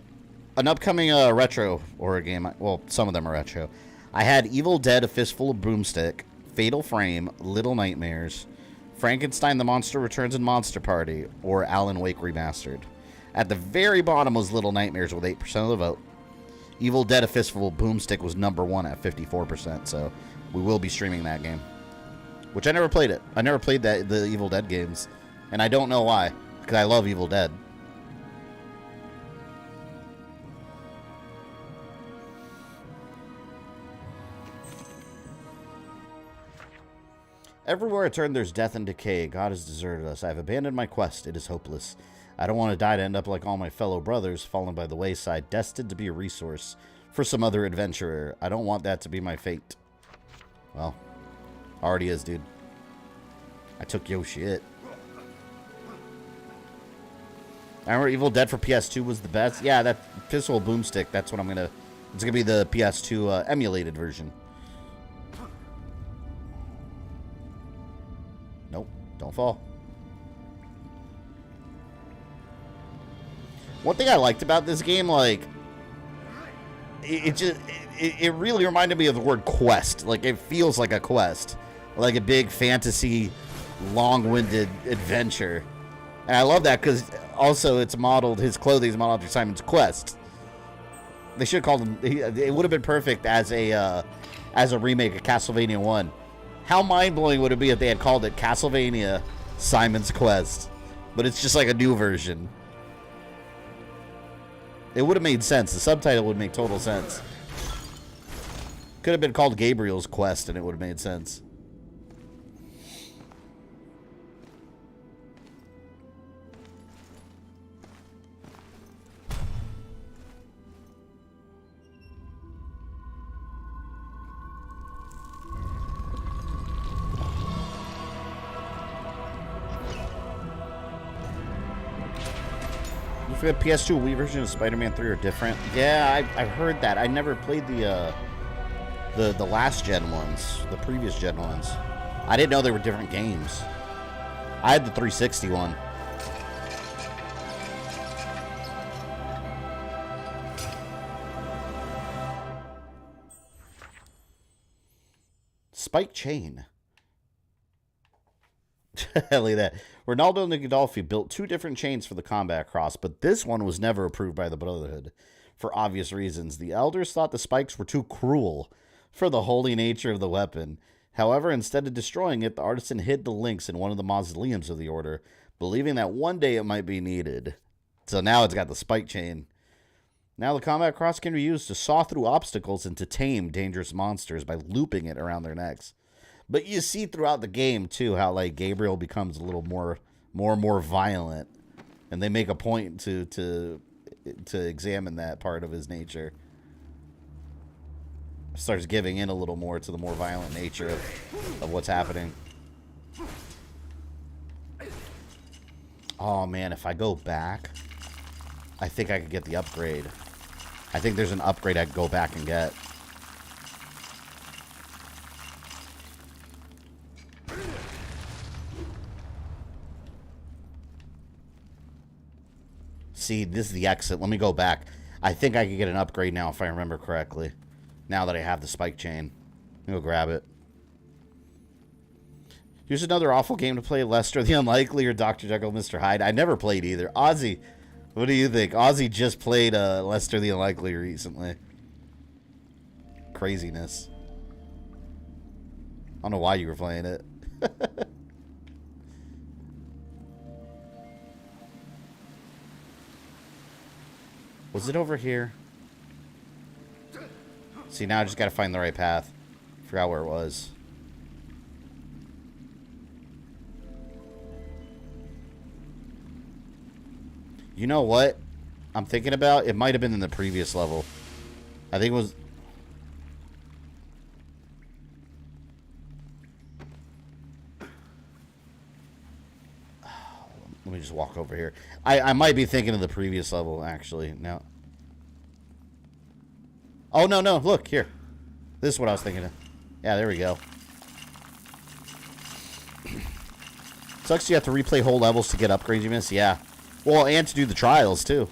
An upcoming retro horror game. Well, some of them are retro. I had Evil Dead, A Fistful of Broomstick, Fatal Frame, Little Nightmares, Frankenstein the Monster Returns and Monster Party, or Alan Wake Remastered. At the very bottom was Little Nightmares with 8% of the vote. Evil Dead, A Fistful of Boomstick was number 1 at 54%, so we will be streaming that game. Which I never played it. I never played the Evil Dead games. And I don't know why, because I love Evil Dead. Everywhere I turn, there's death and decay. God has deserted us. I have abandoned my quest. It is hopeless. I don't want to die to end up like all my fellow brothers, fallen by the wayside, destined to be a resource for some other adventurer. I don't want that to be my fate. Well, already is, dude. I took your shit. I remember Evil Dead for PS2 was the best. Yeah, that Fistful of Boomstick, that's what I'm gonna... It's gonna be the PS2 emulated version. Nope, don't fall. One thing I liked about this game, like... It really reminded me of the word quest. Like, it feels like a quest. Like a big fantasy, long-winded adventure. And I love that because also it's modeled, his clothing is modeled after Simon's Quest. They should have called him, it would have been perfect as a remake of Castlevania 1. How mind-blowing would it be if they had called it Castlevania Simon's Quest? But it's just like a new version. It would have made sense. The subtitle would make total sense. Could have been called Gabriel's Quest and it would have made sense. The PS2 Wii version of Spider-Man 3 are different. Yeah, I've heard that. I never played the last gen ones, the previous gen ones. I didn't know they were different games. I had the 360 one. spike chain. Look at that. Ronaldo and Gaddafi built 2 different chains for the combat cross, but this one was never approved by the Brotherhood for obvious reasons. The elders thought the spikes were too cruel for the holy nature of the weapon. However, instead of destroying it, the artisan hid the links in one of the mausoleums of the order, believing that one day it might be needed. So now it's got the spike chain. Now the combat cross can be used to saw through obstacles and to tame dangerous monsters by looping it around their necks. But you see throughout the game, too, how, like, Gabriel becomes a little more violent. And they make a point to examine that part of his nature. Starts giving in a little more to the more violent nature of what's happening. Oh, man, if I go back, I think I could get the upgrade. I think there's an upgrade I could go back and get. See, this is the exit. Let me go back. I think I could get an upgrade now if I remember correctly. Now that I have the spike chain. Let me go grab it. Here's another awful game to play. Lester the Unlikely or Dr. Jekyll Mr. Hyde. I never played either. Ozzy, what do you think? Ozzy just played Lester the Unlikely recently. Craziness. I don't know why you were playing it. Was it over here? See, now I just got to find the right path. Forgot where it was. You know what I'm thinking about? It might have been in the previous level. I think it was... Let me just walk over here. I might be thinking of the previous level, actually. Now. Oh, no, no. Look, here. This is what I was thinking of. Yeah, there we go. Sucks you have to replay whole levels to get upgrades you miss. Yeah. Well, and to do the trials, too.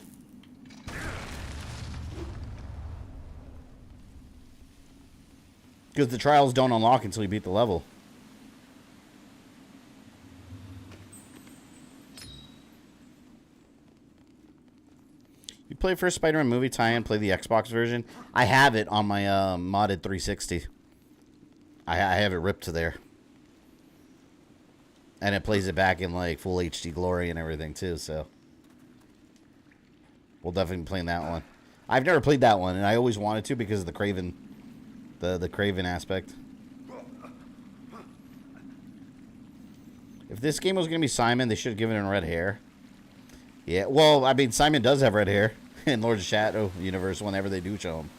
Because the trials don't unlock until you beat the level. You play first Spider-Man movie tie-in, play the Xbox version. I have it on my modded 360. I have it ripped to there. And it plays it back in like full HD glory and everything too, so. We'll definitely be playing that one. I've never played that one, and I always wanted to because of the Craven, the Craven aspect. If this game was going to be Simon, they should have given him red hair. Yeah, well, I mean, Simon does have red hair in Lords of Shadow universe whenever they do show him.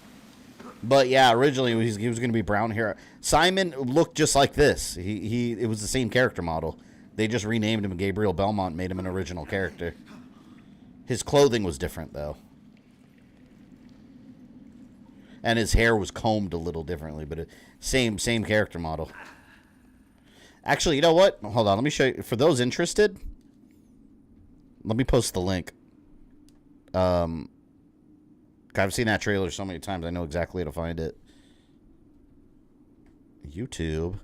But yeah, originally he was going to be brown hair. Simon looked just like this. It was the same character model. They just renamed him Gabriel Belmont, made him an original character. His clothing was different though. And his hair was combed a little differently, but same character model. Actually, you know what? Hold on, let me show you. For those interested, let me post the link. I've seen that trailer so many times, I know exactly how to find it. YouTube.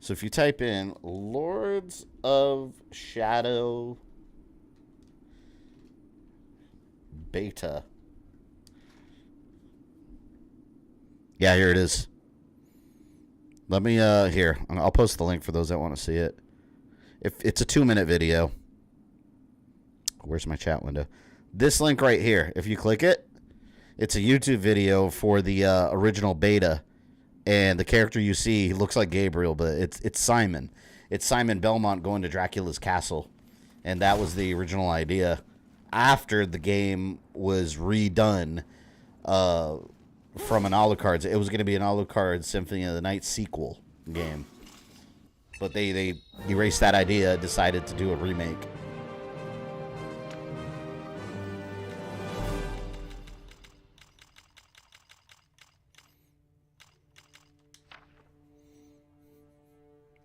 So if you type in Lords of Shadow Beta. Yeah, here it is. Let me, here. I'll post the link for those that want to see it. If it's a 2-minute video. Where's my chat window? This link right here, if you click it, it's a YouTube video for the original beta. And the character you see, he looks like Gabriel, but it's Simon. It's Simon Belmont going to Dracula's castle. And that was the original idea. After the game was redone from an Alucard. It was going to be an Alucard Symphony of the Night sequel game. But they erased that idea, decided to do a remake.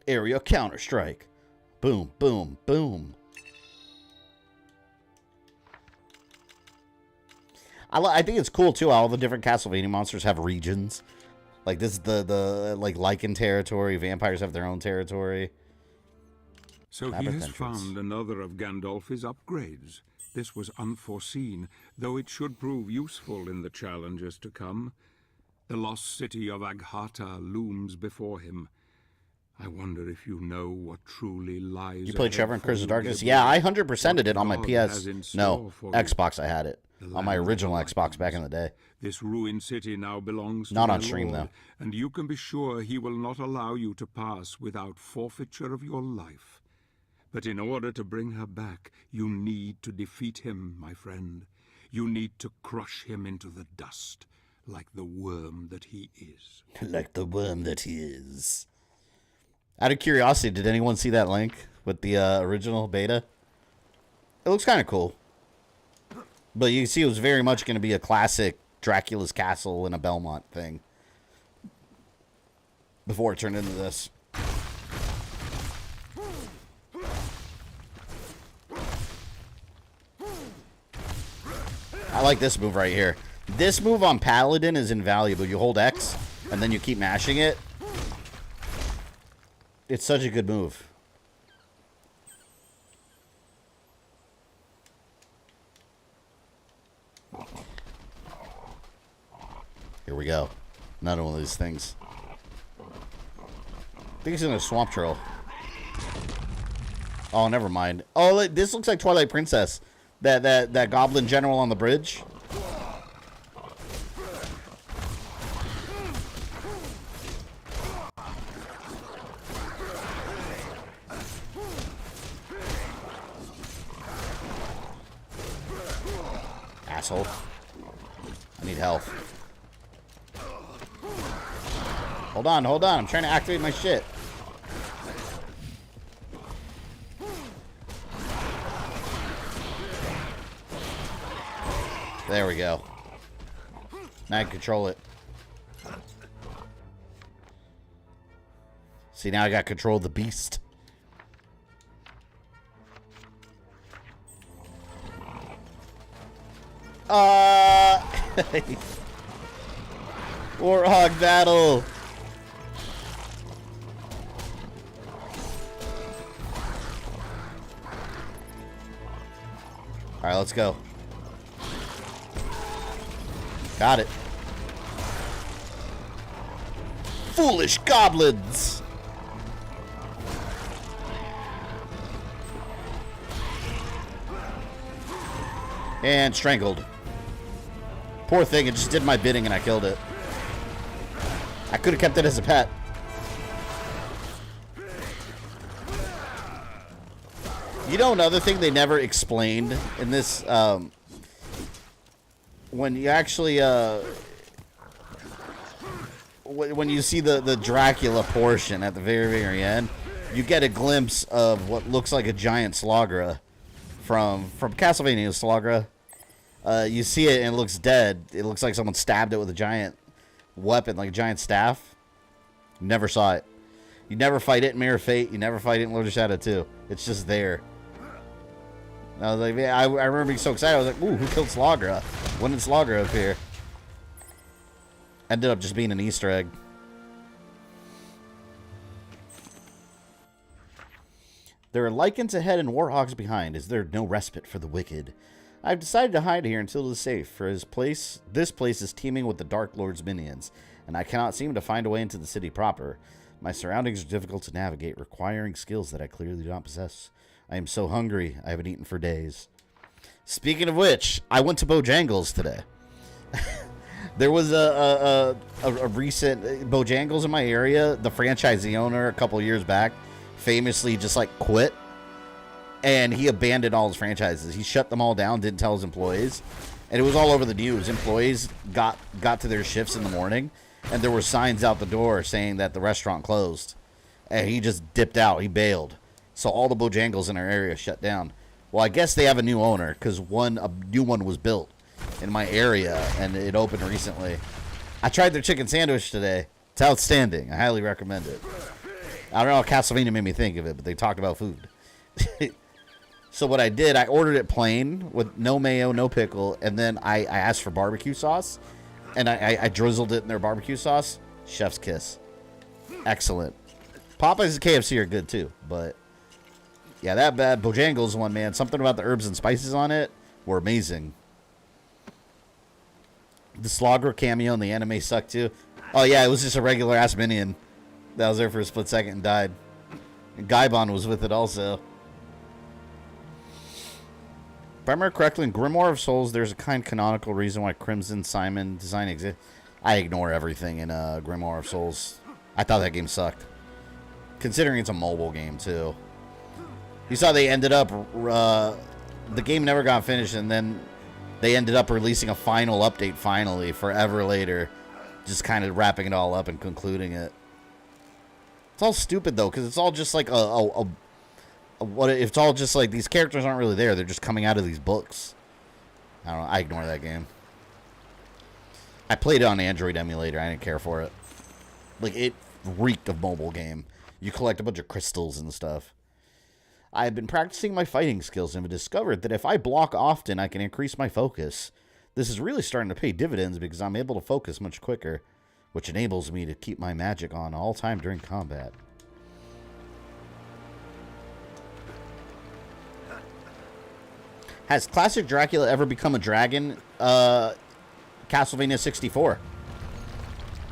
Area Counter-Strike. Boom, boom, boom. I think it's cool, too, how all the different Castlevania monsters have regions. Like, this is the like, Lycan territory. Vampires have their own territory. So he has found another of Gandalf's upgrades. This was unforeseen, though it should prove useful in the challenges to come. The lost city of Agharta looms before him. I wonder if you know what truly lies. You played Trevor and Curse of Darkness? Yeah, I 100%ed it on my PS. No, Xbox. I had it on my original Xbox back in the day. This ruined city now belongs to not my on stream Lord, though, and you can be sure he will not allow you to pass without forfeiture of your life. But in order to bring her back, you need to defeat him, my friend. You need to crush him into the dust, like the worm that he is. Like the worm that he is. Out of curiosity, did anyone see that link with the original beta? It looks kind of cool. But you can see it was very much going to be a classic Dracula's Castle in a Belmont thing. Before it turned into this. I like this move right here. This move on Paladin is invaluable. You hold X, and then you keep mashing it. It's such a good move. Here we go. Another one of these things. I think it's in a swamp troll. Oh, never mind. Oh, this looks like Twilight Princess. That goblin general on the bridge. Asshole. I need health. Hold on, hold on. I'm trying to activate my shit. There we go. Now I can control it. See, now I got control of the beast. Warhog battle. All right, let's go. Got it. Foolish goblins. And strangled. Poor thing, it just did my bidding and I killed it. I could have kept it as a pet. You know, another thing they never explained in this, when you actually, when you see the Dracula portion at the very, very end, you get a glimpse of what looks like a giant Slagra from Castlevania Slagra. You see it and it looks dead. It looks like someone stabbed it with a giant weapon, like a giant staff. Never saw it. You never fight it in Mirror Fate. You never fight it in Lord of Shadow 2. It's just there. And I was like, man, I remember being so excited. I was like, ooh, who killed Slagra? When did Slagra appear? Ended up just being an Easter egg. There are Lycans ahead and Warhogs behind. Is there no respite for the wicked? I've decided to hide here until it is safe, for this place is teeming with the Dark Lord's minions, and I cannot seem to find a way into the city proper. My surroundings are difficult to navigate, requiring skills that I clearly do not possess. I am so hungry, I haven't eaten for days. Speaking of which, I went to Bojangles today. There was a recent Bojangles in my area. The franchisee owner a couple years back famously just like quit. And he abandoned all his franchises. He shut them all down, didn't tell his employees. And it was all over the news. Employees got to their shifts in the morning, and there were signs out the door saying that the restaurant closed. And he just dipped out. He bailed. So all the Bojangles in our area shut down. Well, I guess they have a new owner, because a new one was built in my area, and it opened recently. I tried their chicken sandwich today. It's outstanding. I highly recommend it. I don't know how Castlevania made me think of it, but they talked about food. So what I did, I ordered it plain with no mayo, no pickle, and then I asked for barbecue sauce, and I drizzled it in their barbecue sauce. Chef's kiss. Excellent. Popeyes and KFC are good too, but yeah, that bad Bojangles one, man. Something about the herbs and spices on it were amazing. The Slogger cameo in the anime sucked too. Oh yeah, it was just a regular ass minion that was there for a split second and died. And Gaibon was with it also. If I remember correctly, in Grimoire of Souls, there's a kind canonical reason why Crimson Simon design exists. I ignore everything in Grimoire of Souls. I thought that game sucked. Considering it's a mobile game, too. You saw they ended up... the game never got finished, and then they ended up releasing a final update, finally, forever later. Just kind of wrapping it all up and concluding it. It's all stupid, though, because it's all just like what if it's all just like these characters aren't really there, they're just coming out of these books. I don't know, I ignore that game. I played it on Android emulator, I didn't care for it. Like, it reeked of mobile game. You collect a bunch of crystals and stuff. I have been practicing my fighting skills and have discovered that if I block often, I can increase my focus. This is really starting to pay dividends because I'm able to focus much quicker, which enables me to keep my magic on all time during combat. Has classic Dracula ever become a dragon? Castlevania 64.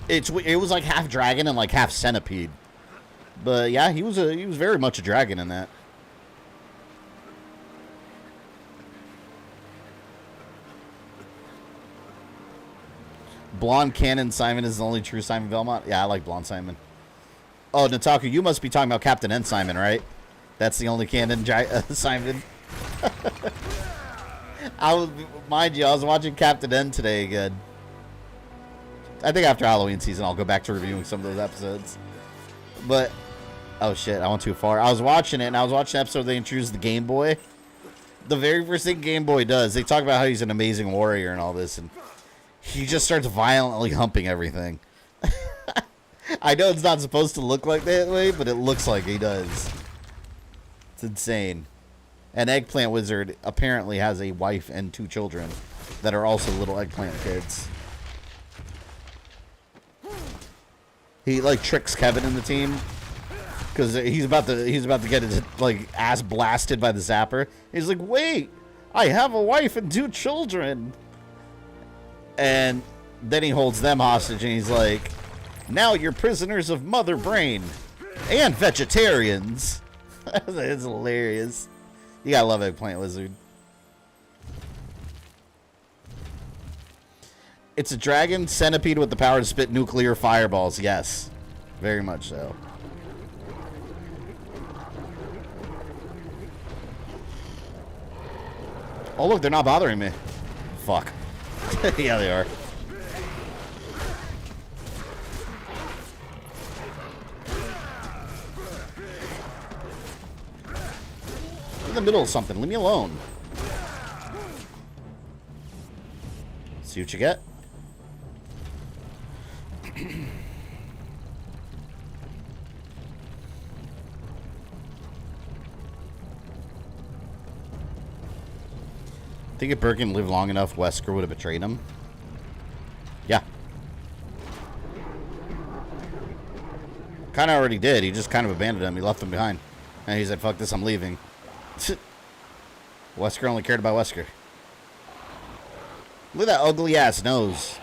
It was like half dragon and like half centipede. But yeah, he was very much a dragon in that. Blonde Canon Simon is the only true Simon Belmont. Yeah, I like Blonde Simon. Oh, Nataku, you must be talking about Captain N Simon, right? That's the only canon Simon. Mind you, I was watching Captain N today again. I think after Halloween season, I'll go back to reviewing some of those episodes. But, oh shit, I went too far. I was watching it, and I was watching the episode where they introduced the Game Boy. The very first thing Game Boy does, they talk about how he's an amazing warrior and all this, and he just starts violently humping everything. I know it's not supposed to look like that way, but it looks like he does. It's insane. An eggplant wizard apparently has a wife and 2 children that are also little eggplant kids. He like tricks Kevin in the team because he's about to get his like ass blasted by the zapper. He's like, "Wait, I have a wife and 2 children." And then he holds them hostage and he's like, "Now you're prisoners of Mother Brain and vegetarians." It's hilarious. You gotta love Eggplant Wizard. It's a dragon centipede with the power to spit nuclear fireballs. Yes, very much so. Oh look, they're not bothering me. Fuck. Yeah, they are. In the middle of something. Leave me alone. See what you get. Think if Birkin lived long enough, Wesker would have betrayed him. Yeah. Kind of already did. He just kind of abandoned him. He left him behind. And he said, "Fuck this, I'm leaving." Wesker only cared about Wesker. Look at that ugly ass nose.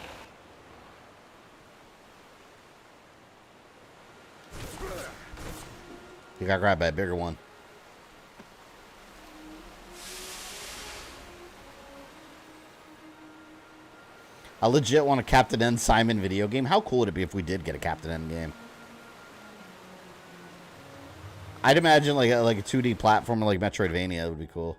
He got grabbed by a bigger one. I legit want a Captain N Simon video game. How cool would it be if we did get a Captain N game? I'd imagine like a 2D platformer like Metroidvania would be cool.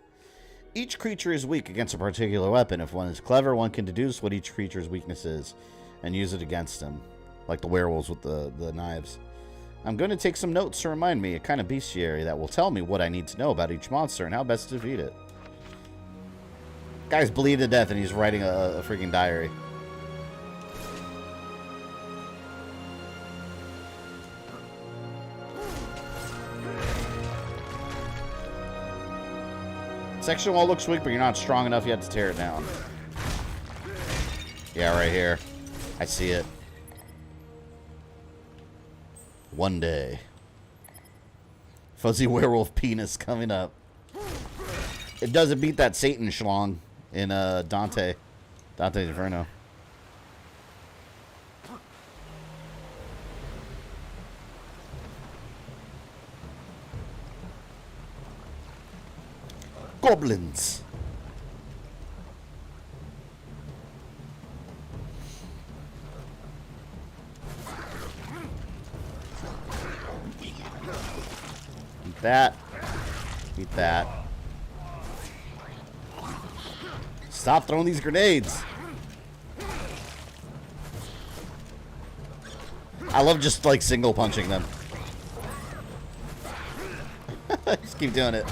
Each creature is weak against a particular weapon. If one is clever, one can deduce what each creature's weakness is and use it against him. Like the werewolves with the knives. I'm going to take some notes to remind me, a kind of bestiary that will tell me what I need to know about each monster and how best to defeat it. Guy's bleeding to death and he's writing a freaking diary. Section wall looks weak, but you're not strong enough yet to tear it down. Yeah, right here. I see it. One day. Fuzzy werewolf penis coming up. It doesn't beat that Satan schlong in Dante's Inferno. Goblins. Eat that. Eat that. Stop throwing these grenades. I love just like single punching them. Just keep doing it.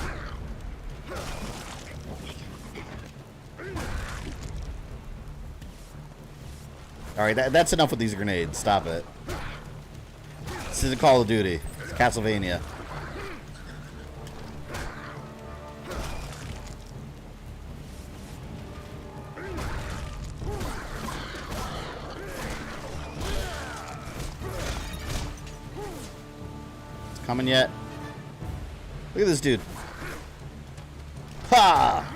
Alright, that's enough with these grenades. Stop it. This isn't Call of Duty. It's Castlevania. It's coming yet? Look at this dude. Ha!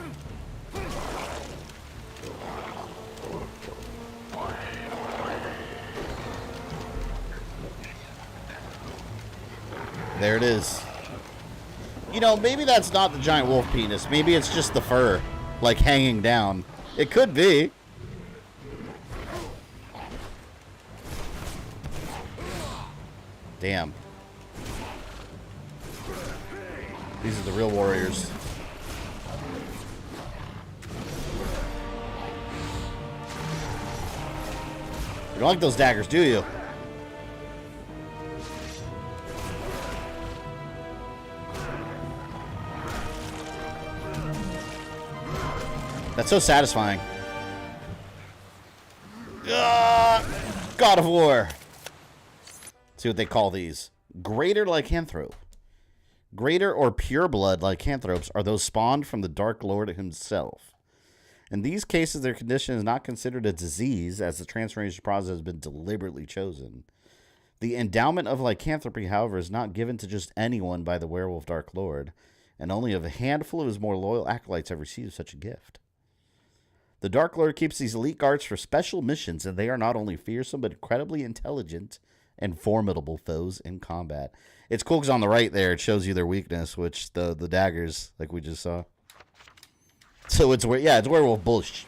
There it is. You know, maybe that's not the giant wolf penis. Maybe it's just the fur, like, hanging down. It could be. Damn. These are the real warriors. You don't like those daggers, do you? That's so satisfying. God of War. See what they call these. Greater lycanthrope. Greater or pureblood lycanthropes are those spawned from the Dark Lord himself. In these cases, their condition is not considered a disease, as the transformation process has been deliberately chosen. The endowment of lycanthropy, however, is not given to just anyone by the werewolf Dark Lord, and only a handful of his more loyal acolytes have received such a gift. The Dark Lord keeps these elite guards for special missions, and they are not only fearsome, but incredibly intelligent and formidable foes in combat. It's cool because on the right there, it shows you their weakness, which the daggers, like we just saw. So it's werewolf bush.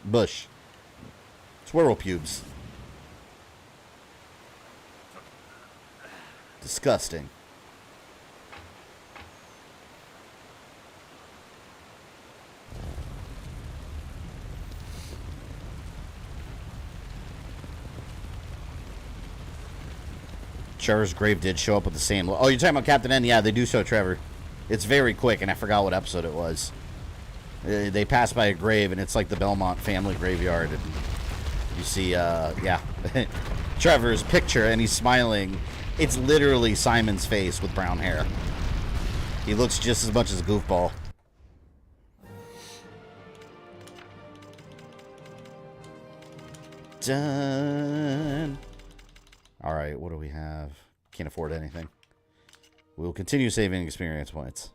It's werewolf pubes. Disgusting. Trevor's grave did show up with the same... Oh, you're talking about Captain N? Yeah, they do show Trevor. It's very quick, and I forgot what episode it was. They pass by a grave, and it's like the Belmont family graveyard. And you see, yeah, Trevor's picture, and he's smiling. It's literally Simon's face with brown hair. He looks just as much as a goofball. Done. All right, what do we have? Can't afford anything. We'll continue saving experience points.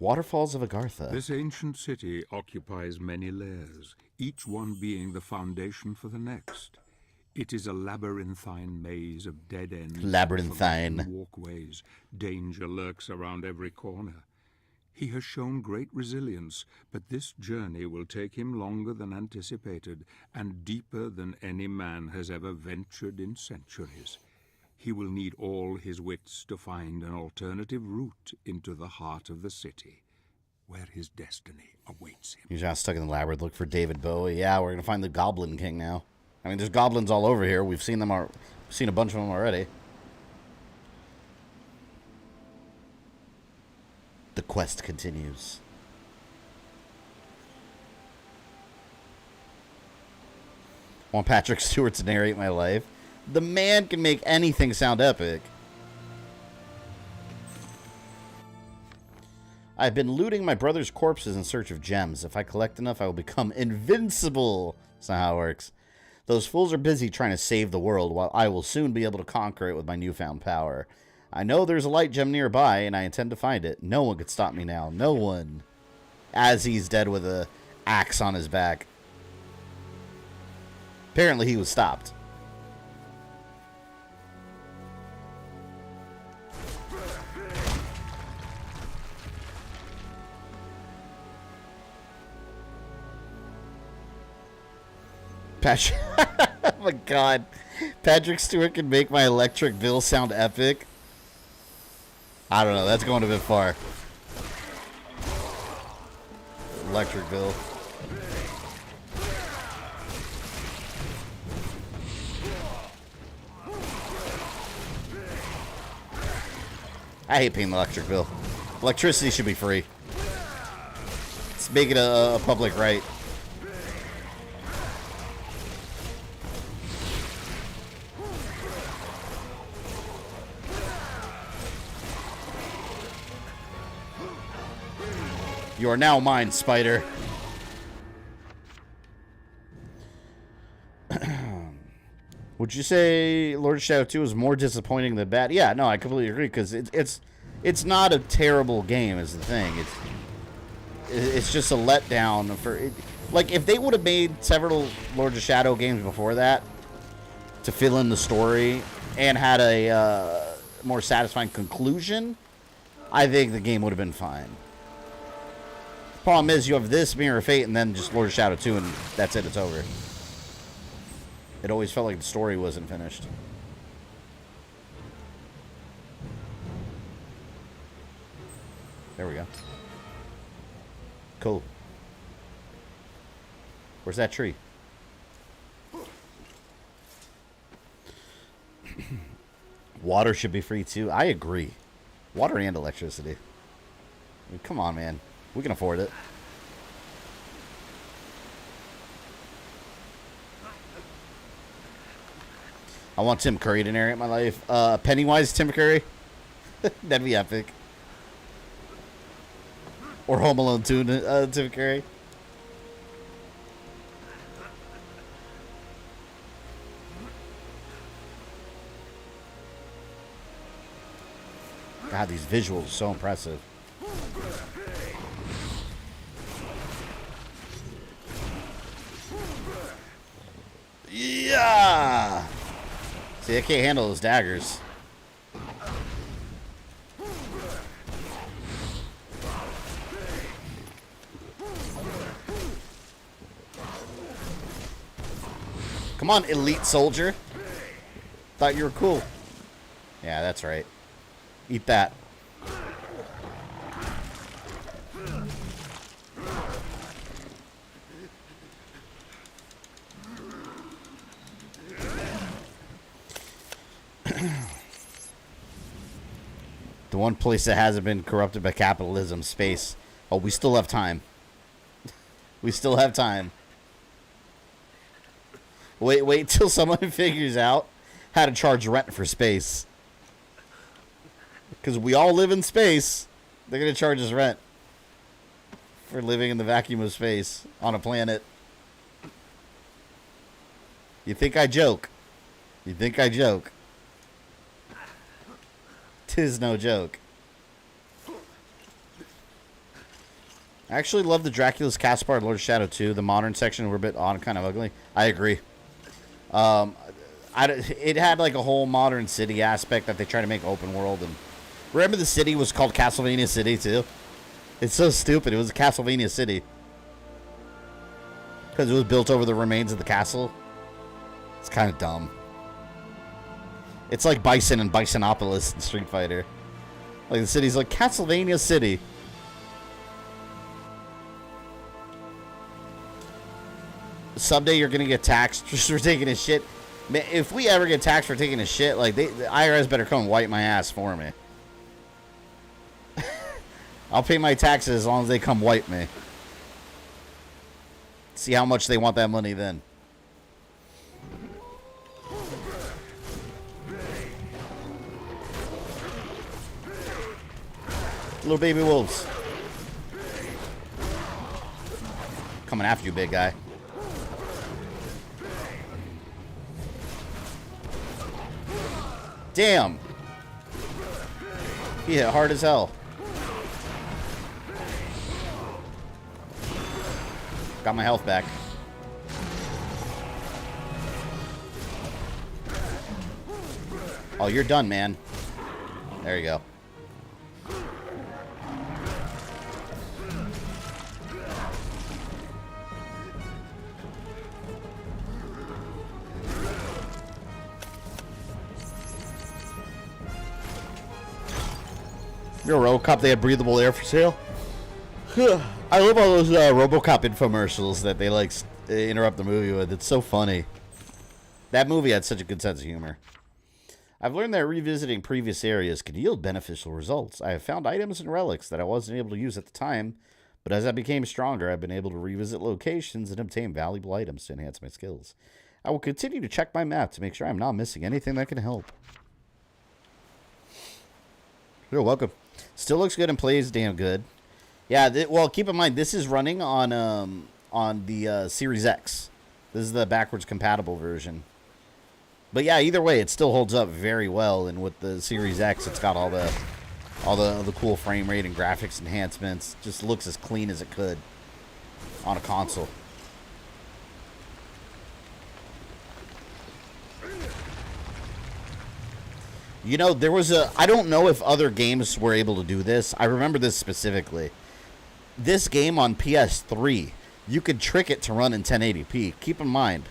Waterfalls of Agharta. This ancient city occupies many layers, each one being the foundation for the next. It is a labyrinthine maze of dead ends. Labyrinthine. Walkways. Danger lurks around every corner. He has shown great resilience, but this journey will take him longer than anticipated and deeper than any man has ever ventured in centuries. He will need all his wits to find an alternative route into the heart of the city, where his destiny awaits him. He's not stuck in the labyrinth. Look for David Bowie. Yeah, we're going to find the Goblin King now. I mean, there's goblins all over here. We've seen them. We've seen a bunch of them already. The quest continues. I want Patrick Stewart to narrate my life. The man can make anything sound epic. I've been looting my brother's corpses in search of gems. If I collect enough, I will become invincible. That's not how it works. Those fools are busy trying to save the world, while I will soon be able to conquer it with my newfound power. I know there's a light gem nearby, and I intend to find it. No one could stop me now. No one. As he's dead with a axe on his back. Apparently he was stopped. Patrick, oh my god. Patrick Stewart can make my electric bill sound epic. I don't know, that's going a bit far. Electric bill. I hate paying the electric bill. Electricity should be free. Let's make it a public right. You are now mine, Spider. Would you say Lord of Shadow 2 is more disappointing than bad? Yeah, no, I completely agree, because it's not a terrible game is the thing. It's just a letdown for it. Like, if they would have made several Lord of Shadow games before that to fill in the story and had a more satisfying conclusion, I think the game would have been fine. Problem is, you have this Mirror of Fate and then just Lord of Shadow 2, and that's it, it's over. It always felt like the story wasn't finished. There we go. Cool. Where's that tree? Water should be free too. I agree. Water and electricity. I mean, come on, man. We can afford it. I want Tim Curry to narrate my life. Pennywise Tim Curry. That'd be epic. Or Home Alone 2 Tim Curry. God, these visuals are so impressive. Yeah! See, I can't handle those daggers. Come on, elite soldier. Thought you were cool. Yeah, that's right. Eat that. The one place that hasn't been corrupted by capitalism, space. Oh, we still have time. We still have time. Wait till someone figures out how to charge rent for space. Because we all live in space. They're going to charge us rent for living in the vacuum of space on a planet. You think I joke? You think I joke? 'Tis no joke. I actually love the Dracula's Castle part of Lord of Shadow 2. The modern section were a bit odd and kind of ugly. I agree. It had like a whole modern city aspect that they try to make open world. And remember the city was called Castlevania City too? It's so stupid. It was Castlevania City. Because it was built over the remains of the castle. It's kind of dumb. It's like Bison and Bisonopolis in Street Fighter. Like the city's like Castlevania City. Someday you're gonna get taxed just for taking a shit. Man, if we ever get taxed for taking a shit, like the IRS better come and wipe my ass for me. I'll pay my taxes as long as they come wipe me. See how much they want that money then. Little baby wolves. Coming after you, big guy. Damn. He hit hard as hell. Got my health back. Oh, you're done, man. There you go. You're a RoboCop, they had breathable air for sale. I love all those RoboCop infomercials that they like interrupt the movie with. It's so funny. That movie had such a good sense of humor. I've learned that revisiting previous areas can yield beneficial results. I have found items and relics that I wasn't able to use at the time, but as I became stronger, I've been able to revisit locations and obtain valuable items to enhance my skills. I will continue to check my map to make sure I'm not missing anything that can help. You're welcome. Still looks good and plays damn good. Yeah, well, keep in mind, this is running on the Series X. This is the backwards compatible version. But yeah, either way, it still holds up very well. And with the Series X, it's got all the cool frame rate and graphics enhancements. Just looks as clean as it could on a console. You know, there was I don't know if other games were able to do this. I remember this specifically. This game on PS3, you could trick it to run in 1080p. Keep in mind,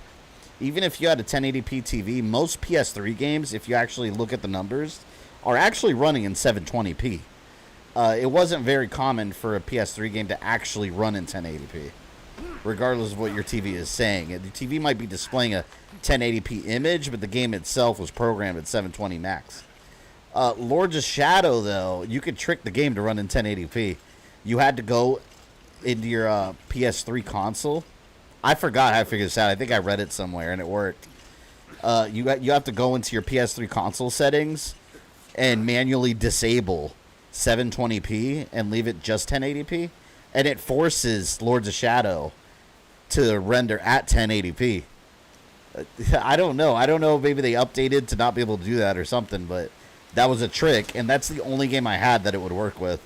even if you had a 1080p TV, most PS3 games, if you actually look at the numbers, are actually running in 720p. It wasn't very common for a PS3 game to actually run in 1080p, regardless of what your TV is saying. The TV might be displaying a 1080p image, but the game itself was programmed at 720 max. Lords of Shadow, though, you could trick the game to run in 1080p. You had to go into your PS3 console. I forgot how to figure this out. I think I read it somewhere, and it worked. You have to go into your PS3 console settings and manually disable 720p and leave it just 1080p, and it forces Lords of Shadow to render at 1080p. I don't know. Maybe they updated to not be able to do that or something, but that was a trick, and that's the only game I had that it would work with.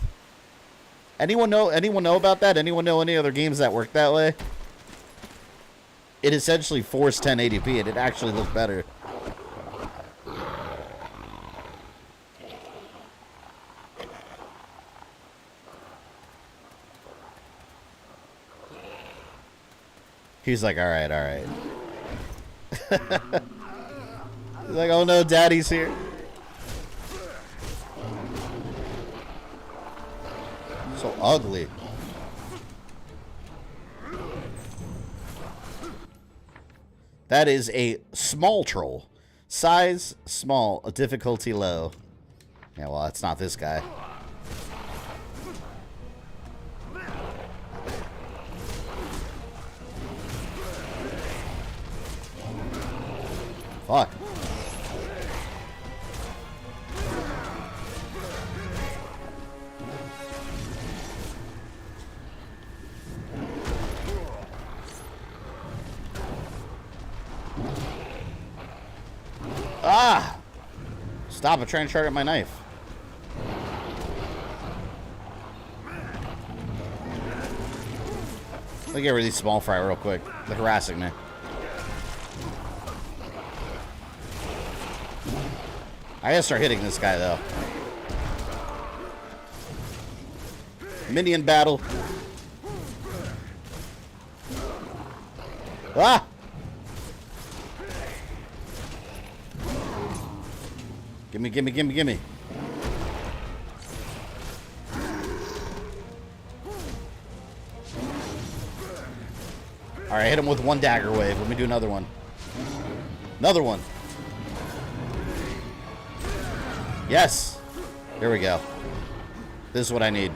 Anyone know about that? Anyone know any other games that work that way? It essentially forced 1080p, and it actually looked better. He's like, all right. He's like, oh no, Daddy's here. So ugly. That is a small troll. Size small, difficulty low. Yeah, well, it's not this guy. Fuck. Ah! Stop, I'm trying to target my knife. Let me get rid of these small fry real quick. They're harassing me. I gotta start hitting this guy, though. Minion battle. Ah! Gimme. Alright, hit him with one dagger wave. Let me do another one. Another one. Yes! Here we go. This is what I need.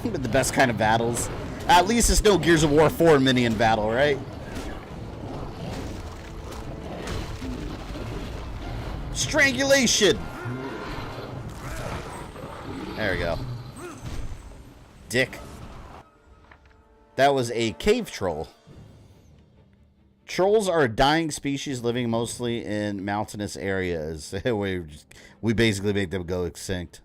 The best kind of battles. At least it's no Gears of War 4 minion battle, right? Strangulation! There we go. Dick. That was a cave troll. Trolls are a dying species living mostly in mountainous areas. We basically make them go extinct.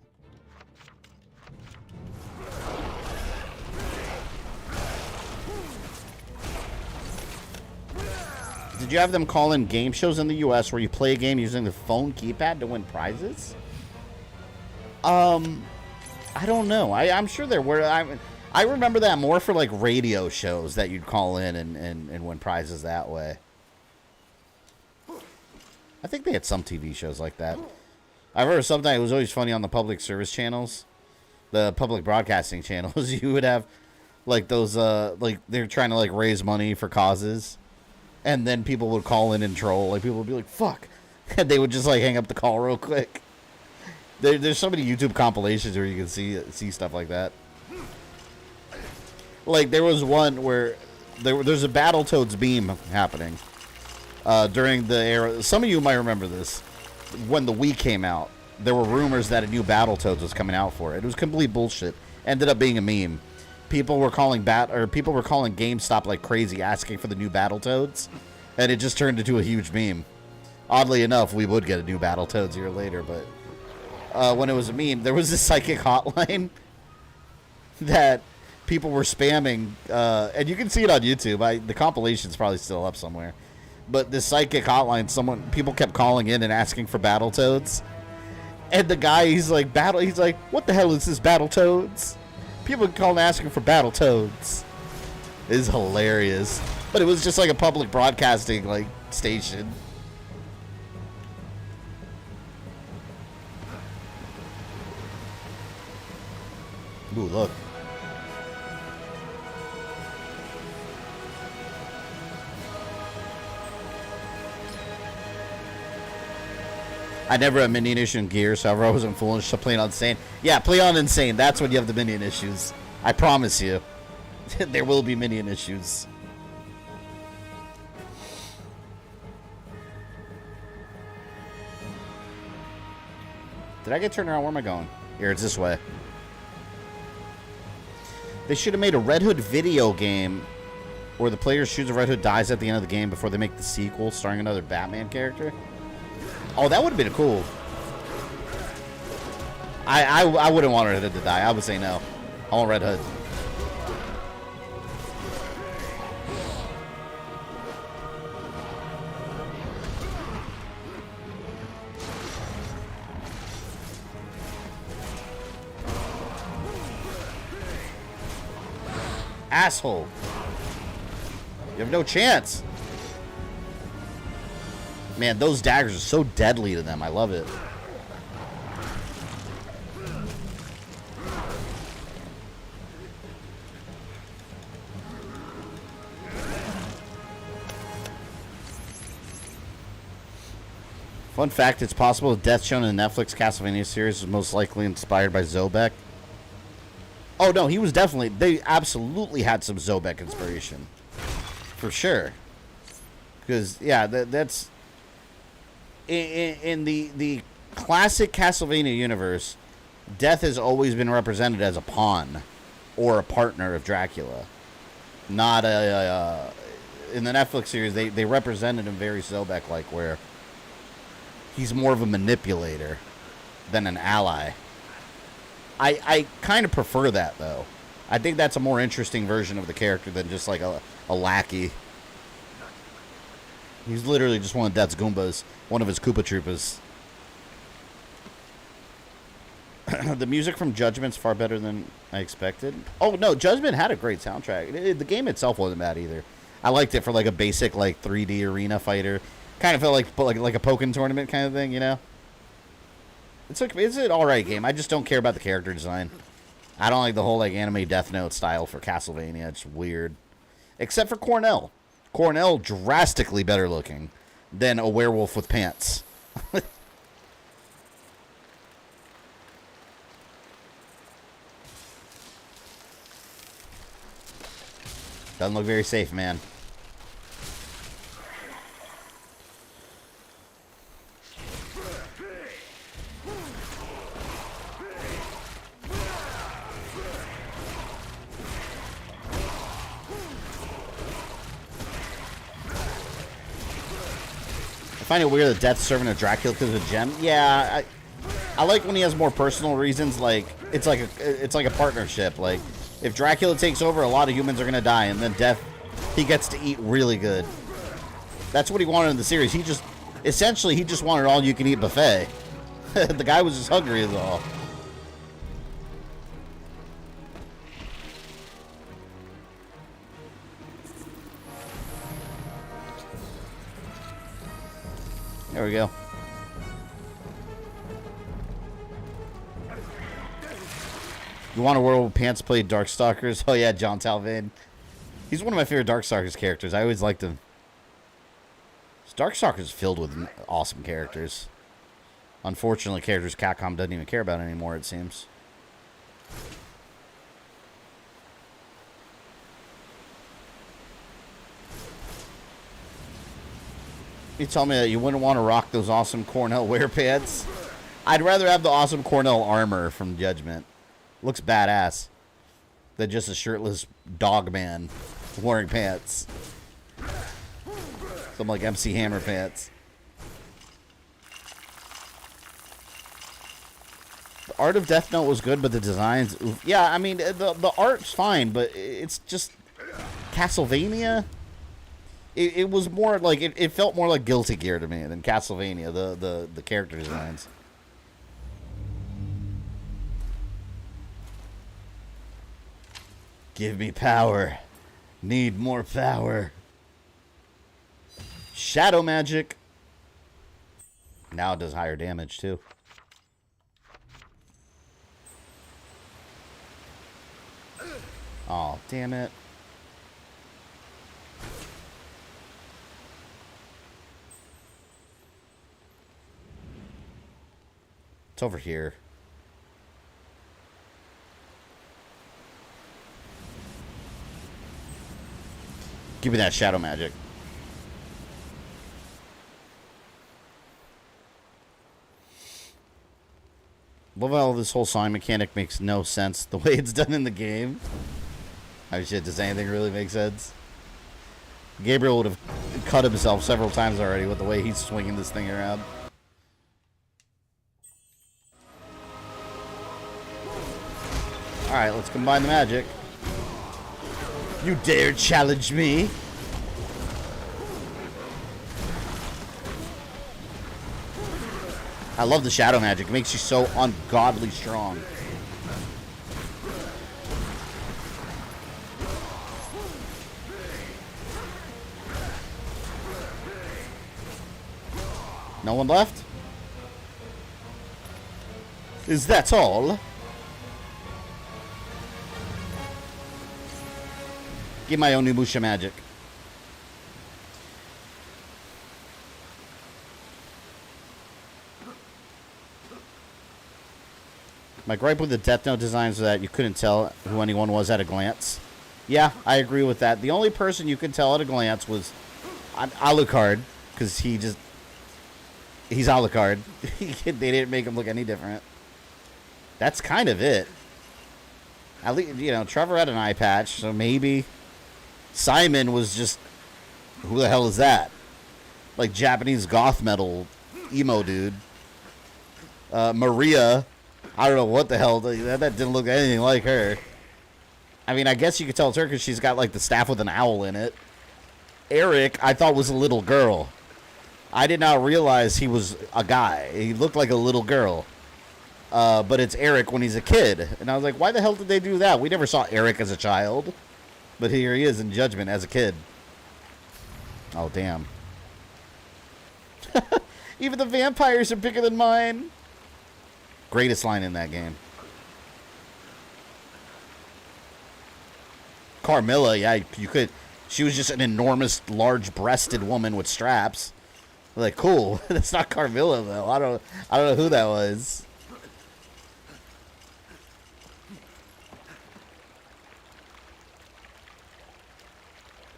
Did you have them call in game shows in the US where you play a game using the phone keypad to win prizes? I don't know. I'm sure there were. I remember that more for like radio shows that you'd call in and win prizes that way. I think they had some TV shows like that. I remember something that was always funny on the public service channels, the public broadcasting channels. You would have like those, like they're trying to like raise money for causes, and then people would call in and troll. Like people would be like, "Fuck," and they would just like hang up the call real quick. There's so many YouTube compilations where you can see stuff like that. Like there was one where there's a Battletoads meme happening during the era. Some of you might remember this. When the Wii came out, there were rumors that a new Battletoads was coming out for it. It was complete bullshit. Ended up being a meme. People were calling GameStop like crazy, asking for the new Battletoads, and it just turned into a huge meme. Oddly enough, we would get a new Battletoads a year later, but when it was a meme, there was this psychic hotline that people were spamming, and you can see it on YouTube. The compilation's probably still up somewhere. But this psychic hotline, people kept calling in and asking for Battletoads. And the guy, he's like, what the hell is this Battletoads? People calling asking for Battletoads. It's hilarious. But it was just like a public broadcasting like station. Ooh, look. I never had minion issue in Gears, however I wasn't foolish to play on Insane. Yeah, play on Insane. That's when you have the minion issues. I promise you. There will be minion issues. Did I get turned around? Where am I going? Here, it's this way. They should have made a Red Hood video game where the player shoots a Red Hood, dies at the end of the game before they make the sequel starring another Batman character. Oh, that would have been cool. I wouldn't want Red Hood to die. I would say no. I want Red Hood. Asshole. You have no chance. Man, those daggers are so deadly to them. I love it. Fun fact, it's possible the death shown in the Netflix Castlevania series is most likely inspired by Zobek. Oh, no, he was definitely... They absolutely had some Zobek inspiration. For sure. Because, yeah, that's... In the classic Castlevania universe, Death has always been represented as a pawn or a partner of Dracula. Not a... in the Netflix series, they represented him very Zobek-like, where he's more of a manipulator than an ally. I kind of prefer that, though. I think that's a more interesting version of the character than just like a lackey. He's literally just one of Death's Goombas, one of his Koopa Troopas. The music from Judgment's far better than I expected. Oh, no, Judgment had a great soundtrack. The game itself wasn't bad either. I liked it for like a basic like 3D arena fighter. Kind of felt like a Pokken tournament kind of thing, you know? It's an alright game. I just don't care about the character design. I don't like the whole like anime Death Note style for Castlevania. It's weird. Except for Cornell. Cornell drastically better looking than a werewolf with pants. Doesn't look very safe, man. find it weird that Death's serving a Dracula because of a gem. Yeah, I like when he has more personal reasons. Like it's like a partnership. Like if Dracula takes over, a lot of humans are gonna die, and then Death, he gets to eat really good. That's what he wanted in the series. He just essentially wanted all you can eat buffet. The guy was just hungry as all. There we go. You want a world where Pants played Darkstalkers? Oh yeah, John Talvin. He's one of my favorite Darkstalkers characters. I always liked him. Darkstalkers is filled with awesome characters. Unfortunately, characters Capcom doesn't even care about anymore, it seems. You tell me that you wouldn't want to rock those awesome Cornell wear pants? I'd rather have the awesome Cornell armor from Judgment. Looks badass. Than just a shirtless dog man wearing pants. Something like MC Hammer pants. The art of Death Note was good, but the designs... Oof. Yeah, I mean, the art's fine, but it's just... Castlevania... It was more like... It felt more like Guilty Gear to me than Castlevania, the character designs. Give me power. Need more power. Shadow magic. Now it does higher damage, too. Oh, damn it. It's over here. Give me that shadow magic. Love how this whole sawing mechanic makes no sense the way it's done in the game. Oh shit, does anything really make sense? Gabriel would have cut himself several times already with the way he's swinging this thing around. Alright, let's combine the magic. You dare challenge me? I love the shadow magic. It makes you so ungodly strong. No one left? Is that all? Give my own Onimusha magic. My gripe with the Death Note designs was that you couldn't tell who anyone was at a glance. Yeah, I agree with that. The only person you could tell at a glance was Alucard, because he's Alucard. They didn't make him look any different. That's kind of it. At least, you know, Trevor had an eye patch, so maybe Simon was just, who the hell is that? Like Japanese goth metal emo dude. Maria, I don't know what the hell, that didn't look anything like her. I mean, I guess you could tell it's her because she's got like the staff with an owl in it. Eric, I thought was a little girl. I did not realize he was a guy. He looked like a little girl. But it's Eric when he's a kid. And I was like, why the hell did they do that? We never saw Eric as a child. But here he is in Judgment as a kid. Oh, damn. Even the vampires are bigger than mine. Greatest line in that game. Carmilla, yeah, you could. She was just an enormous, large-breasted woman with straps. Like, cool. That's not Carmilla, though. I don't know who that was.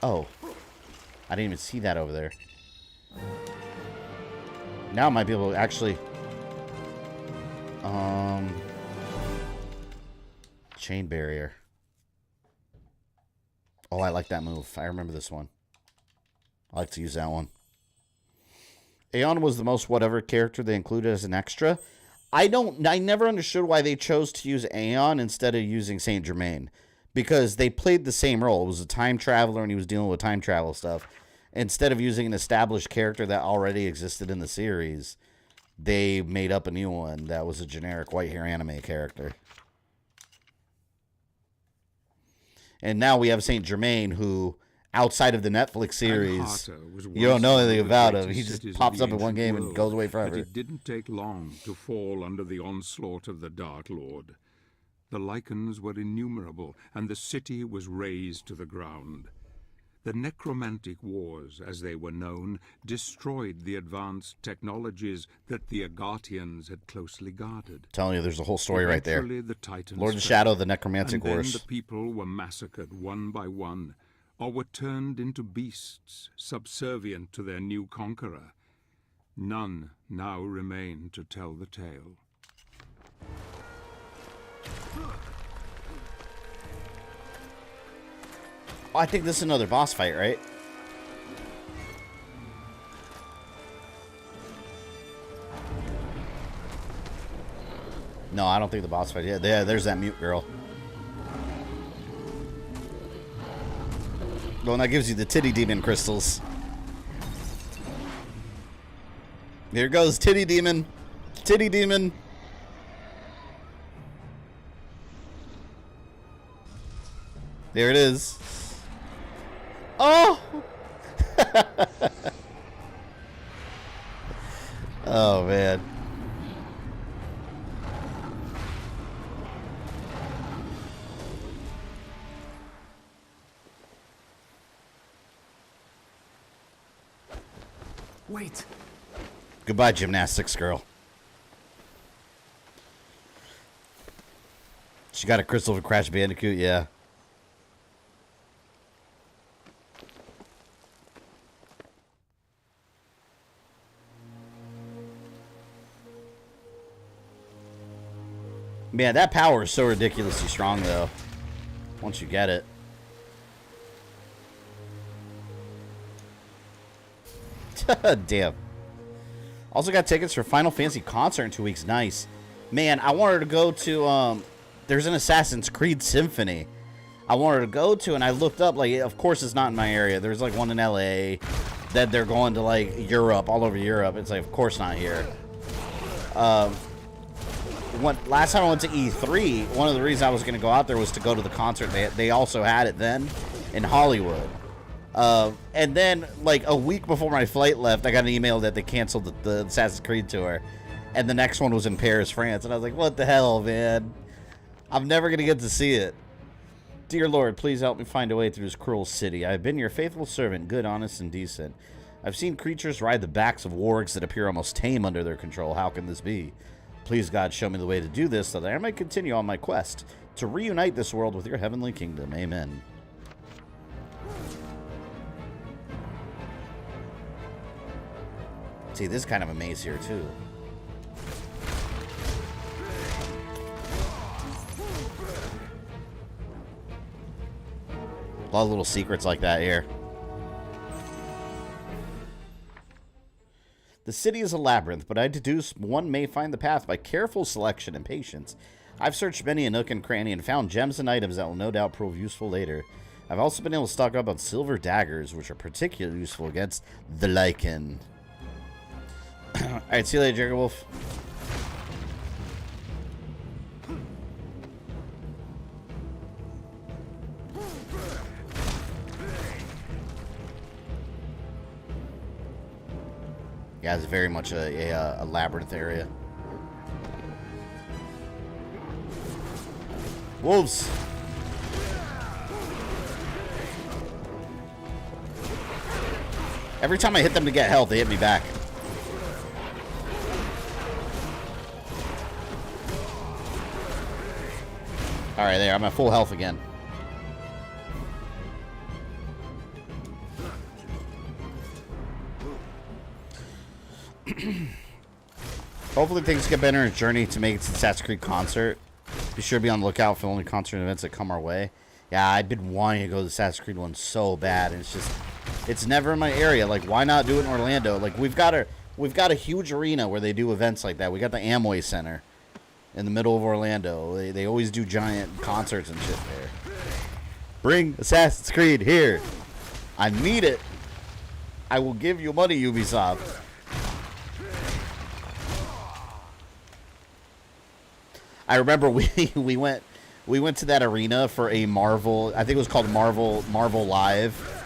Oh. I didn't even see that over there. Now I might be able to actually... Chain barrier. Oh, I like that move. I remember this one. I like to use that one. Aeon was the most whatever character they included as an extra. I never understood why they chose to use Aeon instead of using Saint Germain, because they played the same role. It was a time traveler and he was dealing with time travel stuff. Instead of using an established character that already existed in the series, they made up a new one that was a generic white hair anime character. And now we have Saint Germain, who, outside of the Netflix series, you don't know anything about him. He just pops up in one game and goes away forever. But it didn't take long to fall under the onslaught of the Dark Lord. The lichens were innumerable, and the city was razed to the ground. The necromantic wars, as they were known, destroyed the advanced technologies that the Aghartians had closely guarded. Telling you, there's a whole story right there. The Titans Lord of fell, Shadow, the necromantic and wars. then the people were massacred one by one, or were turned into beasts, subservient to their new conqueror. None now remain to tell the tale. Oh, I think this is another boss fight, right? No, I don't think the boss fight. Yeah, there's that mute girl. The one that gives you the titty demon crystals. Here goes titty demon. Titty demon. There it is. Oh! Oh, man. Wait. Goodbye, gymnastics girl. She got a crystal for Crash Bandicoot, yeah. Man, that power is so ridiculously strong, though. Once you get it. Damn. Also got tickets for Final Fantasy concert in 2 weeks. Nice. Man, I wanted to go to, there's an Assassin's Creed Symphony I wanted to go to, and I looked up, like, of course it's not in my area. There's, like, one in LA that they're going to, like, Europe, all over Europe. It's like, of course not here. Last time I went to E3, one of the reasons I was going to go out there was to go to the concert. They also had it then in Hollywood. And then, like, a week before my flight left, I got an email that they canceled the Assassin's Creed tour. And the next one was in Paris, France. And I was like, what the hell, man? I'm never going to get to see it. Dear Lord, please help me find a way through this cruel city. I have been your faithful servant, good, honest, and decent. I've seen creatures ride the backs of wargs that appear almost tame under their control. How can this be? Please, God, show me the way to do this so that I might continue on my quest to reunite this world with your heavenly kingdom. Amen. See, this is kind of a maze here, too. A lot of little secrets like that here. The city is a labyrinth, but I deduce one may find the path by careful selection and patience. I've searched many a nook and cranny and found gems and items that will no doubt prove useful later. I've also been able to stock up on silver daggers, which are particularly useful against the lichen. Alright, see you later, Jigger Wolf. Yeah, it's very much a labyrinth area. Wolves! Every time I hit them to get health, they hit me back. Alright, there. I'm at full health again. Hopefully things get better in its journey to make it to the Assassin's Creed concert. Be sure to be on the lookout for the only concert events that come our way. Yeah, I've been wanting to go to the Assassin's Creed one so bad. And it's just, it's never in my area. Like, why not do it in Orlando? Like, we've got we've got a huge arena where they do events like that. We got the Amway Center in the middle of Orlando. They always do giant concerts and shit there. Bring Assassin's Creed here. I need it. I will give you money, Ubisoft. I remember we went to that arena for a Marvel, I think it was called Marvel Live.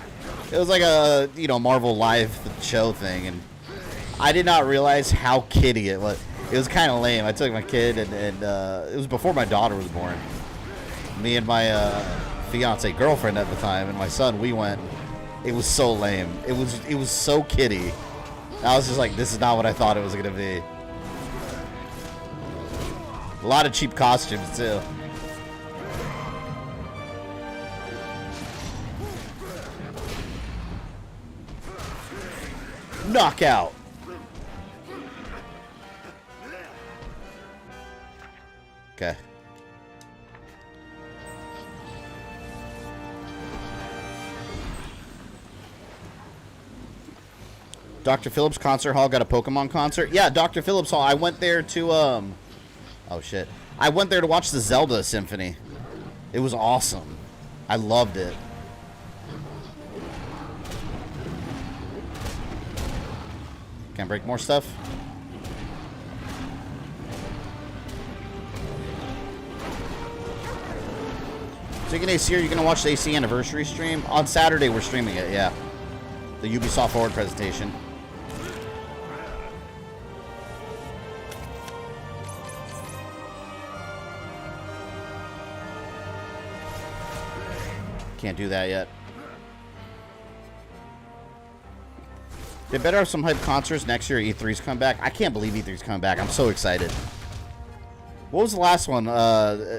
It was like a, Marvel Live show thing, and I did not realize how kiddie it was. It was kind of lame. I took my kid, and it was before my daughter was born. Me and my fiance girlfriend at the time, and my son, we went. It was so lame. It was so kiddie. I was just like, this is not what I thought it was gonna be. A lot of cheap costumes too. Knockout. Okay. Dr. Phillips Concert Hall got a Pokemon concert. Yeah, Dr. Phillips Hall. I went there to oh shit. I went there to watch the Zelda Symphony. It was awesome. I loved it. Can't break more stuff. So you're gonna watch the AC anniversary stream? On Saturday we're streaming it, yeah. The Ubisoft Forward presentation. Can't do that yet. They better have some hype concerts next year. E3's come back. I can't believe E3's coming back. I'm so excited. What was the last one,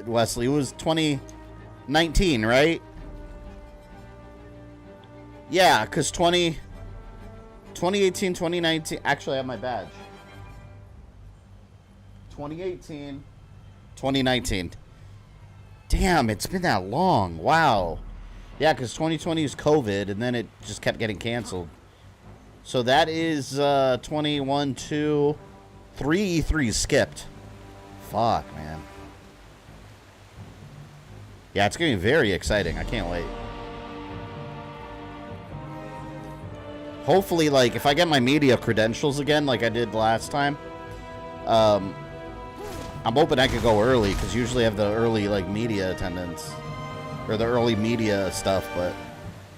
Wesley? It was 2019, right? Yeah, because 2018, 2019. Actually, I have my badge. 2018, 2019. Damn, it's been that long. Wow. Yeah, because 2020 is COVID, and then it just kept getting canceled. So that is 21, 2, 3 E3s skipped. Fuck, man. Yeah, it's going to be very exciting. I can't wait. Hopefully, like, if I get my media credentials again, like I did last time, I'm hoping I could go early, because usually I have the early, like, media attendance. Or the early media stuff, but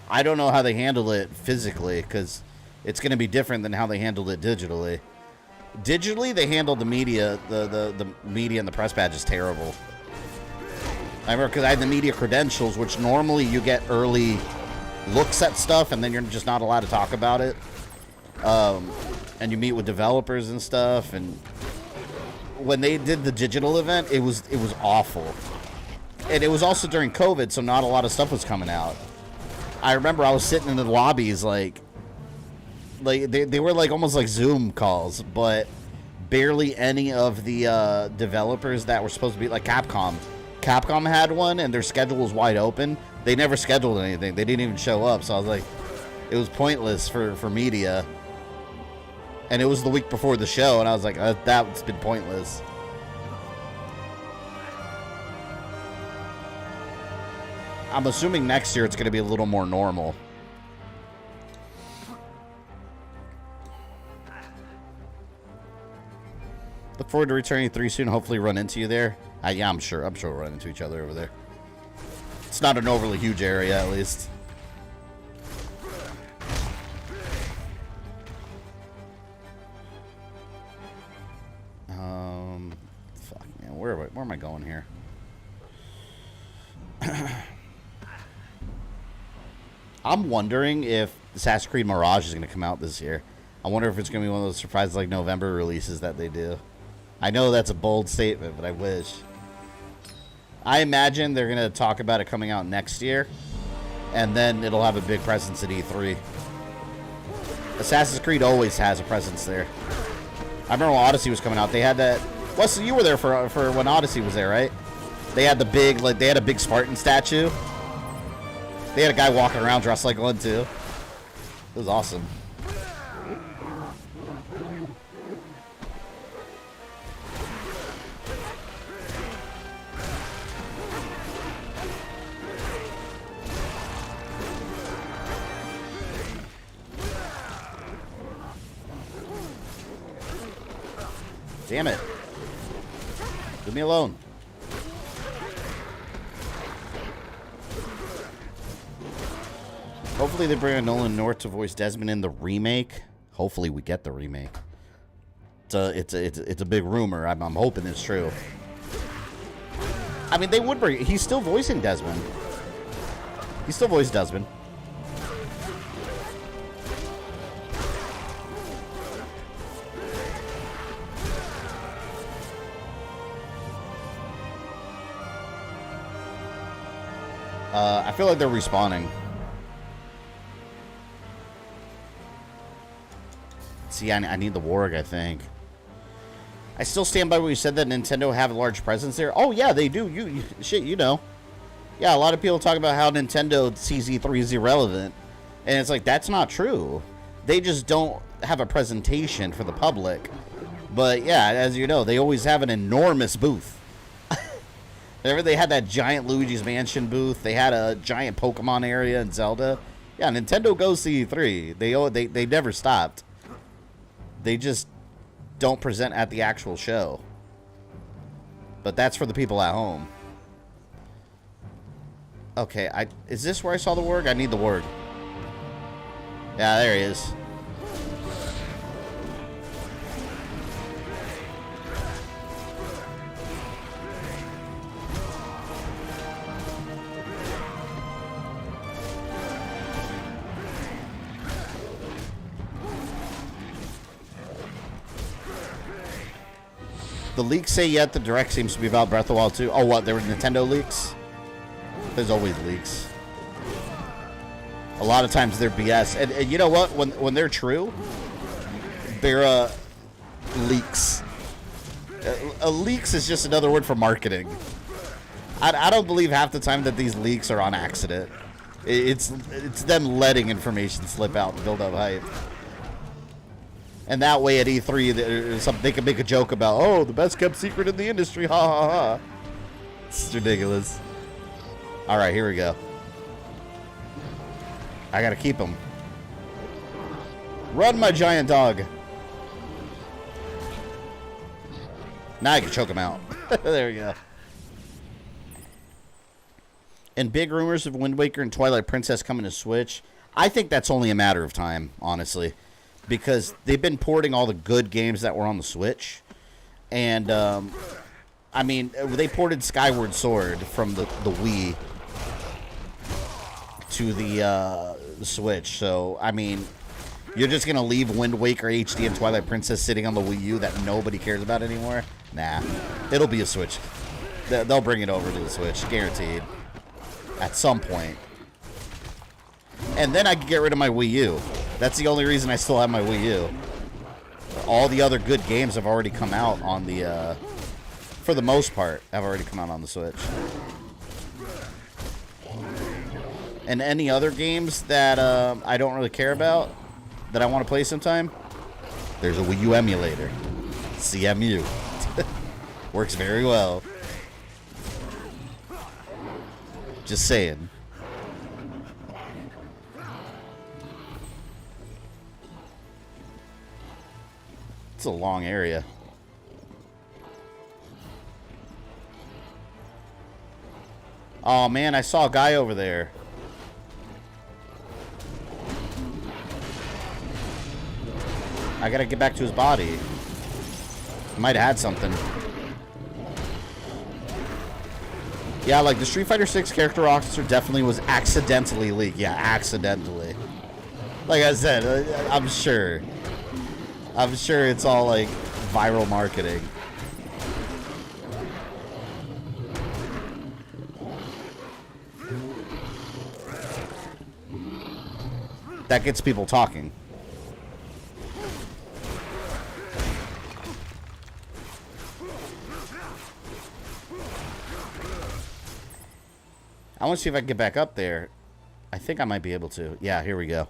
I don't know how they handle it physically, because it's going to be different than how they handled it digitally. Digitally, they handled the media, the media and the press badges terrible. I remember because I had the media credentials, which normally you get early looks at stuff, and then you're just not allowed to talk about it. And you meet with developers and stuff, and when they did the digital event, it was awful. And it was also during COVID, so not a lot of stuff was coming out. I remember I was sitting in the lobbies, like they were like almost like Zoom calls, but barely any of the developers that were supposed to be, like Capcom. Capcom had one, and their schedule was wide open. They never scheduled anything. They didn't even show up, so I was like, it was pointless for media. And it was the week before the show, and I was like, that's been pointless. I'm assuming next year it's going to be a little more normal. Look forward to returning 3 soon. Hopefully run into you there. Yeah, I'm sure we'll run into each other over there. It's not an overly huge area, at least. Fuck, man. Where am I going here? I'm wondering if Assassin's Creed Mirage is going to come out this year. I wonder if it's going to be one of those surprise, like, November releases that they do. I know that's a bold statement, but I wish. I imagine they're going to talk about it coming out next year, and then it'll have a big presence at E3. Assassin's Creed always has a presence there. I remember when Odyssey was coming out, they had that... Wesley, you were there for when Odyssey was there, right? They had the big, like, they had a big Spartan statue. They had a guy walking around dressed like one, too. It was awesome. Damn it. Leave me alone. Hopefully they bring Nolan North to voice Desmond in the remake. Hopefully we get the remake. It's a big rumor. I'm hoping it's true. I mean, they would bring... He's still voicing Desmond. He still voiced Desmond. I feel like they're respawning. See, I need the warg, I think. I still stand by what you said that Nintendo have a large presence there. Oh, yeah, they do. Shit, you know. Yeah, a lot of people talk about how Nintendo sees E3 is irrelevant. And it's like, that's not true. They just don't have a presentation for the public. But, yeah, as you know, they always have an enormous booth. Whenever they had that giant Luigi's Mansion booth, they had a giant Pokemon area in Zelda. Yeah, Nintendo goes to E3. They never stopped. They just don't present at the actual show. But that's for the people at home. Okay, is this where I saw the warg? I need the warg. Yeah, there he is. The leaks say yet the direct seems to be about Breath of the Wild 2. Oh, what? There were Nintendo leaks? There's always leaks. A lot of times they're BS. And you know what? When they're true, they're leaks. Leaks is just another word for marketing. I don't believe half the time that these leaks are on accident. It's them letting information slip out and build up hype. And that way at E3, they can make a joke about, oh, the best kept secret in the industry, ha ha ha. It's ridiculous. All right, here we go. I gotta keep him. Run, my giant dog. Now I can choke him out. There we go. And big rumors of Wind Waker and Twilight Princess coming to Switch. I think that's only a matter of time, honestly. Because they've been porting all the good games that were on the Switch. And, I mean, they ported Skyward Sword from the Wii to the Switch. So, I mean, you're just going to leave Wind Waker HD and Twilight Princess sitting on the Wii U that nobody cares about anymore? Nah. It'll be a Switch. They'll bring it over to the Switch, guaranteed. At some point. And then I can get rid of my Wii U. That's the only reason I still have my Wii U. All the other good games have already come out on the, for the most part, have already come out on the Switch. And any other games that I don't really care about, that I want to play sometime, there's a Wii U emulator. CMU. Works very well. Just saying. It's a long area. Oh man, I saw a guy over there. I gotta get back to his body. He might have had something. Yeah, like the Street Fighter 6 character roster definitely was accidentally leaked. Yeah, accidentally. Like I said, I'm sure. I'm sure it's all like viral marketing. That gets people talking. I want to see if I can get back up there. I think I might be able to. Yeah, here we go.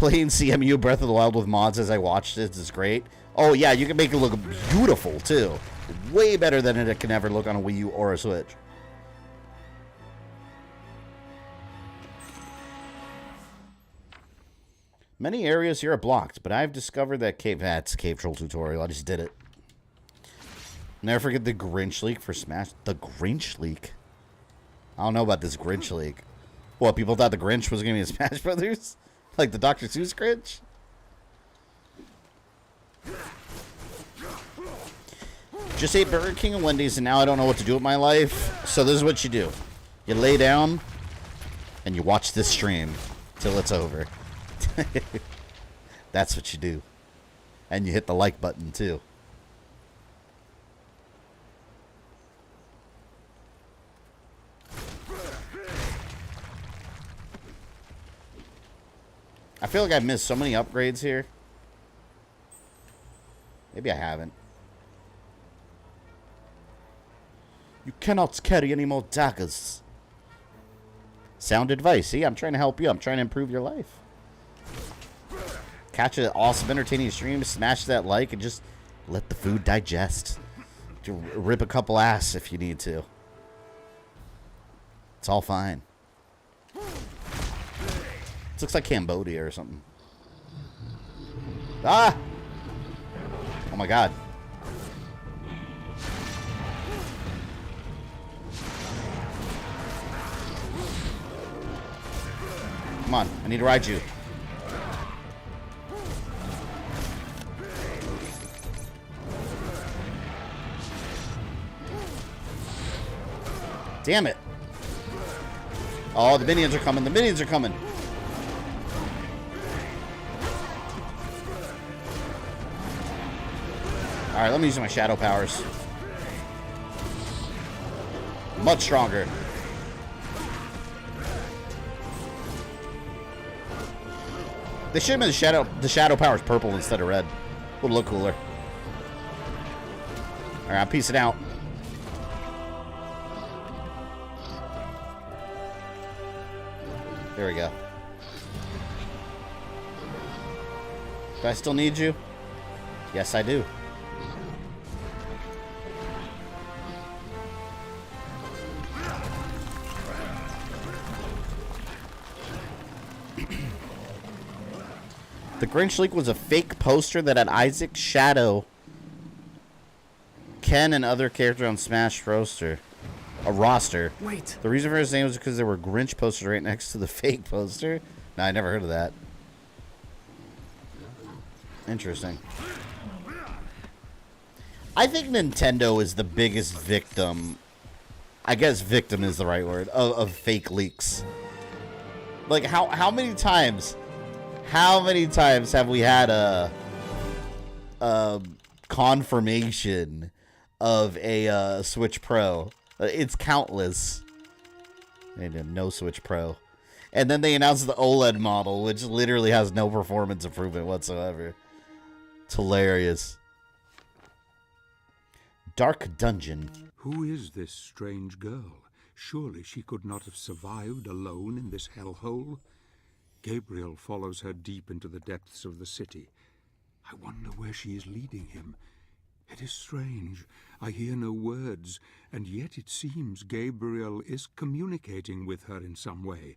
Playing CMU Breath of the Wild with mods as I watched it is great. Oh yeah, you can make it look beautiful too. Way better than it can ever look on a Wii U or a Switch. Many areas here are blocked, but I've discovered that cave... That's cave troll tutorial. I just did it. Never forget the Grinch leak for Smash. The Grinch leak? I don't know about this Grinch leak. What, people thought the Grinch was going to be in Smash Brothers? Like the Dr. Seuss Grinch? Just ate Burger King and Wendy's, and now I don't know what to do with my life. So this is what you do. You lay down, and you watch this stream till it's over. That's what you do. And you hit the like button, too. I feel like I've missed so many upgrades here. Maybe I haven't. You cannot carry any more daggers. Sound advice. See, I'm trying to help you. I'm trying to improve your life. Catch an awesome, entertaining stream. Smash that like and just let the food digest. Rip a couple ass if you need to. It's all fine. This looks like Cambodia or something. Ah! Oh my god. Come on, I need to ride you. Damn it. Oh, the minions are coming. The minions are coming. Alright, let me use my shadow powers. Much stronger. They should have made the shadow powers purple instead of red. Would look cooler. Alright, I'm peacing out. There we go. Do I still need you? Yes, I do. The Grinch leak was a fake poster that had Isaac, Shadow, Ken, and other characters on Smash roster. A roster. Wait. The reason for his name was because there were Grinch posters right next to the fake poster. No, I never heard of that. Interesting. I think Nintendo is the biggest victim. I guess victim is the right word of fake leaks. Like how many times? How many times have we had a confirmation of a Switch Pro? It's countless. And no Switch Pro. And then they announced the OLED model, which literally has no performance improvement whatsoever. It's hilarious. Dark Dungeon. Who is this strange girl? Surely she could not have survived alone in this hellhole. Gabriel follows her deep into the depths of the city. I wonder where she is leading him. It is strange. I hear no words, and yet it seems Gabriel is communicating with her in some way.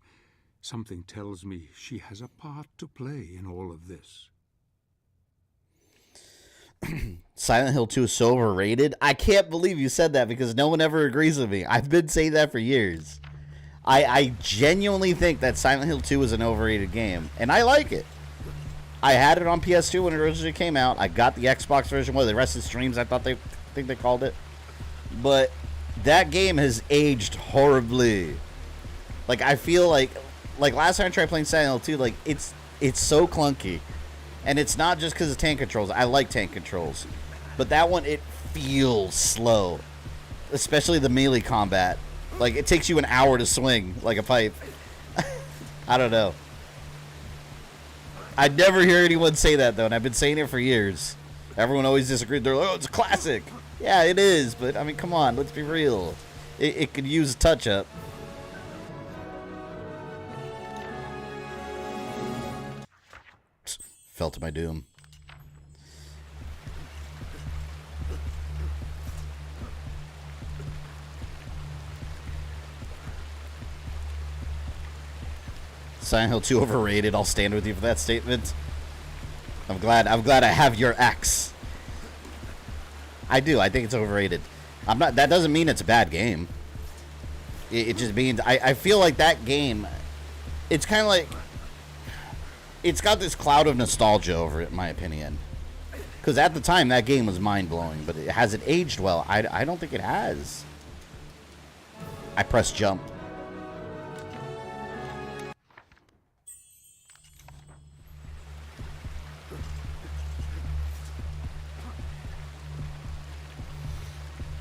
Something tells me she has a part to play in all of this. Silent Hill 2 is so overrated. I can't believe you said that because no one ever agrees with me. I've been saying that for years. I genuinely think that Silent Hill 2 is an overrated game, and I like it. I had it on PS2 when it originally came out. I got the Xbox version, the rest of the streams, I think they called it. But that game has aged horribly. Like, I feel like last time I tried playing Silent Hill 2, like, it's so clunky. And it's not just because of tank controls. I like tank controls. But that one, it feels slow. Especially the melee combat. Like, it takes you an hour to swing like a pipe. I don't know. I never hear anyone say that, though, and I've been saying it for years. Everyone always disagrees. They're like, oh, it's a classic. Yeah, it is, but, I mean, come on, let's be real. It could use a touch-up. Fell to my doom. Silent Hill 2 overrated. I'll stand with you for that statement. I'm glad I have your X. I do. I think it's overrated. I'm not. That doesn't mean it's a bad game. It just means I feel like that game. It's kind of like. It's got this cloud of nostalgia over it, in my opinion. Because at the time, that game was mind-blowing. But has it aged well? I don't think it has. I pressed jump.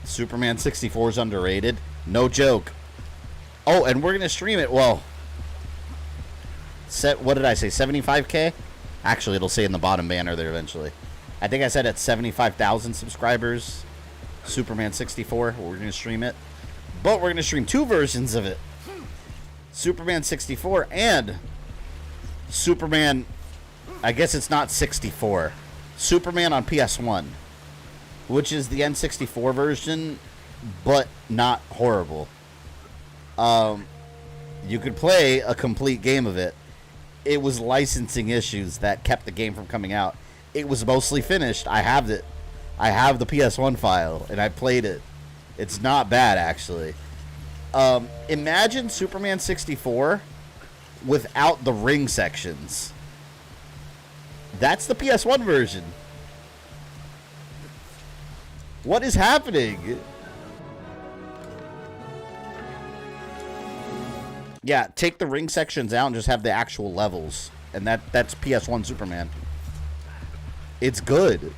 Superman 64 is underrated. No joke. Oh, and we're going to stream it. Well, what did I say? 75K? Actually, it'll say in the bottom banner there eventually. I think I said at 75,000 subscribers. Superman 64. We're going to stream it. But we're going to stream 2 versions of it. Superman 64 and Superman... I guess it's not 64. Superman on PS1. Which is the N64 version, but not horrible. You could play a complete game of it. It was licensing issues that kept the game from coming out. It was mostly finished. I have it. I have the PS1 file, and I played it. It's not bad, actually. Imagine Superman 64 without the ring sections. That's the PS1 version. What is happening? Yeah, take the ring sections out and just have the actual levels. And that's PS1 Superman. It's good.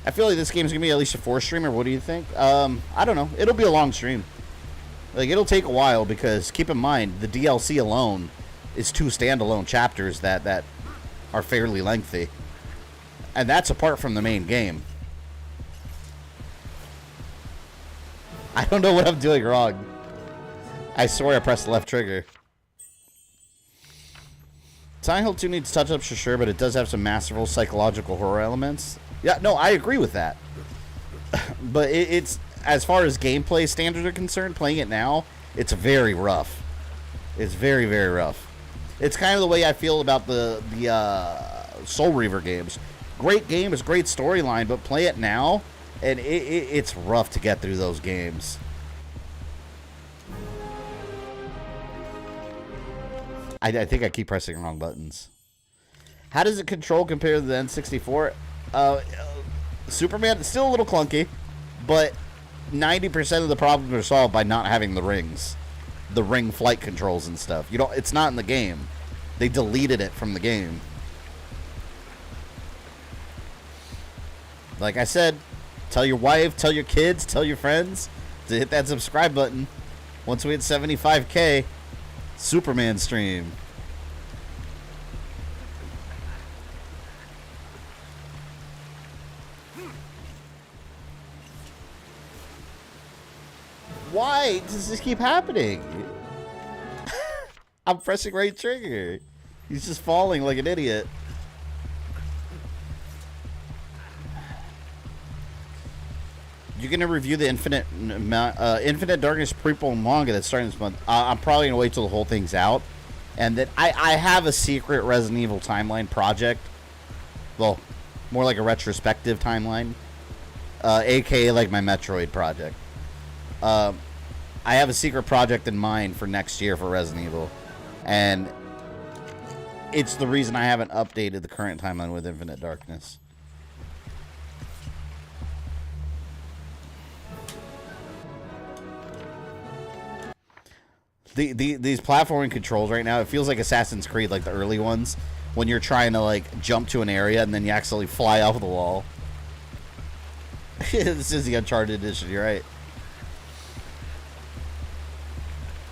I feel like this game's going to be at least a 4 streamer. What do you think? I don't know. It'll be a long stream. Like, it'll take a while because, keep in mind, the DLC alone is 2 standalone chapters that are fairly lengthy. And that's apart from the main game. I don't know what I'm doing wrong. I swear I pressed the left trigger. Silent Hill 2 needs touch-ups for sure, but it does have some masterful psychological horror elements. Yeah, no, I agree with that. But it's, as far as gameplay standards are concerned, playing it now, it's very rough. It's very, very rough. It's kind of the way I feel about the Soul Reaver games. Great game, it's great storyline, but play it now, and it's rough to get through those games. I think I keep pressing wrong buttons. How does it control compared to the N64? Superman, it's still a little clunky, but 90% of the problems are solved by not having the rings. The ring flight controls and stuff. It's not in the game. They deleted it from the game. Like I said, tell your wife, tell your kids, tell your friends to hit that subscribe button. Once we hit 75K, Superman stream. Why does this keep happening? I'm pressing right trigger. He's just falling like an idiot. You're going to review the Infinite Darkness prequel manga that's starting this month. I'm probably going to wait till the whole thing's out. And then I have a secret Resident Evil timeline project. Well, more like a retrospective timeline. AKA like my Metroid project. I have a secret project in mind for next year for Resident Evil. And it's the reason I haven't updated the current timeline with Infinite Darkness. These platforming controls right now, it feels like Assassin's Creed, like the early ones, when you're trying to like jump to an area and then you accidentally fly off the wall. This is the Uncharted edition, you're right.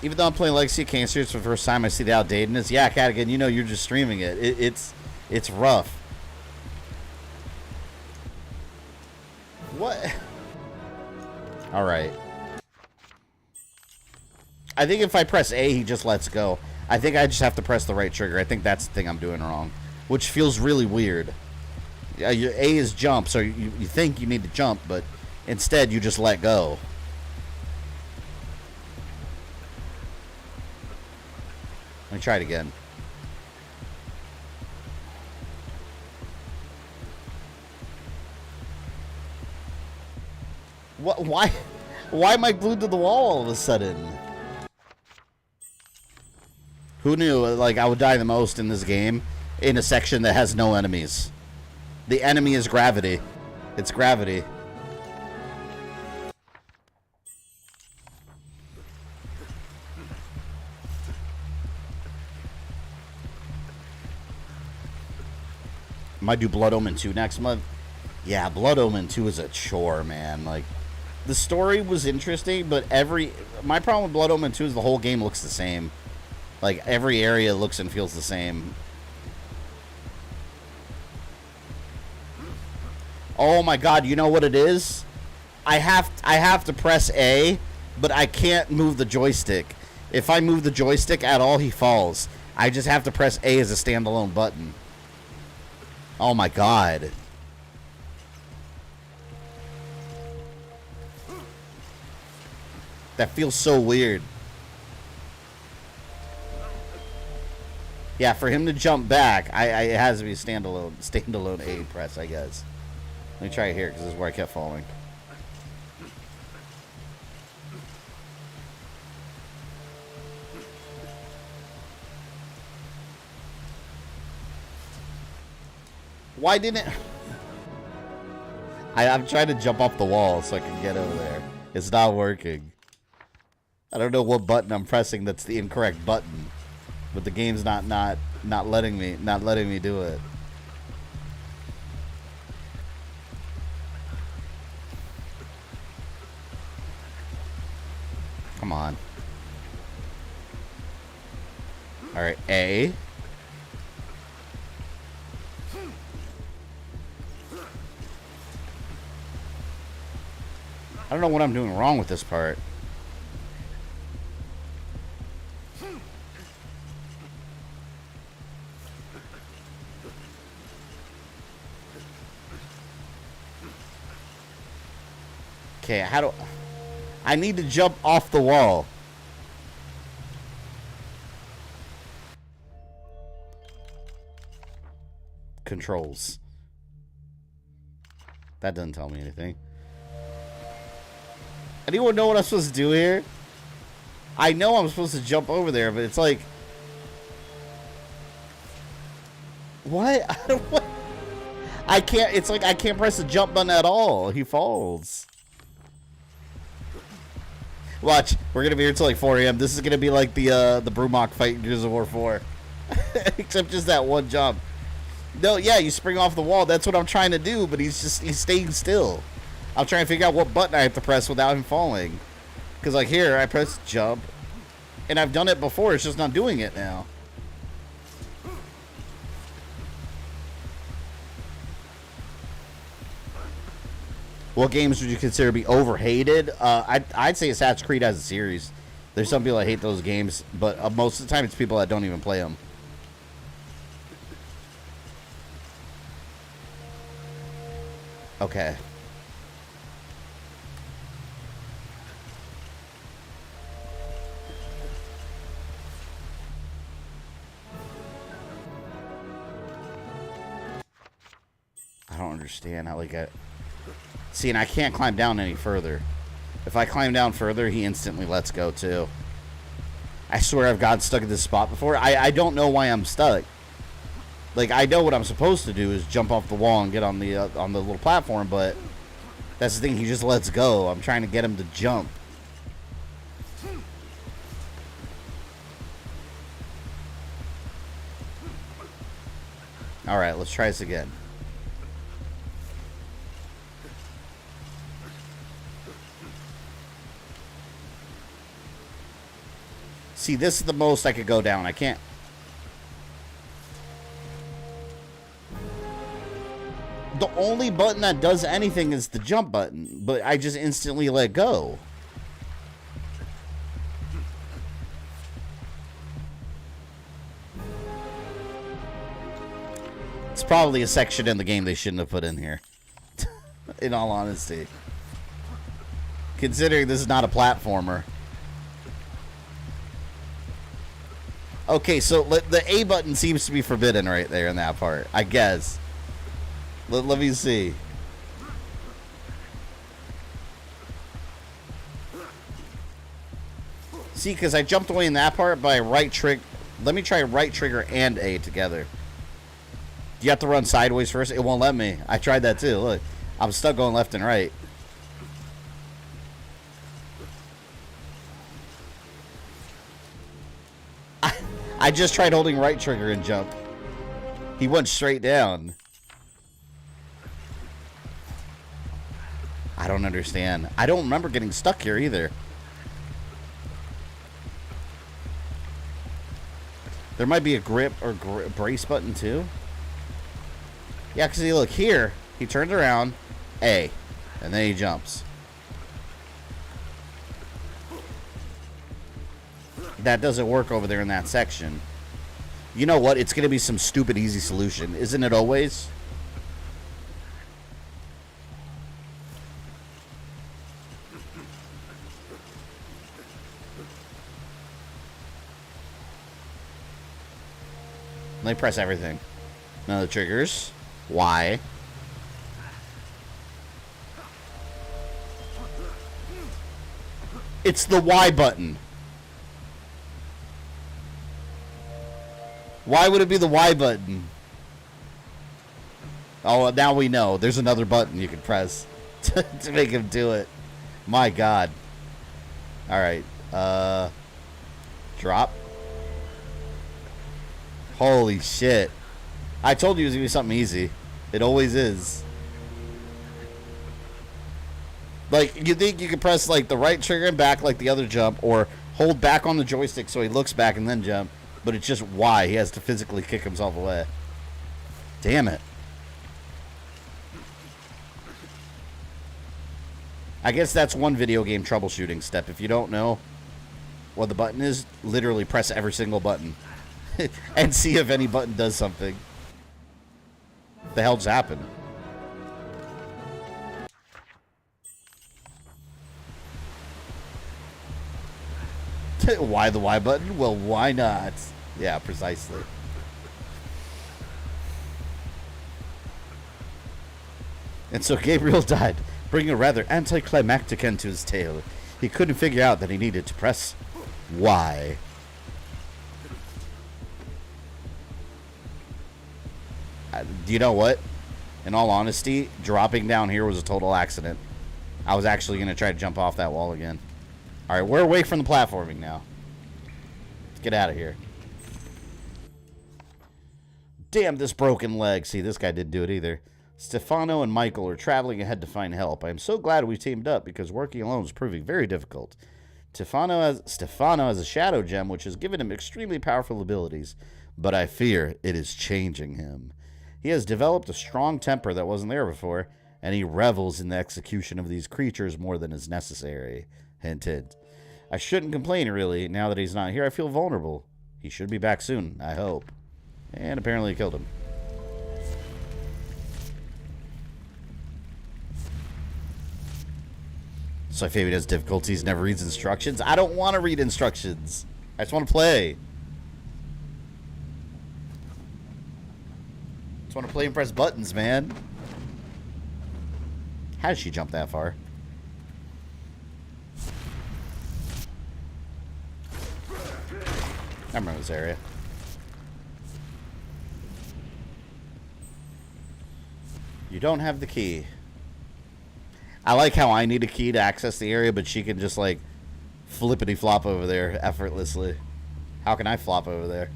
Even though I'm playing Legacy of Kain Series for the first time, I see the outdatedness. Yeah, Cadigan, you know you're just streaming it. It's rough. What? All right. I think if I press A, he just lets go. I think I just have to press the right trigger. I think that's the thing I'm doing wrong, which feels really weird. Your A is jump, so you think you need to jump, but instead you just let go. Let me try it again. What? Why am I glued to the wall all of a sudden? Who knew, like, I would die the most in this game in a section that has no enemies? The enemy is gravity. It's gravity. Might do Blood Omen 2 next month. Yeah, Blood Omen 2 is a chore, man. Like, the story was interesting, but my problem with Blood Omen 2 is the whole game looks the same. Like, every area looks and feels the same. Oh my god, you know what it is? I have to press A, but I can't move the joystick. If I move the joystick at all, he falls. I just have to press A as a standalone button. Oh my god. That feels so weird. Yeah, for him to jump back, it has to be a standalone A press, I guess. Let me try it here, because this is where I kept falling. Why didn't it... I'm trying to jump off the wall so I can get over there. It's not working. I don't know what button I'm pressing that's the incorrect button. But the game's not letting me do it. Come on. Alright, A. I don't know what I'm doing wrong with this part. Okay, how do... I need to jump off the wall. Controls. That doesn't tell me anything. Anyone know what I'm supposed to do here? I know I'm supposed to jump over there, but it's like... What? What? I can't... It's like I can't press the jump button at all. He falls. Watch, we're gonna be here till like 4 a.m. This is gonna be like the Brumok fight in Gears of War 4. Except just that one jump. No, yeah, you spring off the wall. That's what I'm trying to do, but he's staying still. I'm trying to figure out what button I have to press without him falling. Because like here, I press jump. And I've done it before, it's just not doing it now. What games would you consider to be overhated? I'd say Assassin's Creed as a series. There's some people that hate those games, but most of the time it's people that don't even play them. Okay. I don't understand how, like, see, and I can't climb down any further. If I climb down further, he instantly lets go, too. I swear I've gotten stuck at this spot before. I don't know why I'm stuck. Like, I know what I'm supposed to do is jump off the wall and get on the little platform, but that's the thing, he just lets go. I'm trying to get him to jump. Alright, let's try this again. See, this is the most I could go down. I can't. The only button that does anything is the jump button, but I just instantly let go. It's probably a section in the game they shouldn't have put in here. In all honesty. Considering this is not a platformer. Okay, so the A button seems to be forbidden right there in that part, I guess. Let me see. See, because I jumped away in that part by right trigger. Let me try right trigger and A together. You have to run sideways first. It won't let me. I tried that too. Look, I'm stuck going left and right. I just tried holding right trigger and jump. He went straight down. I don't understand. I don't remember getting stuck here either. There might be a grip or brace button too. Yeah, because look here. He turns around, A, and then he jumps. That doesn't work over there in that section. You know what? It's going to be some stupid easy solution. Isn't it always? Let me press everything. None of the triggers. Why? It's the Y button. Why would it be the Y button? Oh, now we know. There's another button you can press to make him do it. My God. Alright. Drop. Holy shit. I told you it was going to be something easy. It always is. Like, you think you could press, like, the right trigger and back like the other jump, or hold back on the joystick so he looks back and then jump. But it's just why he has to physically kick himself away. Damn it. I guess that's one video game troubleshooting step. If you don't know what the button is, literally press every single button. And see if any button does something. What the hell just happened? Why the Y button? Well, why not? Yeah, precisely. And so Gabriel died, bringing a rather anticlimactic end to his tale. He couldn't figure out that he needed to press Y. Do you know what? In all honesty, dropping down here was a total accident. I was actually going to try to jump off that wall again. Alright, we're away from the platforming now. Let's get out of here. Damn this broken leg. See, this guy didn't do it either. Stefano and Michael are traveling ahead to find help. I am so glad we teamed up because working alone is proving very difficult. Stefano has a shadow gem which has given him extremely powerful abilities, but I fear it is changing him. He has developed a strong temper that wasn't there before, and he revels in the execution of these creatures more than is necessary. Hint, hint. I shouldn't complain, really. Now that he's not here, I feel vulnerable. He should be back soon, I hope. And apparently he killed him. So if he has difficulties, never reads instructions. I don't want to read instructions. I just want to play. Just want to play and press buttons, man. How did she jump that far? I remember this area. You don't have the key. I like how I need a key to access the area, but she can just, like, flippity flop over there effortlessly. How can I flop over there?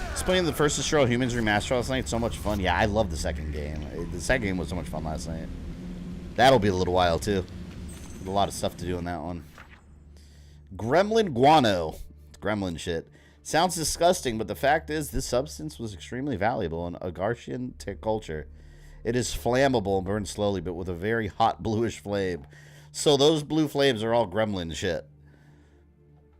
Just playing the first Destroy All Humans remaster last night. So much fun. Yeah, I love the second game. The second game was so much fun last night. That'll be a little while, too. A lot of stuff to do in that one. Gremlin guano. It's gremlin shit. Sounds disgusting, but the fact is this substance was extremely valuable in Aghartian culture. It is flammable and burns slowly, but with a very hot bluish flame. So those blue flames are all gremlin shit.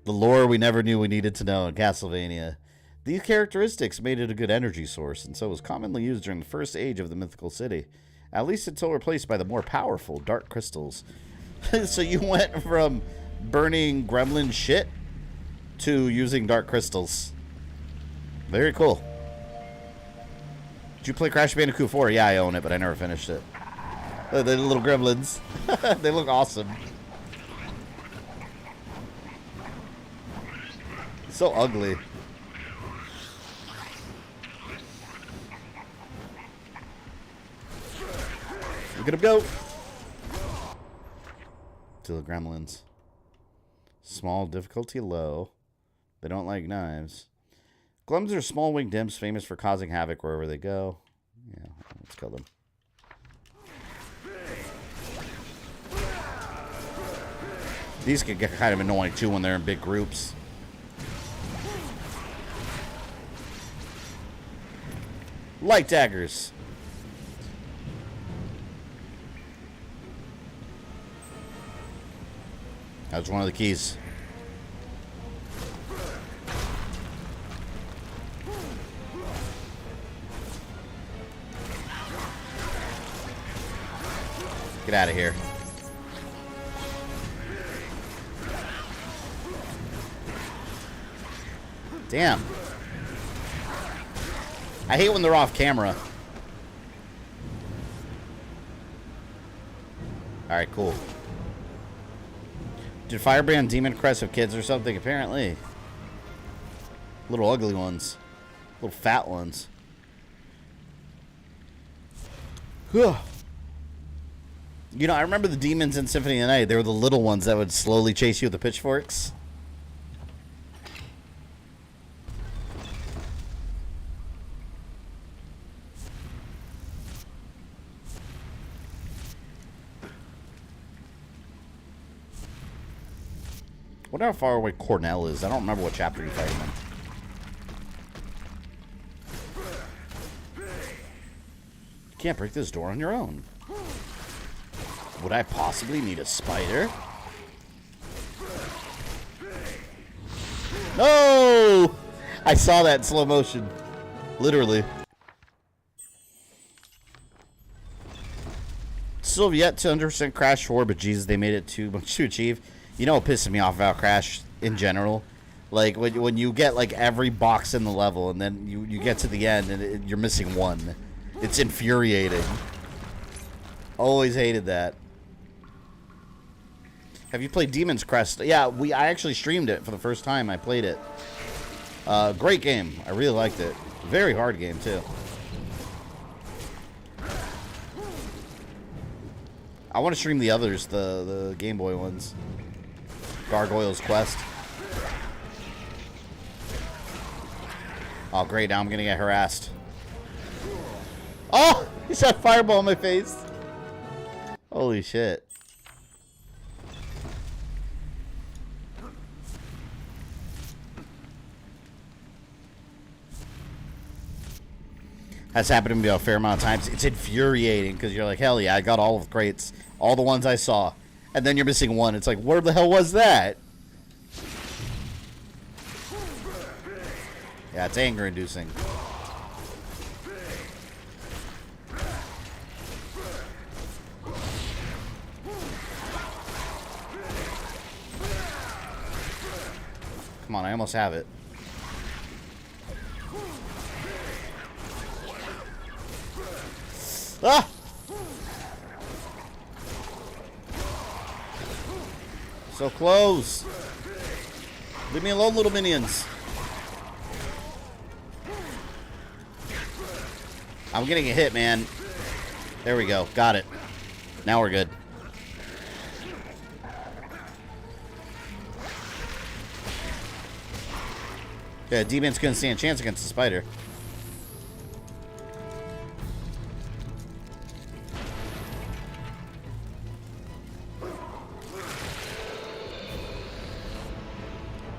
The lore we never knew we needed to know in Castlevania. These characteristics made it a good energy source, and so was commonly used during the first age of the mythical city. At least until replaced by the more powerful dark crystals. So you went from burning gremlin shit to using dark crystals. Very cool. Did you play Crash Bandicoot 4? Yeah, I own it, but I never finished it. The little gremlins. They look awesome. So ugly. Look at him go. To the gremlins. Small, difficulty low. They don't like knives. Glums are small winged imps famous for causing havoc wherever they go. Yeah, let's kill them. These can get kind of annoying too when they're in big groups. Light daggers. That's one of the keys. Get out of here. Damn. I hate when they're off camera. Alright, cool. Did Firebrand Demon Crest have kids or something? Apparently. Little ugly ones. Little fat ones. Whew. You know, I remember the demons in Symphony of the Night. They were the little ones that would slowly chase you with the pitchforks. I wonder how far away Cornell is. I don't remember what chapter you fight him in. You can't break this door on your own. Would I possibly need a spider? No! I saw that in slow motion. Literally. Still have yet to understand Crash 4, but Jesus, they made it too much to achieve. You know what pisses me off about Crash in general? Like, when you get, like, every box in the level, and then you get to the end, and you're missing one. It's infuriating. Always hated that. Have you played Demon's Crest? Yeah, I actually streamed it for the first time I played it. Great game. I really liked it. Very hard game, too. I want to stream the others, the Game Boy ones. Gargoyle's Quest. Oh, great. Now I'm going to get harassed. Oh! He shot a fireball in my face. Holy shit. That's happened to me a fair amount of times. It's infuriating because you're like, hell yeah, I got all of the crates. All the ones I saw. And then you're missing one. It's like, where the hell was that? Yeah, it's anger-inducing. Come on, I almost have it. Ah! So close. Leave me alone, little minions. I'm getting a hit, man. There we go. Got it. Now we're good. Yeah, demons couldn't stand a chance against the spider.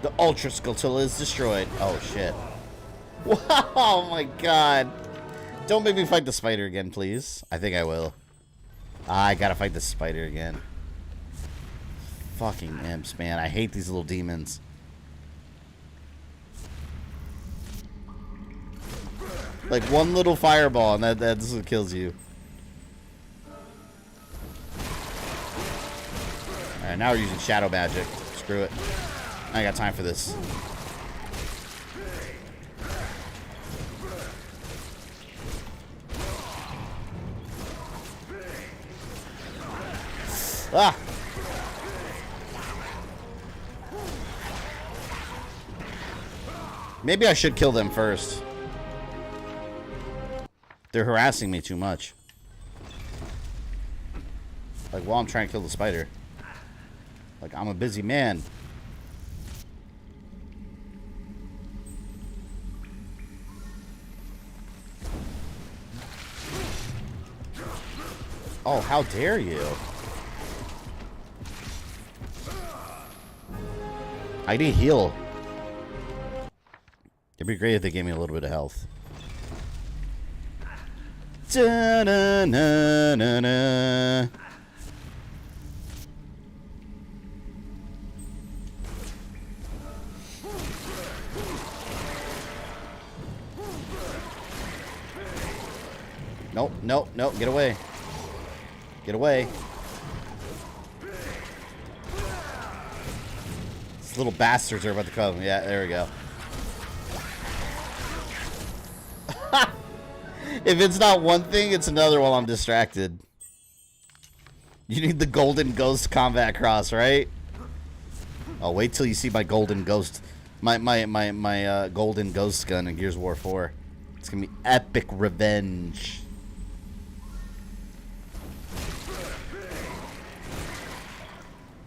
The Ultra Scutilla is destroyed. Oh, shit. Wow, oh my god. Don't make me fight the spider again, please. I think I will. I gotta fight the spider again. Fucking imps, man. I hate these little demons. Like one little fireball and that's what kills you. Alright, now we're using shadow magic. Screw it. I ain't got time for this. Ah! Maybe I should kill them first. They're harassing me too much. Like, while I'm trying to kill the spider. Like, I'm a busy man. Oh, how dare you? I need heal. It'd be great if they gave me a little bit of health. Da-na-na-na-na. Nope, nope, nope, get away. Get away. These little bastards are about to come. Yeah, there we go. If it's not one thing, it's another while I'm distracted. You need the golden ghost combat cross, right? Oh, wait till you see my golden ghost. My golden ghost gun in Gears of War 4. It's gonna be epic revenge.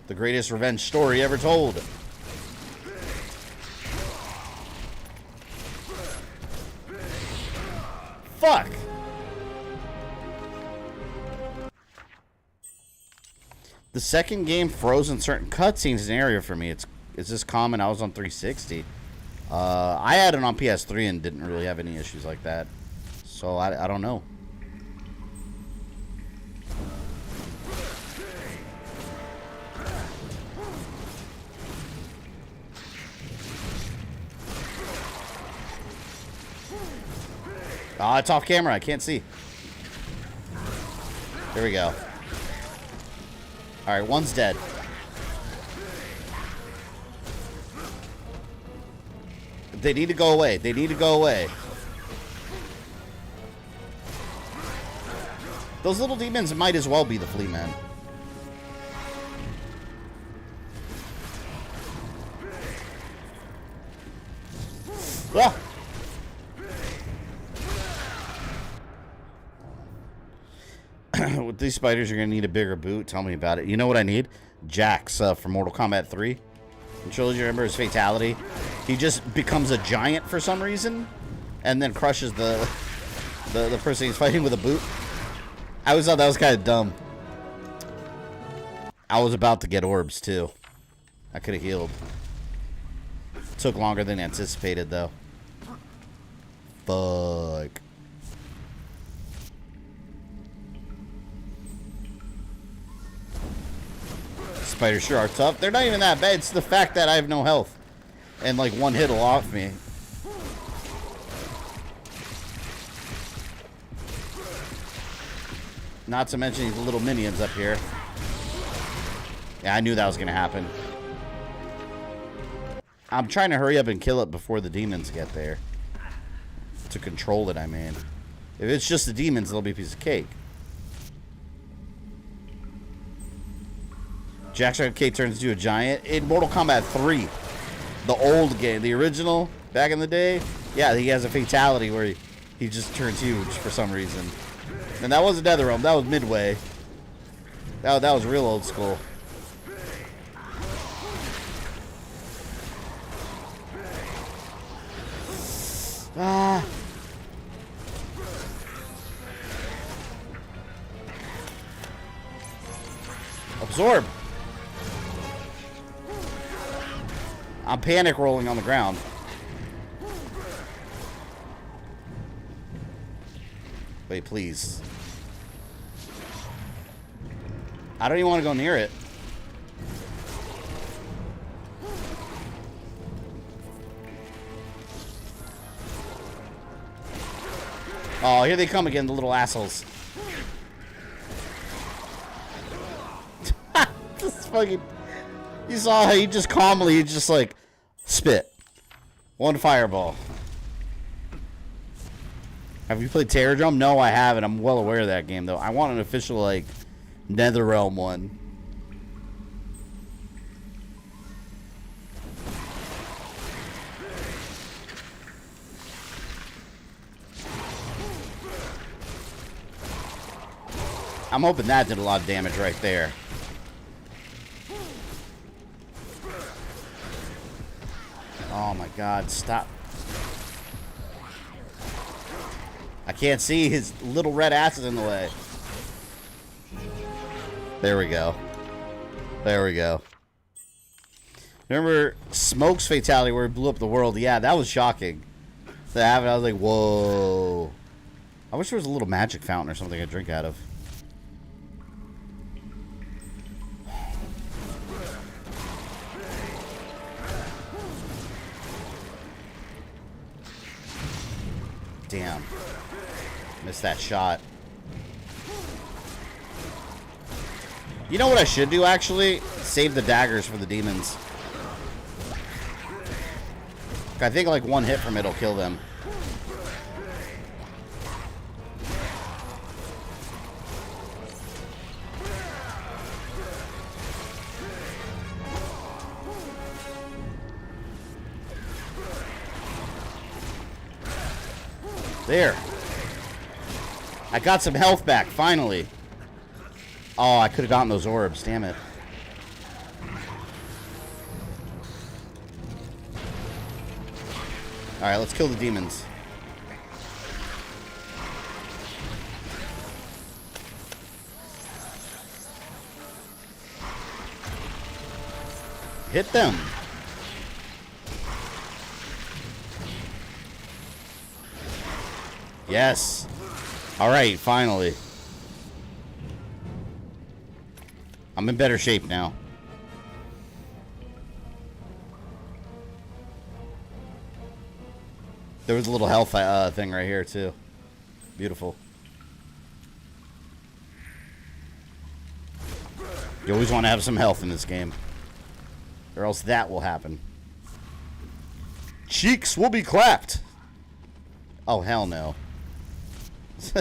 The greatest revenge story ever told. Fuck! The second game froze in certain cutscenes in area for me. It's just common. I was on 360. I had it on PS3 and didn't really have any issues like that. So I don't know. Oh, it's off camera. I can't see. There we go. Alright, one's dead. They need to go away. They need to go away. Those little demons might as well be the flea men. Ah! With these spiders, you're going to need a bigger boot. Tell me about it. You know what I need? Jax from Mortal Kombat 3. In Trilogy, remember his fatality? He just becomes a giant for some reason, and then crushes the person he's fighting with a boot. I always thought that was kind of dumb. I was about to get orbs, too. I could have healed. Took longer than anticipated, though. Fuck. Spiders sure are tough. They're not even that bad. It's the fact that I have no health. And like one hit will off me. Not to mention these little minions up here. Yeah, I knew that was going to happen. I'm trying to hurry up and kill it before the demons get there. To control it, I mean. If it's just the demons, it'll be a piece of cake. Jackson K turns into a giant in Mortal Kombat 3, the old game, the original back in the day. Yeah, he has a fatality where he just turns huge for some reason, and that wasn't NetherRealm. That was Midway. That was real old school. Ah. Absorb. I'm panic rolling on the ground. Wait, please. I don't even want to go near it. Oh, here they come again, the little assholes. This fucking... You saw how he just calmly, just like, spit. One fireball. Have you played Terror Drum? No, I haven't. I'm well aware of that game, though. I want an official, like, NetherRealm one. I'm hoping that did a lot of damage right there. Oh my god, stop. I can't see, his little red ass is in the way. There we go. There we go. Remember Smoke's fatality where he blew up the world? Yeah, that was shocking. That happened, I was like, whoa. I wish there was a little magic fountain or something I could drink out of. Damn. Missed that shot. You know what I should do, actually? Save the daggers for the demons. I think like one hit from it will kill them. There. I got some health back, finally. Oh, I could have gotten those orbs, damn it. Alright, let's kill the demons. Hit them. Yes. Alright, finally. I'm in better shape now. There was a little health thing right here, too. Beautiful. You always want to have some health in this game. Or else that will happen. Cheeks will be clapped. Oh, hell no.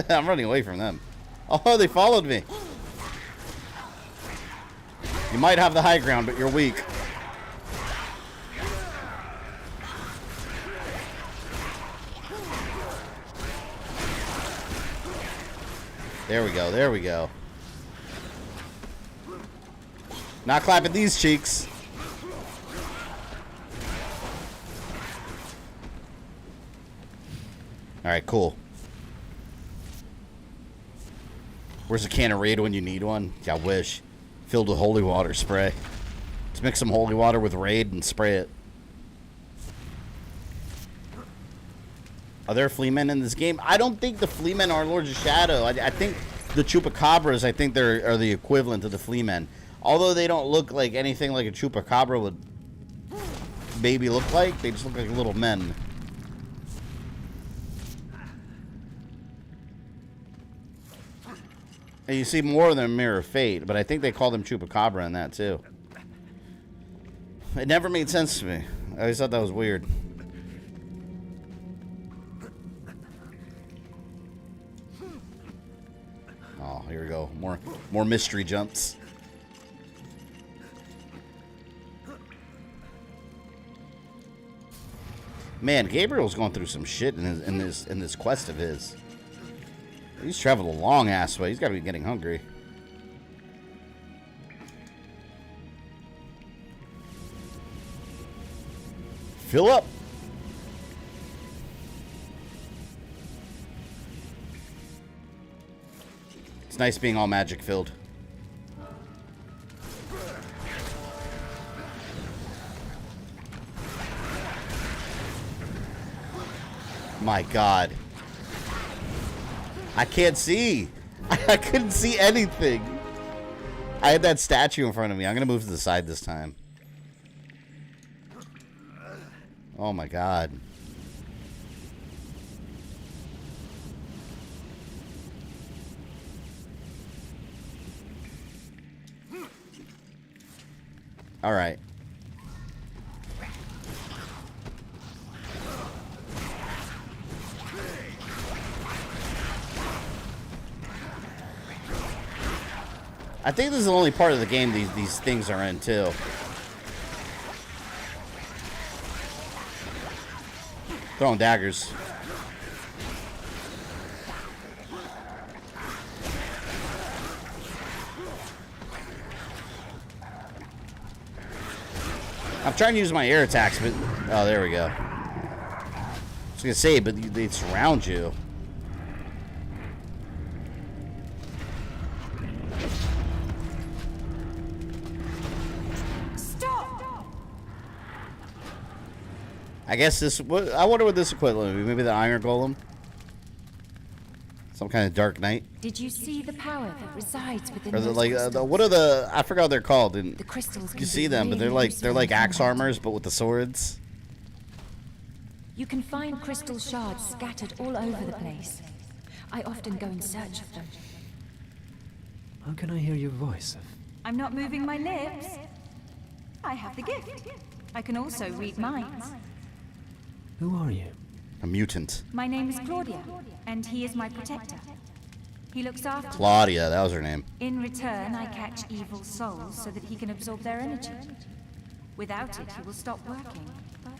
I'm running away from them. Oh, they followed me. You might have the high ground, but you're weak. There we go, there we go. Not clapping these cheeks. Alright, cool. Where's a can of Raid when you need one? Yeah, I wish. Filled with holy water spray. Let's mix some holy water with Raid and spray it. Are there fleamen in this game? I don't think the fleamen are Lords of Shadow. I think the chupacabras, I think are the equivalent to the fleamen. Although they don't look like anything like a chupacabra would maybe look like. They just look like little men. And you see more of them in Mirror of Fate, but I think they call them chupacabra in that too. It never made sense to me. I always thought that was weird. Oh, here we go. More mystery jumps. Man, Gabriel's going through some shit in this quest of his. He's traveled a long ass way. He's got to be getting hungry. Fill up. It's nice being all magic filled. My God. I can't see. I couldn't see anything. I had that statue in front of me. I'm going to move to the side this time. Oh my God. All right. I think this is the only part of the game these things are in too. Throwing daggers. I'm trying to use my air attacks, but oh, there we go. I was gonna say, but they surround you. I guess this. I wonder what this equivalent would be. Maybe the Iron Golem. Some kind of Dark Knight. Did you see the power that resides within? Or those like crystals? what are the? I forgot what they're called. And the crystals. You can see them, but they're like axe armors, but with the swords. You can find crystal shards scattered all over the place. I often go in search of them. How can I hear your voice? I'm not moving my lips. I have the gift. I can also read minds. Who are you? A mutant. My name is Claudia, and he is my protector. He looks after me. Claudia, that was her name. In return, I catch evil souls so that he can absorb their energy. Without it, he will stop working. But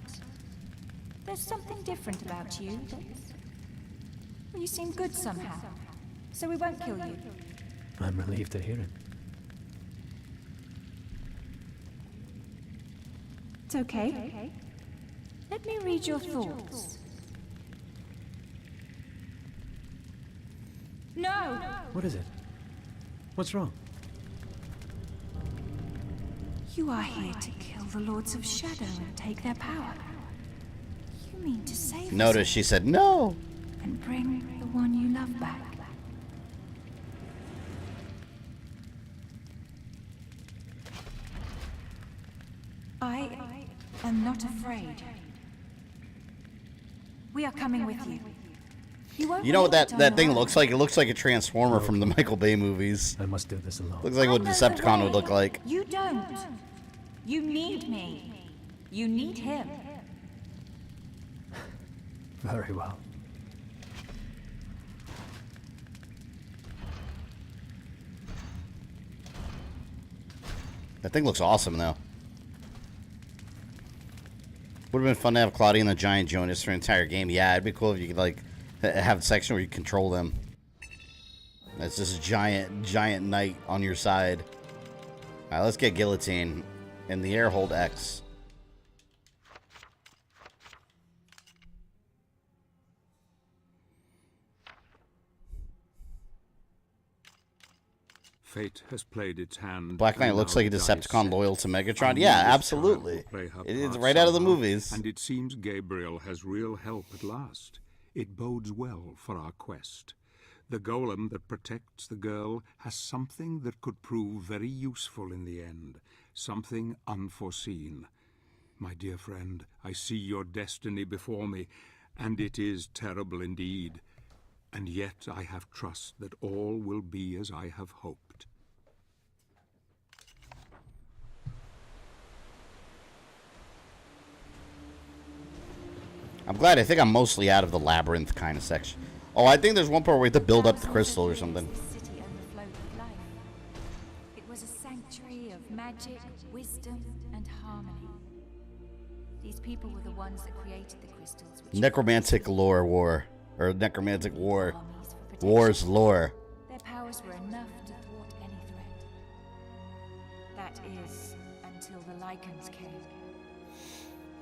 there's something different about you. Well, you seem good somehow, so we won't kill you. I'm relieved to hear it. It's okay. Let me read your thoughts. No! What is it? What's wrong? You are here to kill the Lords of Shadow and take their power. You mean to save us Notice she said no. and bring the one you love back. I am not afraid. We are coming with you. You know what that thing looks like? It looks like a Transformer from the Michael Bay movies. I must do this alone. Looks like what a Decepticon would look like. You don't. You need me. You need him. Very well. That thing looks awesome, though. Would have been fun to have Claudia and the Giant join us for an entire game. Yeah, it'd be cool if you could, like, have a section where you control them. That's just a giant knight on your side. Alright, let's get Guillotine. In the air, hold X. Fate has played its hand. Black Knight looks like a Decepticon loyal to Megatron. Yeah, absolutely. It is right out of the movies. And it seems Gabriel has real help at last. It bodes well for our quest. The golem that protects the girl has something that could prove very useful in the end. Something unforeseen. My dear friend, I see your destiny before me, and it is terrible indeed. And yet I have trust that all will be as I have hoped. I'm glad. I think I'm mostly out of the labyrinth kind of section. Oh, I think there's one part where we have to build up the crystal or something. It was a sanctuary of magic, wisdom, and harmony. These people were the ones that created the crystals. Necromantic lore war. Or necromantic war. War's lore. Their powers were enough to thwart any threat. That is, until the Lycans came.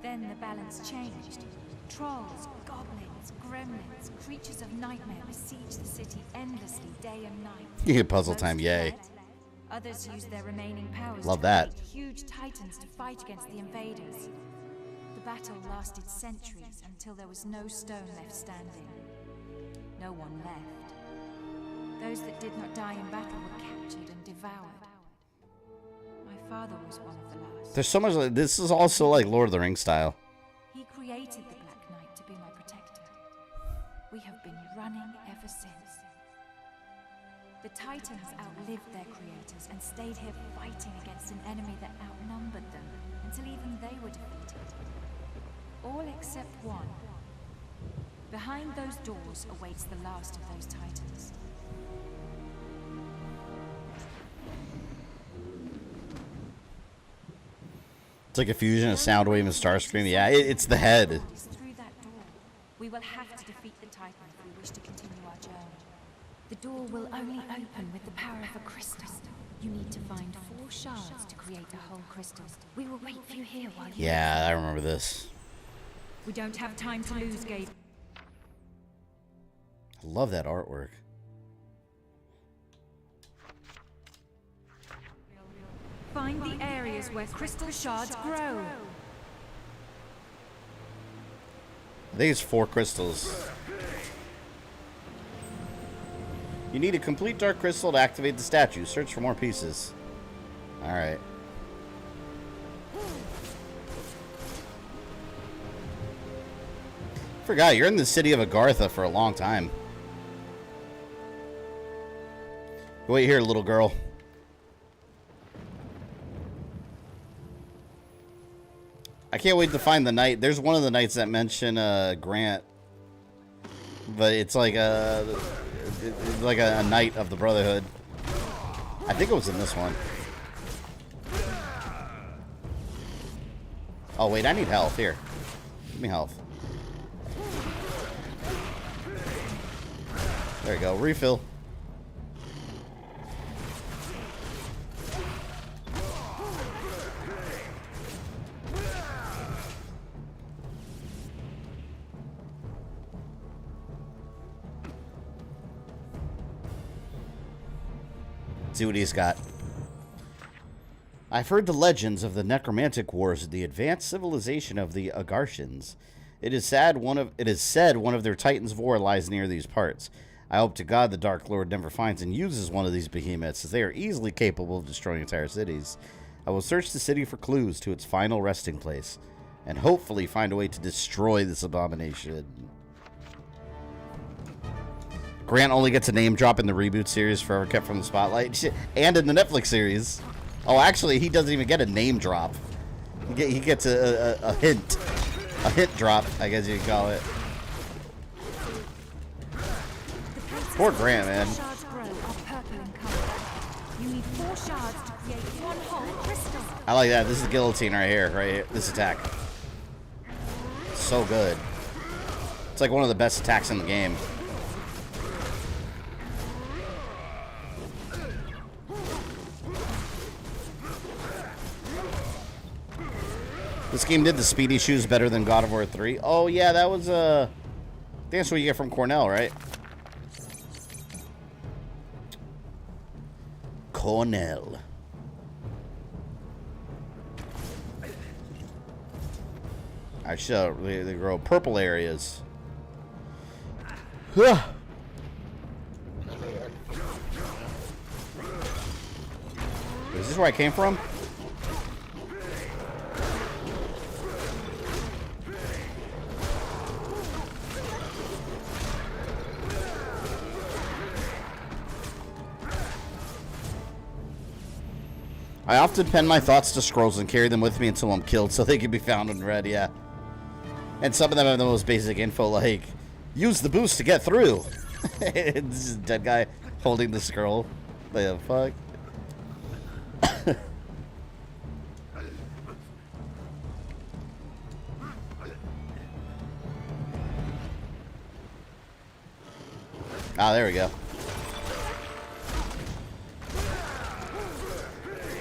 Then the balance changed. Trolls, goblins, gremlins, creatures of nightmare besieged the city endlessly day and night. You get puzzle time, yay. Others used their remaining powers Love to that. create huge titans to fight against the invaders. The battle lasted centuries until there was no stone left standing. No one left. Those that did not die in battle were captured and devoured. My father was one of the last. There's so much. Like, this is also like Lord of the Rings style. He created the Black Knight to be my protector. We have been running ever since. The Titans outlived their creators and stayed here fighting against an enemy that outnumbered them until even they were defeated. All except one. Behind those doors awaits the last of those Titans. It's like a fusion of Soundwave and Starscream. Yeah, it's the head. Through that door, we will have to defeat the Titan if we wish to continue our journey. The door will only open with the power of a crystal. You need to find 4 shards to create a whole crystal. We will wait for you here while you... Yeah, I remember this. We don't have time to lose, Gabe. I love that artwork. Find the areas where crystal shards grow. I think it's 4 crystals. You need a complete dark crystal to activate the statue. Search for more pieces. Alright. Forgot, you're in the city of Agharta for a long time. Wait here, little girl. I can't wait to find the knight. There's one of the knights that mention Grant. But it's like a knight of the Brotherhood. I think it was in this one. Oh wait, I need health. Here. Give me health. There you go. Refill. See what he's got. I've heard the legends of the necromantic wars of the advanced civilization of the Aghartians. It is said one of their titans of war lies near these parts. I hope to God the Dark Lord never finds and uses one of these behemoths, as they are easily capable of destroying entire cities. I will search the city for clues to its final resting place, and hopefully find a way to destroy this abomination. Grant only gets a name drop in the reboot series, Forever Kept from the Spotlight, and in the Netflix series. Oh, actually, he doesn't even get a name drop. He gets a hint. A hint drop, I guess you could call it. Poor Grant, man. I like that. This is the guillotine right here, right here. This attack. So good. It's like one of the best attacks in the game. This game did the speedy shoes better than God of War 3. Oh yeah, that was I think that's what you get from Cornell, right? Cornell. I should they grow purple areas. Is this where I came from? I often pen my thoughts to scrolls and carry them with me until I'm killed so they can be found and read, yeah. And some of them have the most basic info, like, use the boost to get through. This is a dead guy holding the scroll. The fuck? Ah, there we go.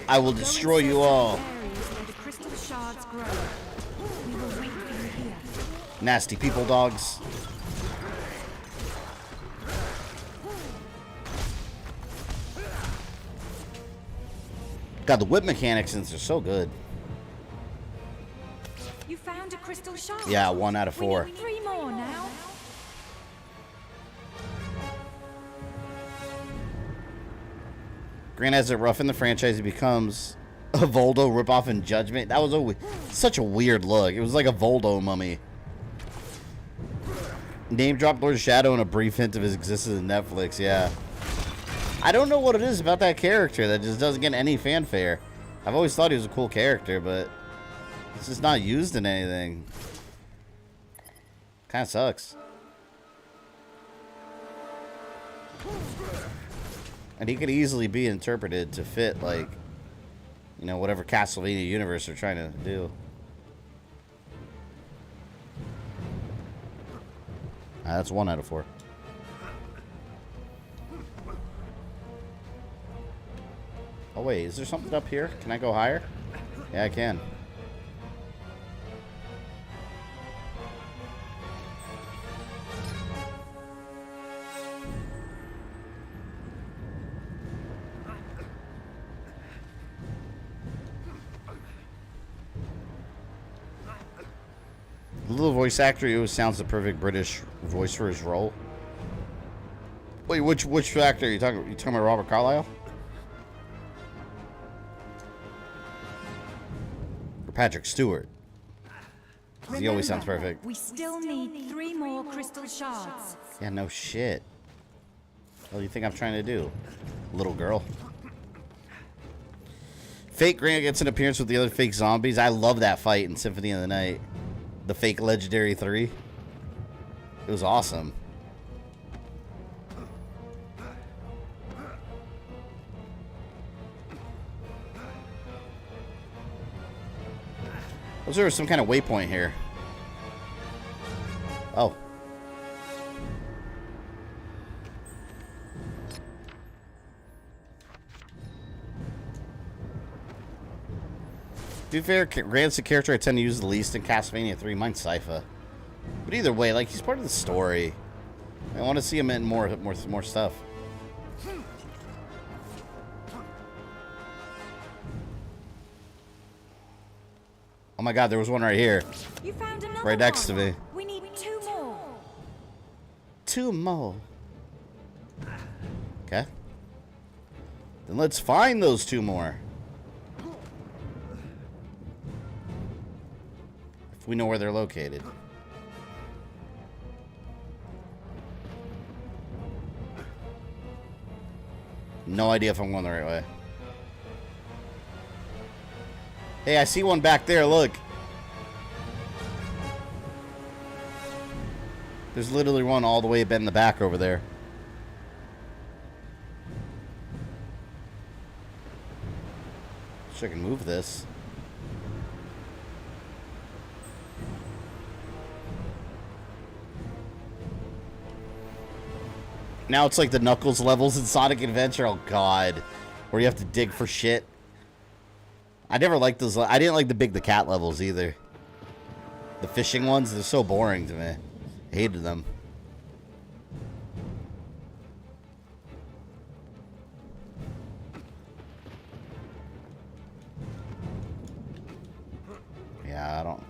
I will destroy you all. Nasty people dogs. God, the whip mechanics in this are so good. You found a crystal shard. Yeah, 1 out of 4. We need 3 more now. Grant has it rough in the franchise. He becomes a Voldo ripoff in Judgment. That was such a weird look. It was like a Voldo mummy. Name drop Lord Shadow and a brief hint of his existence in Netflix. Yeah. I don't know what it is about that character that just doesn't get any fanfare. I've always thought he was a cool character, but it's just not used in anything. Kind of sucks. And he could easily be interpreted to fit, like, you know, whatever Castlevania universe they're trying to do. That's 1 out of 4. Oh wait, is there something up here? Can I go higher? Yeah, I can. The little voice actor, he always sounds the perfect British voice for his role. Wait, which actor are you talking about? You talking about Robert Carlyle? Or Patrick Stewart? He always sounds perfect. We still need 3 more crystal shards. Yeah, no shit. What do you think I'm trying to do, little girl? Fake Grant gets an appearance with the other fake zombies. I love that fight in Symphony of the Night. The fake Legendary 3. It was awesome. Was there some kind of waypoint here? Oh. To be fair, Grant's the character I tend to use the least in Castlevania 3. Mine's Sypha. But either way, like, he's part of the story. I want to see him in more stuff. Oh my god, there was one right here. You found another right next to me. We need 2 more. 2 more. Okay. Then let's find those 2 more. If we know where they're located. No idea if I'm going the right way. Hey, I see one back there, look. There's literally one all the way in the back over there. Sure, I can move this. Now it's like the Knuckles levels in Sonic Adventure. Oh god, where you have to dig for shit. I never liked those. I didn't like the cat levels either. The fishing ones, they're so boring to me. I hated them. Yeah, I don't.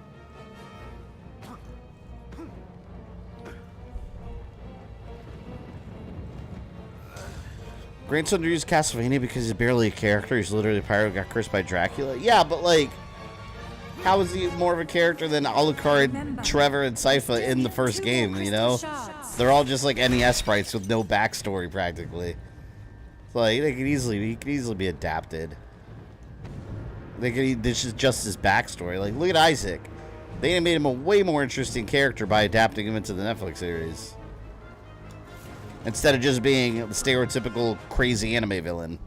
Grant's underused Castlevania because he's barely a character. He's literally a pirate who got cursed by Dracula. Yeah, but like, how is he more of a character than Alucard, Trevor, and Sypha in the first game, you know? They're all just like NES sprites with no backstory, practically. So, like, he could easily be adapted. This is just his backstory. Like, look at Isaac. They made him a way more interesting character by adapting him into the Netflix series. Instead of just being the stereotypical crazy anime villain.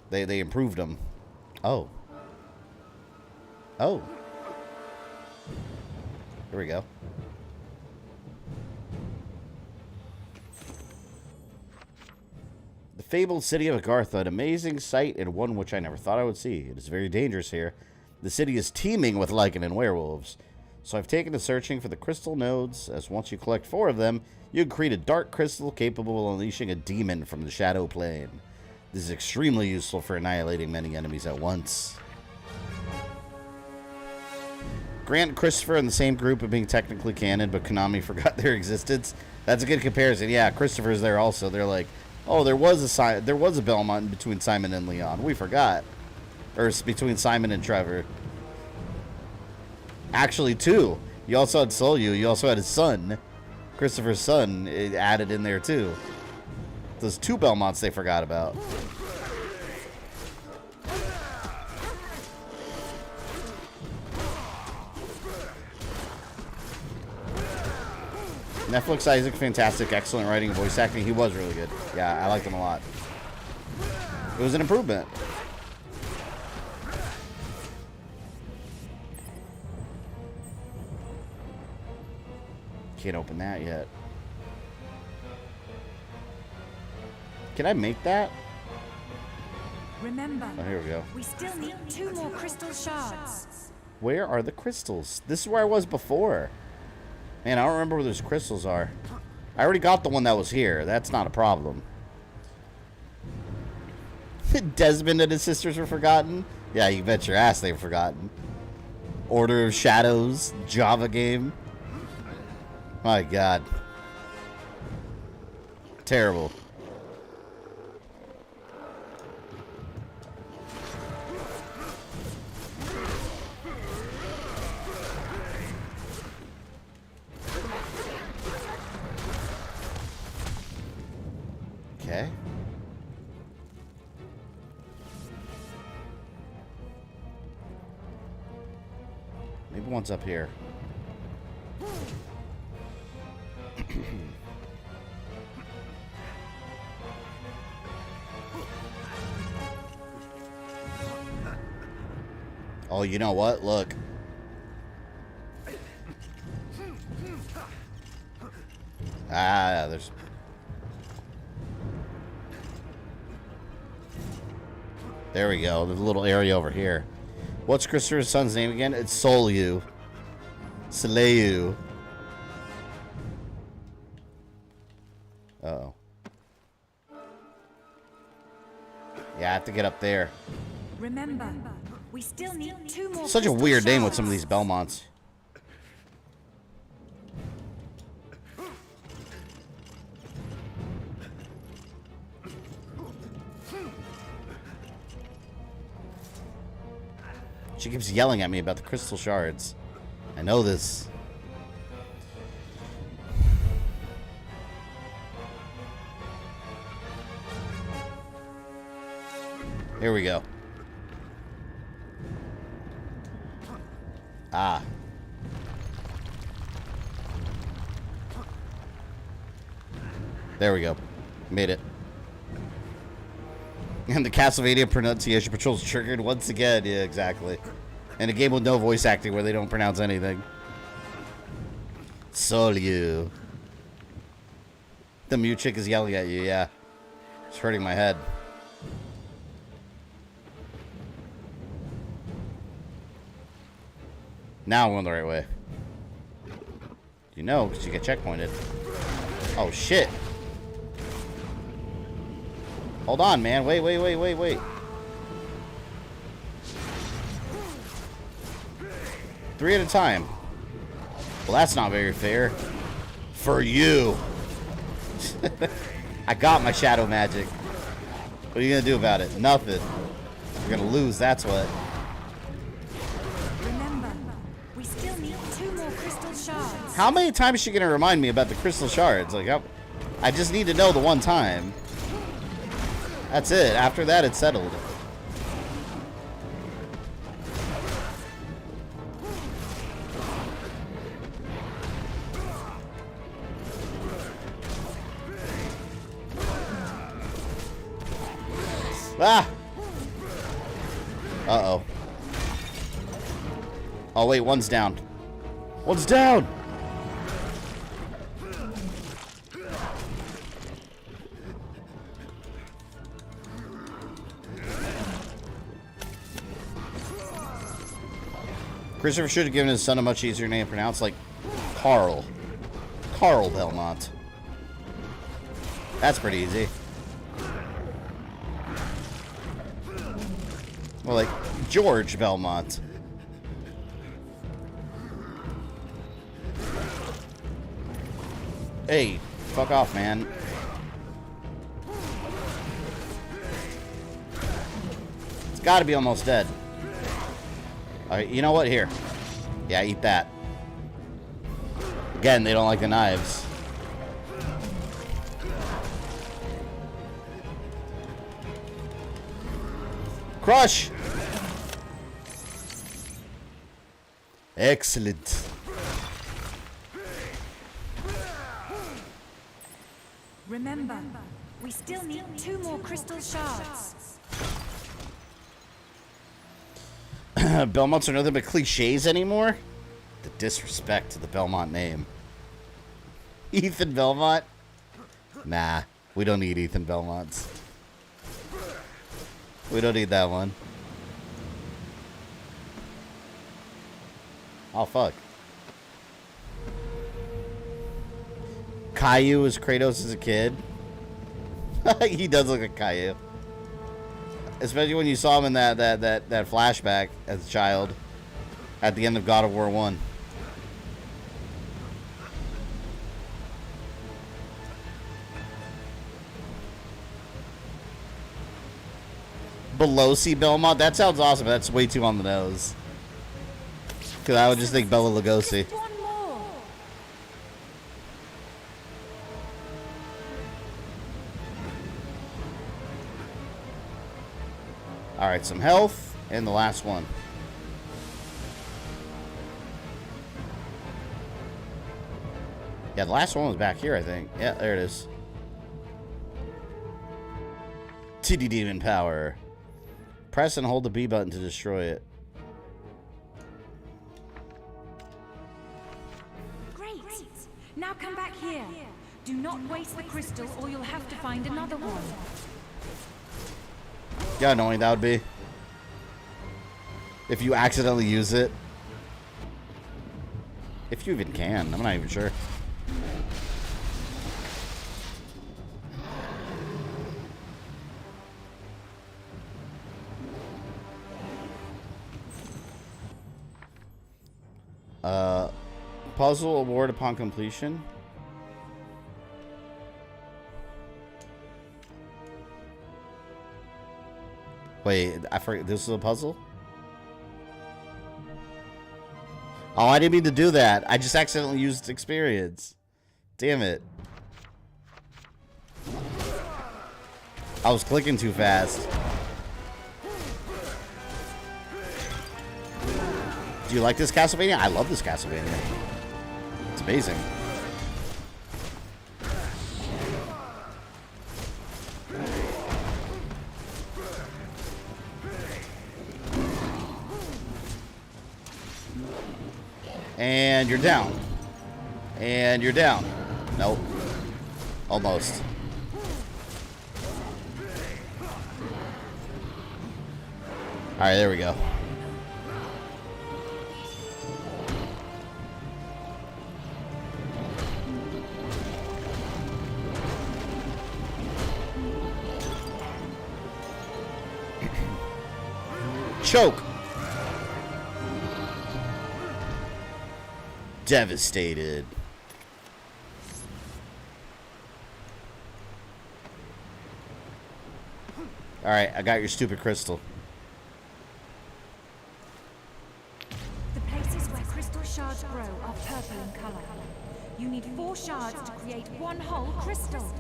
They improved him. Oh. Oh. Here we go. The fabled city of Agharta, an amazing sight and one which I never thought I would see. It is very dangerous here. The city is teeming with lichen and werewolves. So I've taken to searching for the crystal nodes, as once you collect 4 of them, you can create a dark crystal capable of unleashing a demon from the shadow plane. This is extremely useful for annihilating many enemies at once. Grant and Christopher in the same group of being technically canon, but Konami forgot their existence. That's a good comparison. Yeah, Christopher's there also. They're like, oh, there was a Belmont between Simon and Leon. We forgot. Or it's between Simon and Trevor. Actually, 2. You also had Solyu. You also had his son. Christopher's son added in there, too. Those 2 Belmonts they forgot about. Netflix Isaac, fantastic, excellent writing and voice acting. He was really good. Yeah, I liked him a lot. It was an improvement. Can't open that yet. Can I make that? Remember, Oh, here we go. we still need 2 more crystal shards. Where are the crystals? This is where I was before. Man, I don't remember where those crystals are. I already got the one that was here. That's not a problem. Desmond and his sisters were forgotten? Yeah, you bet your ass they were forgotten. Order of Shadows, Java game. My God. Terrible. Okay. Maybe one's up here. Oh, you know what? Look. Ah, there's... There we go. There's a little area over here. What's Christopher's son's name again? It's Solyu. Soleyu. Uh-oh. Yeah, I have to get up there. Remember, we still need 2 more Such a crystal weird name with shards. some of these Belmonts. She keeps yelling at me about the crystal shards. I know this. Here we go. Ah. There we go. Made it. And the Castlevania pronunciation patrol's triggered once again. Yeah, exactly. And a game with no voice acting where they don't pronounce anything. Solyu. The mute chick is yelling at you, yeah. It's hurting my head. Now I'm going the right way. You know, because you get checkpointed. Oh, shit. Hold on, man. Wait. 3 at a time. Well, that's not very fair. For you. I got my shadow magic. What are you going to do about it? Nothing. You're going to lose, that's what. Remember, we still need 2 more crystal shards. How many times is she going to remind me about the crystal shards? Like, I just need to know the one time. That's it. After that, it's settled. Ah! Uh-oh. Oh, wait. One's down. One's down! Christopher should have given his son a much easier name to pronounce, like Carl. Carl Belmont. That's pretty easy. Well, like George Belmont. Hey, fuck off, man. It's gotta be almost dead. Alright, you know what? Here. Yeah, eat that. Again, they don't like the knives. Crush! Excellent. Remember, we still need 2 more crystal shards. Belmonts are nothing but cliches anymore? The disrespect to the Belmont name. Ethan Belmont? Nah, we don't need Ethan Belmonts. We don't need that one. Oh, fuck. Caillou is Kratos as a kid. He does look like Caillou. Especially when you saw him in that flashback as a child at the end of God of War 1. Belosi Belmont? That sounds awesome, but that's way too on the nose. Because I would just think Bela Lugosi. Alright, some health, and the last one. Yeah, the last one was back here, I think. Yeah, there it is. TD Demon Power. Press and hold the B button to destroy it. Great! Now come back here. Do not waste the crystal or you'll have to find another one. Yeah, annoying that would be. If you accidentally use it. If you even can. I'm not even sure. Puzzle award upon completion. Wait, I forget. This is a puzzle? Oh, I didn't mean to do that. I just accidentally used experience. Damn it. I was clicking too fast. Do you like this Castlevania? I love this Castlevania. It's amazing. And you're down. And you're down. Nope. Almost. Alright, there we go. Choke. Devastated. Alright, I got your stupid crystal. The places where crystal shards grow are purple in color. You need 4 shards to create 1 whole crystal.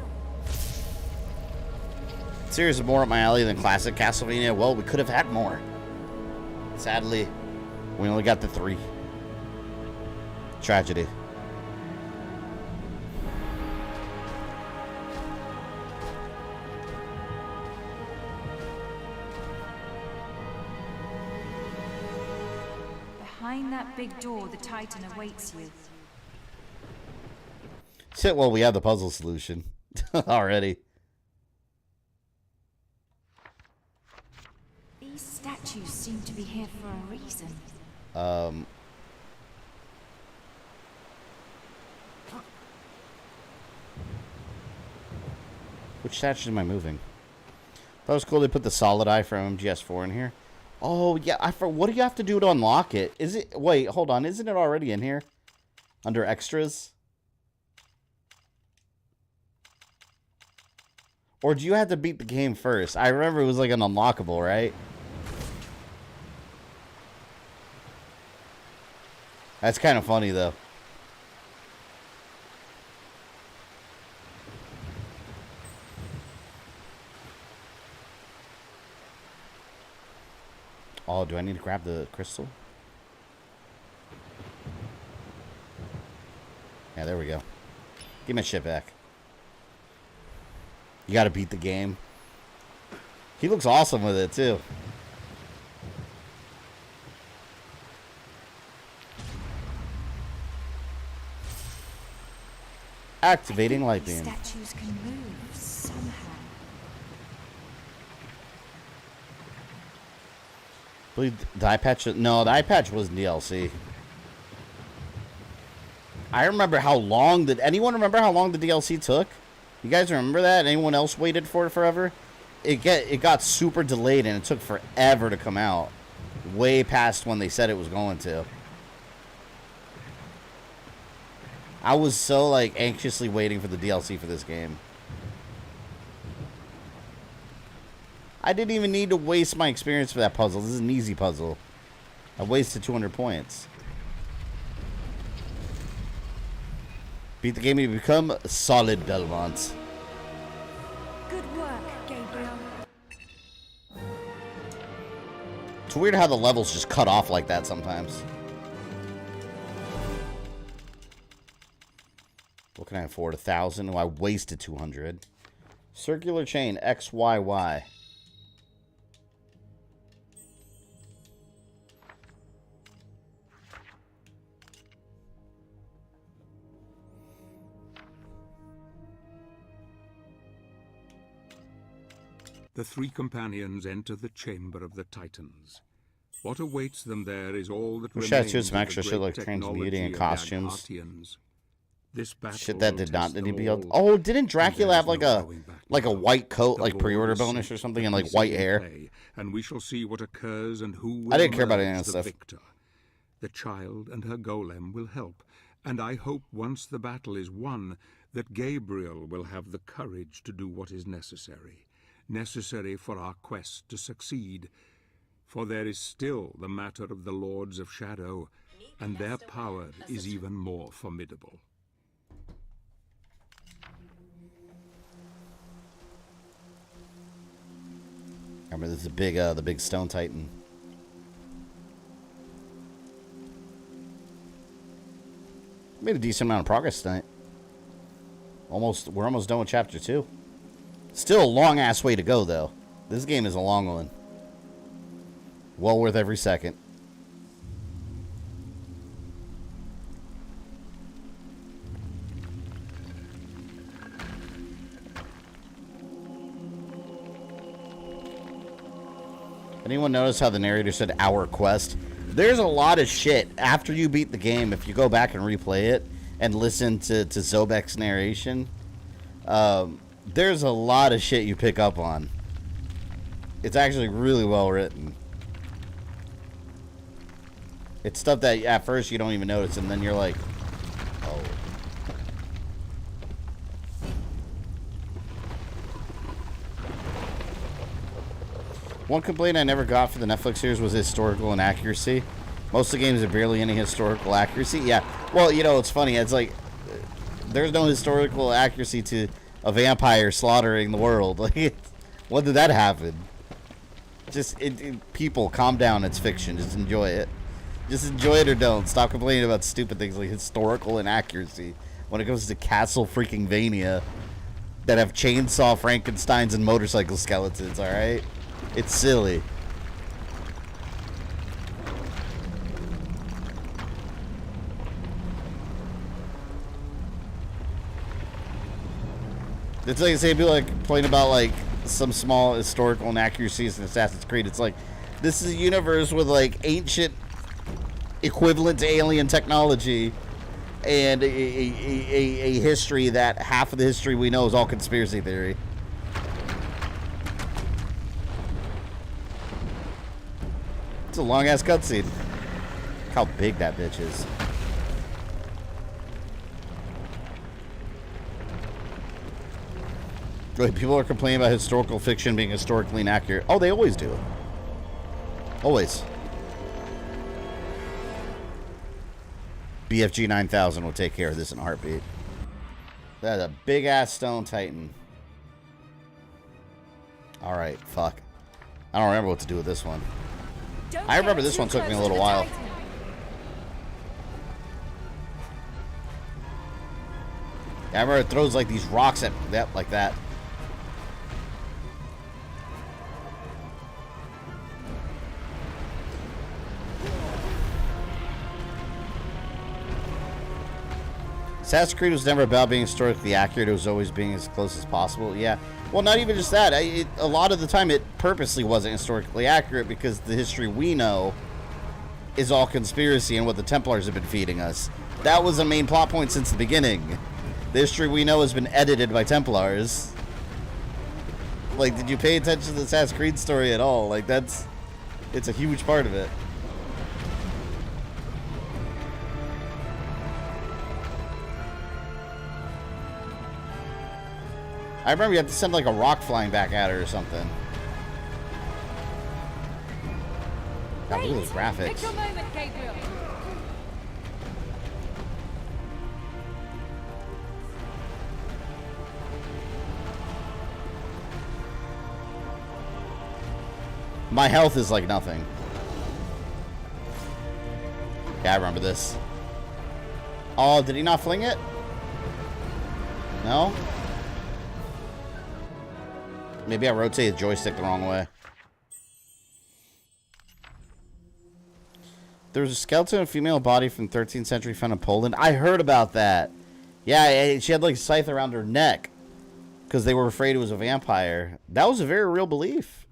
Series is more up my alley than classic Castlevania. Well, we could have had more. Sadly, we only got the 3. Tragedy. Behind that big door, the Titan awaits you. Shit, well, we have the puzzle solution already. These statues seem to be here for a reason. Which statue am I moving? That was cool. They put the solid eye from MGS4 in here. Oh yeah, what do you have to do to unlock it? Is it? Wait, hold on. Isn't it already in here? Under extras? Or do you have to beat the game first? I remember it was like an unlockable, right? That's kind of funny though. Oh, do I need to grab the crystal? Yeah, there we go. Give my shit back. You gotta beat the game. He looks awesome with it, too. Activating light beam. Statues can move somehow. I believe the eye patch. No, the eye patch was DLC. I remember how long did anyone remember how long the DLC took? You guys remember that? Anyone else waited for it forever? It got super delayed and it took forever to come out. Way past when they said it was going to. I was so like anxiously waiting for the DLC for this game. I didn't even need to waste my experience for that puzzle. This is an easy puzzle. I wasted 200 points. Beat the game and you become solid Belmont. Good work, Gabriel. It's weird how the levels just cut off like that sometimes. What can I afford? 1,000? Oh, I wasted 200. Circular chain XYY. The three companions enter the chamber of the Titans. What awaits them there is all that Wish I remains had of some extra the shit great like transmuting technology and of the costumes. Aghartians. This battle Shit that will did not test need to them be. all, Oh, didn't Dracula have and like there's a no going back like a now. white coat, The like ball pre-order is bonus set, or something, the and like piece white is in hair? play, and we shall see what occurs and who will I didn't care about any of emerge that the stuff. victor. The child and her golem will help, and I hope once the battle is won that Gabriel will have the courage to do what is necessary for our quest to succeed. For there is still the matter of the Lords of Shadow, and their power is even more formidable. Remember, this is the big stone titan. Made a decent amount of progress tonight. We're almost done with chapter 2. Still a long ass way to go though. This game is a long one. Well worth every second. Anyone notice how the narrator said our quest? There's a lot of shit after you beat the game. If you go back and replay it and listen to Zobek's narration, there's a lot of shit you pick up on. It's actually really well written. It's stuff that at first you don't even notice, and then you're like, oh. One complaint I never got for the Netflix series was historical inaccuracy. Most of the games have barely any historical accuracy. Yeah, well, you know, it's funny. It's like, there's no historical accuracy to a vampire slaughtering the world. Like, when did that happen? Just, people, calm down. It's fiction. Just enjoy it. Just enjoy it or don't. Stop complaining about stupid things like historical inaccuracy when it comes to Castle freaking Vania that have chainsaw Frankensteins and motorcycle skeletons, alright? It's silly. It's like the same people like complain about like some small historical inaccuracies in Assassin's Creed. It's like, this is a universe with like ancient equivalent to alien technology and a history that half of the history we know is all conspiracy theory. It's a long ass cutscene. Look how big that bitch is. Wait, people are complaining about historical fiction being historically inaccurate. Oh, they always do. Always. BFG 9000 will take care of this in a heartbeat. That's a big ass stone titan. Alright, fuck. I don't remember what to do with this one. I remember this one took me a little while. Yeah, I remember it throws like these rocks at that like that. Assassin's Creed was never about being historically accurate. It was always being as close as possible. Yeah. Well, not even just that. A lot of the time, it purposely wasn't historically accurate because the history we know is all conspiracy and what the Templars have been feeding us. That was a main plot point since the beginning. The history we know has been edited by Templars. Like, did you pay attention to the Assassin's Creed story at all? Like, it's a huge part of it. I remember you had to send like a rock flying back at her or something. God, look at those graphics. Take your moment, Gabriel. My health is like nothing. Yeah, I remember this. Oh, did he not fling it? No? Maybe I rotated the joystick the wrong way. There was a skeleton and female body from 13th century found in Poland. I heard about that. Yeah, she had like a scythe around her neck because they were afraid it was a vampire. That was a very real belief.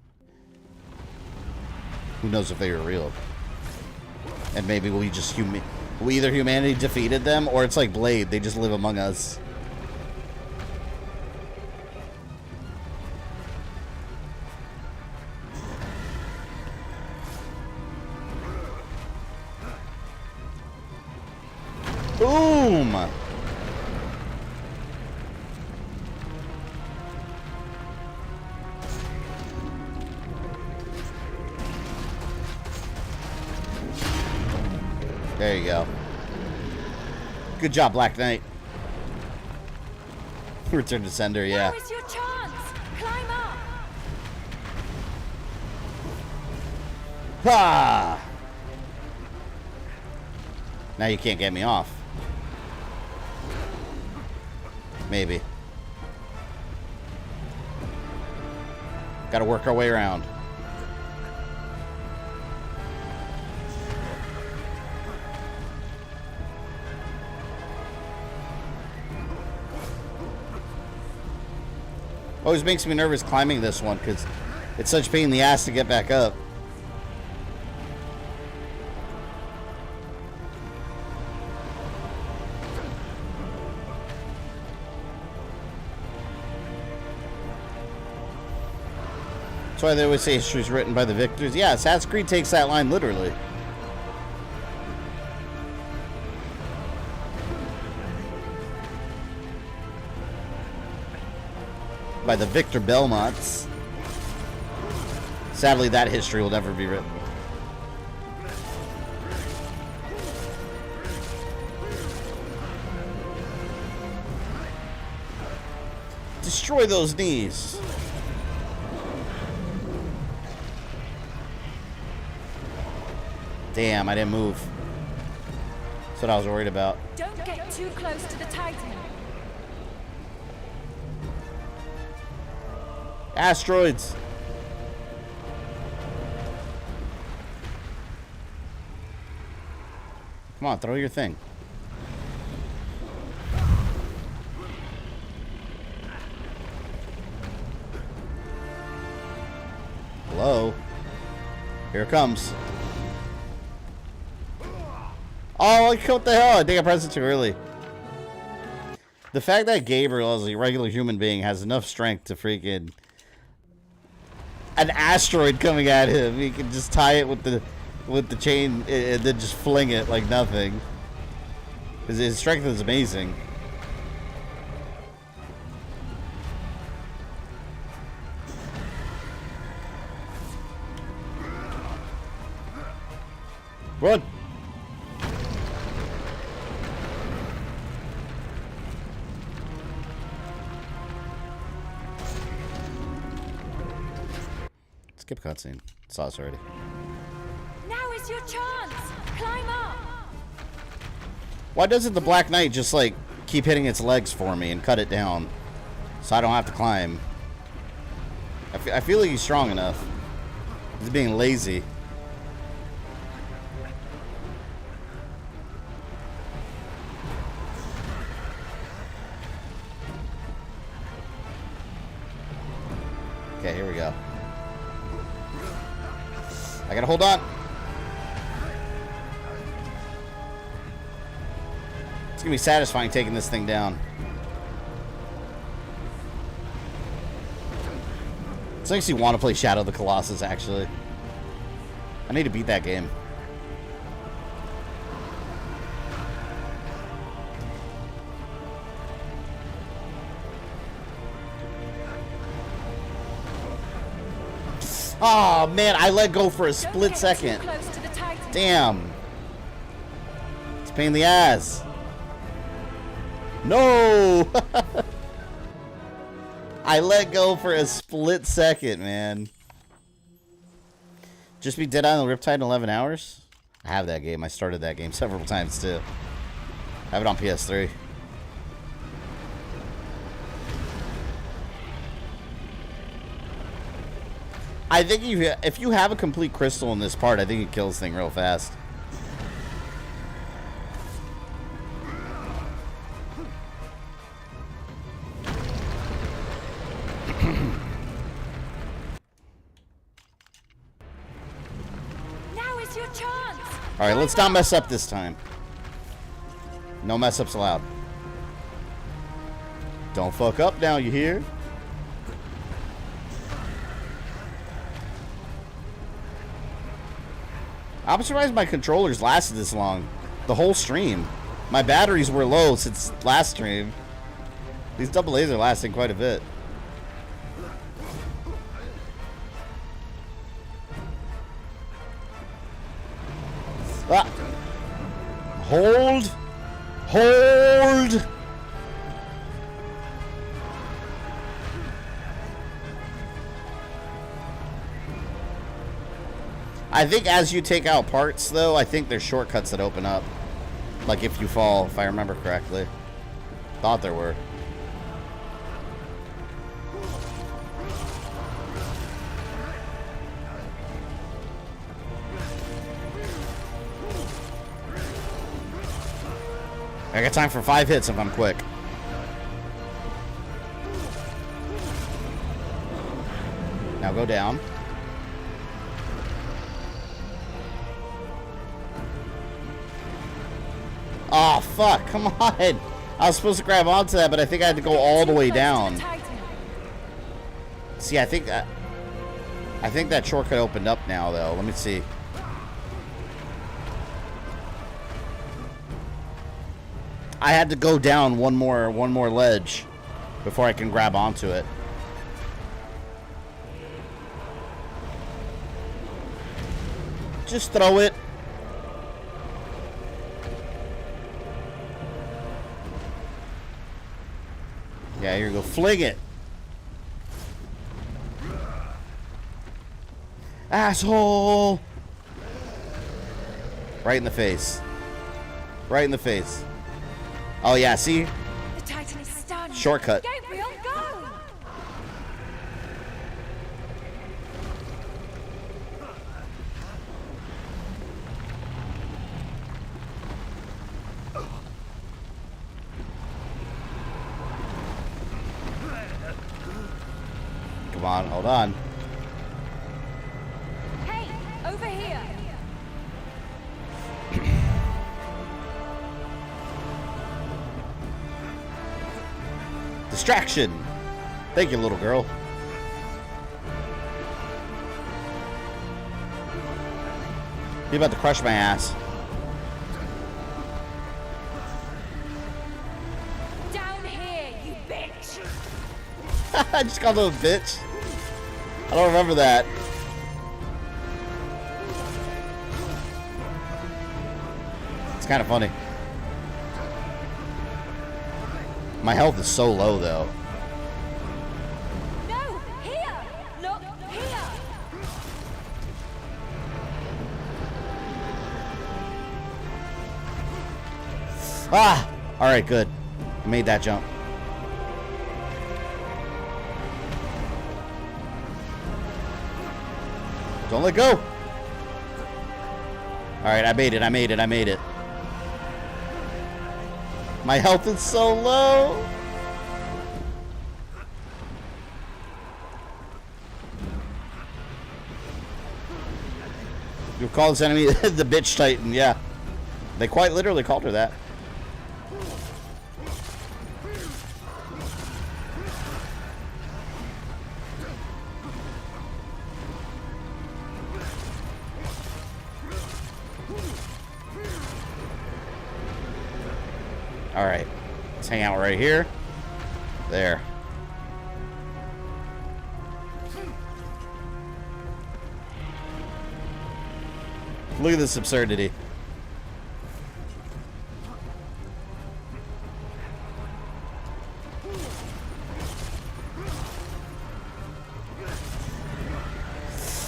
Who knows if they were real? And maybe we just either humanity defeated them or it's like Blade. They just live among us. Boom! There you go. Good job, Black Knight. Return to sender, yeah. Now is your chance. Climb up. Ha! Now you can't get me off. Maybe. Gotta work our way around. Always makes me nervous climbing this one because it's such a pain in the ass to get back up. That's why they always say history's written by the victors. Yeah, Assassin's Creed takes that line literally. By the Victor Belmonts. Sadly, that history will never be written. Destroy those knees. Damn, I didn't move. That's what I was worried about. Don't get too close to the Titan. Asteroids. Come on, throw your thing. Hello. Here it comes. Oh, what the hell? I think I pressed it too early. The fact that Gabriel, as a regular human being, has enough strength to freaking... an asteroid coming at him. He can just tie it with the chain and then just fling it like nothing. His strength is amazing. Run! Skip cutscene. Saw this already. Climb up! Why doesn't the Black Knight just, like, keep hitting its legs for me and cut it down so I don't have to climb? I feel like he's strong enough. He's being lazy. Okay, here we go. I gotta hold on. It's gonna be satisfying taking this thing down. It's makes me want to play Shadow of the Colossus, actually. I need to beat that game. Oh man, I let go for a split second. Damn. It's a pain in the ass. No! I let go for a split second, man. Just be Dead Island Riptide in 11 hours? I have that game. I started that game several times, too. I have it on PS3. I think if you have a complete crystal in this part, I think it kills thing real fast. Now is your chance. All right, let's not mess up this time. No mess ups allowed. Don't fuck up now, you hear? I'm surprised my controllers lasted this long. The whole stream. My batteries were low since last stream. These double A's are lasting quite a bit. Ah. Hold. Hold. I think as you take out parts, though, I think there's shortcuts that open up. Like if you fall, if I remember correctly. Thought there were. I got time for 5 hits if I'm quick. Now go down. Oh, fuck. Come on. I was supposed to grab onto that, but I think I had to go all the way down. See, I think that shortcut opened up now, though. Let me see. I had to go down one more ledge before I can grab onto it. Just throw it. Yeah, here you go. Fling it. Asshole. Right in the face. Right in the face. Oh, yeah, see? The Titan is stunned. Shortcut. Gabriel, go! Come on, hold on. Hey, over here. Distraction. Thank you, little girl. You're about to crush my ass. Down here, you bitch. I just called him a bitch. I don't remember that. It's kind of funny. My health is so low, though. No, here. Look here. Ah! Alright, good. I made that jump. Don't let go! Alright, I made it, I made it, I made it. My health is so low! You'll call this enemy the bitch titan, yeah. They quite literally called her that. Alright. Let's hang out right here. There. Look at this absurdity.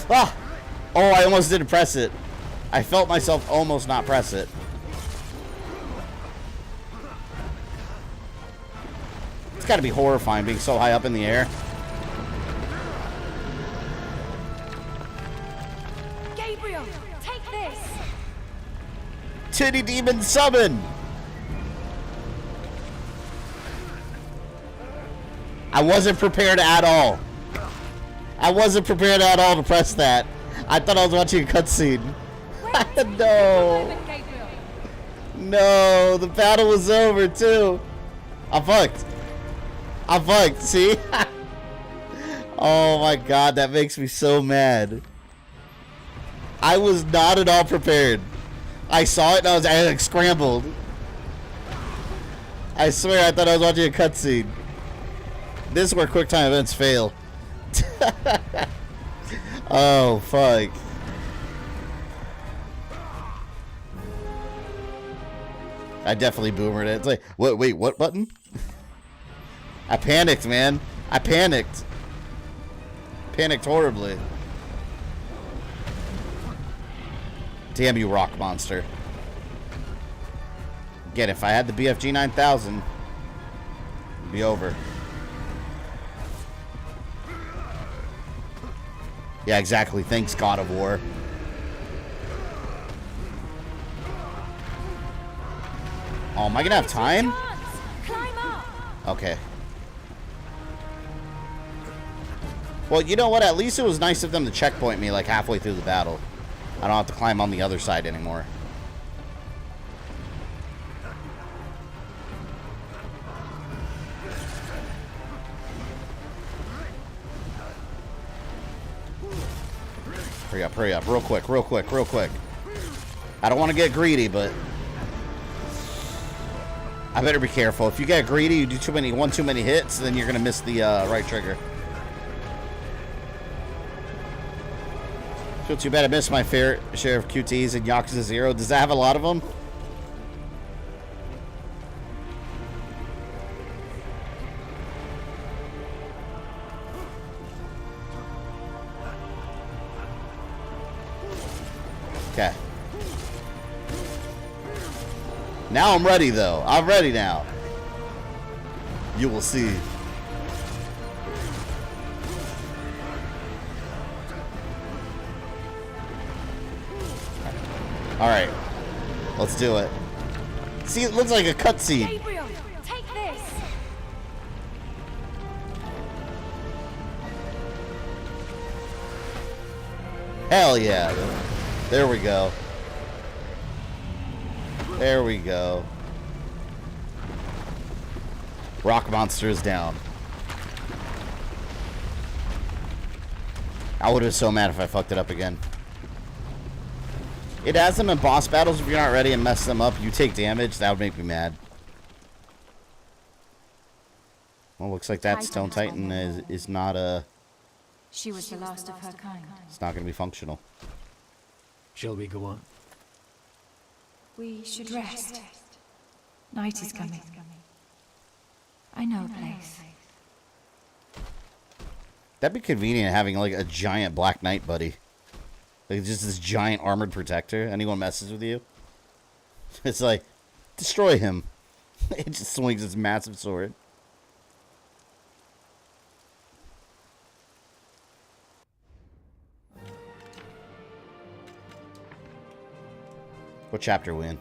Ah! Oh, I almost didn't press it. I felt myself almost not press it. It's gotta be horrifying being so high up in the air. Gabriel, take this. Titty demon summon! I wasn't prepared at all. I wasn't prepared at all to press that. I thought I was watching a cutscene. No. No, the battle was over too. I'm fucked. I'm fucked, see? Oh my god, that makes me so mad. I was not at all prepared. I saw it and I like scrambled. I swear I thought I was watching a cutscene. This is where QuickTime events fail. Oh, fuck. I definitely boomered it. It's like, what? Wait, what button? I panicked, man. I panicked. Panicked horribly. Damn you, rock monster. Again, if I had the BFG 9000, it'd be over. Yeah, exactly. Thanks, God of War. Oh, am I gonna have time? Okay. Well, you know what? At least it was nice of them to checkpoint me like halfway through the battle. I don't have to climb on the other side anymore. Hurry up, real quick, real quick, real quick. I don't want to get greedy, but I better be careful. If you get greedy, you do too many hits, then you're gonna miss the right trigger. Feel too bad I missed my fair share of QTs in Yakuza 0. Does that have a lot of them? Okay. Now I'm ready, though. I'm ready now. You will see. Alright. Let's do it. See, it looks like a cutscene. Gabriel, take this. Hell yeah. There we go. There we go. Rock monster is down. I would have been so mad if I fucked it up again. It has them in boss battles. If you're not ready and mess them up, you take damage. That would make me mad. Well, looks like that Stone Titan is not a... She was the last of her kind. It's not going to be functional. Shall we go on? We should rest. Night is coming. I know a place. That'd be convenient having like a giant Black Knight buddy. Like just this giant armored protector. Anyone messes with you, it's like, destroy him. It just swings its massive sword. What chapter are we in?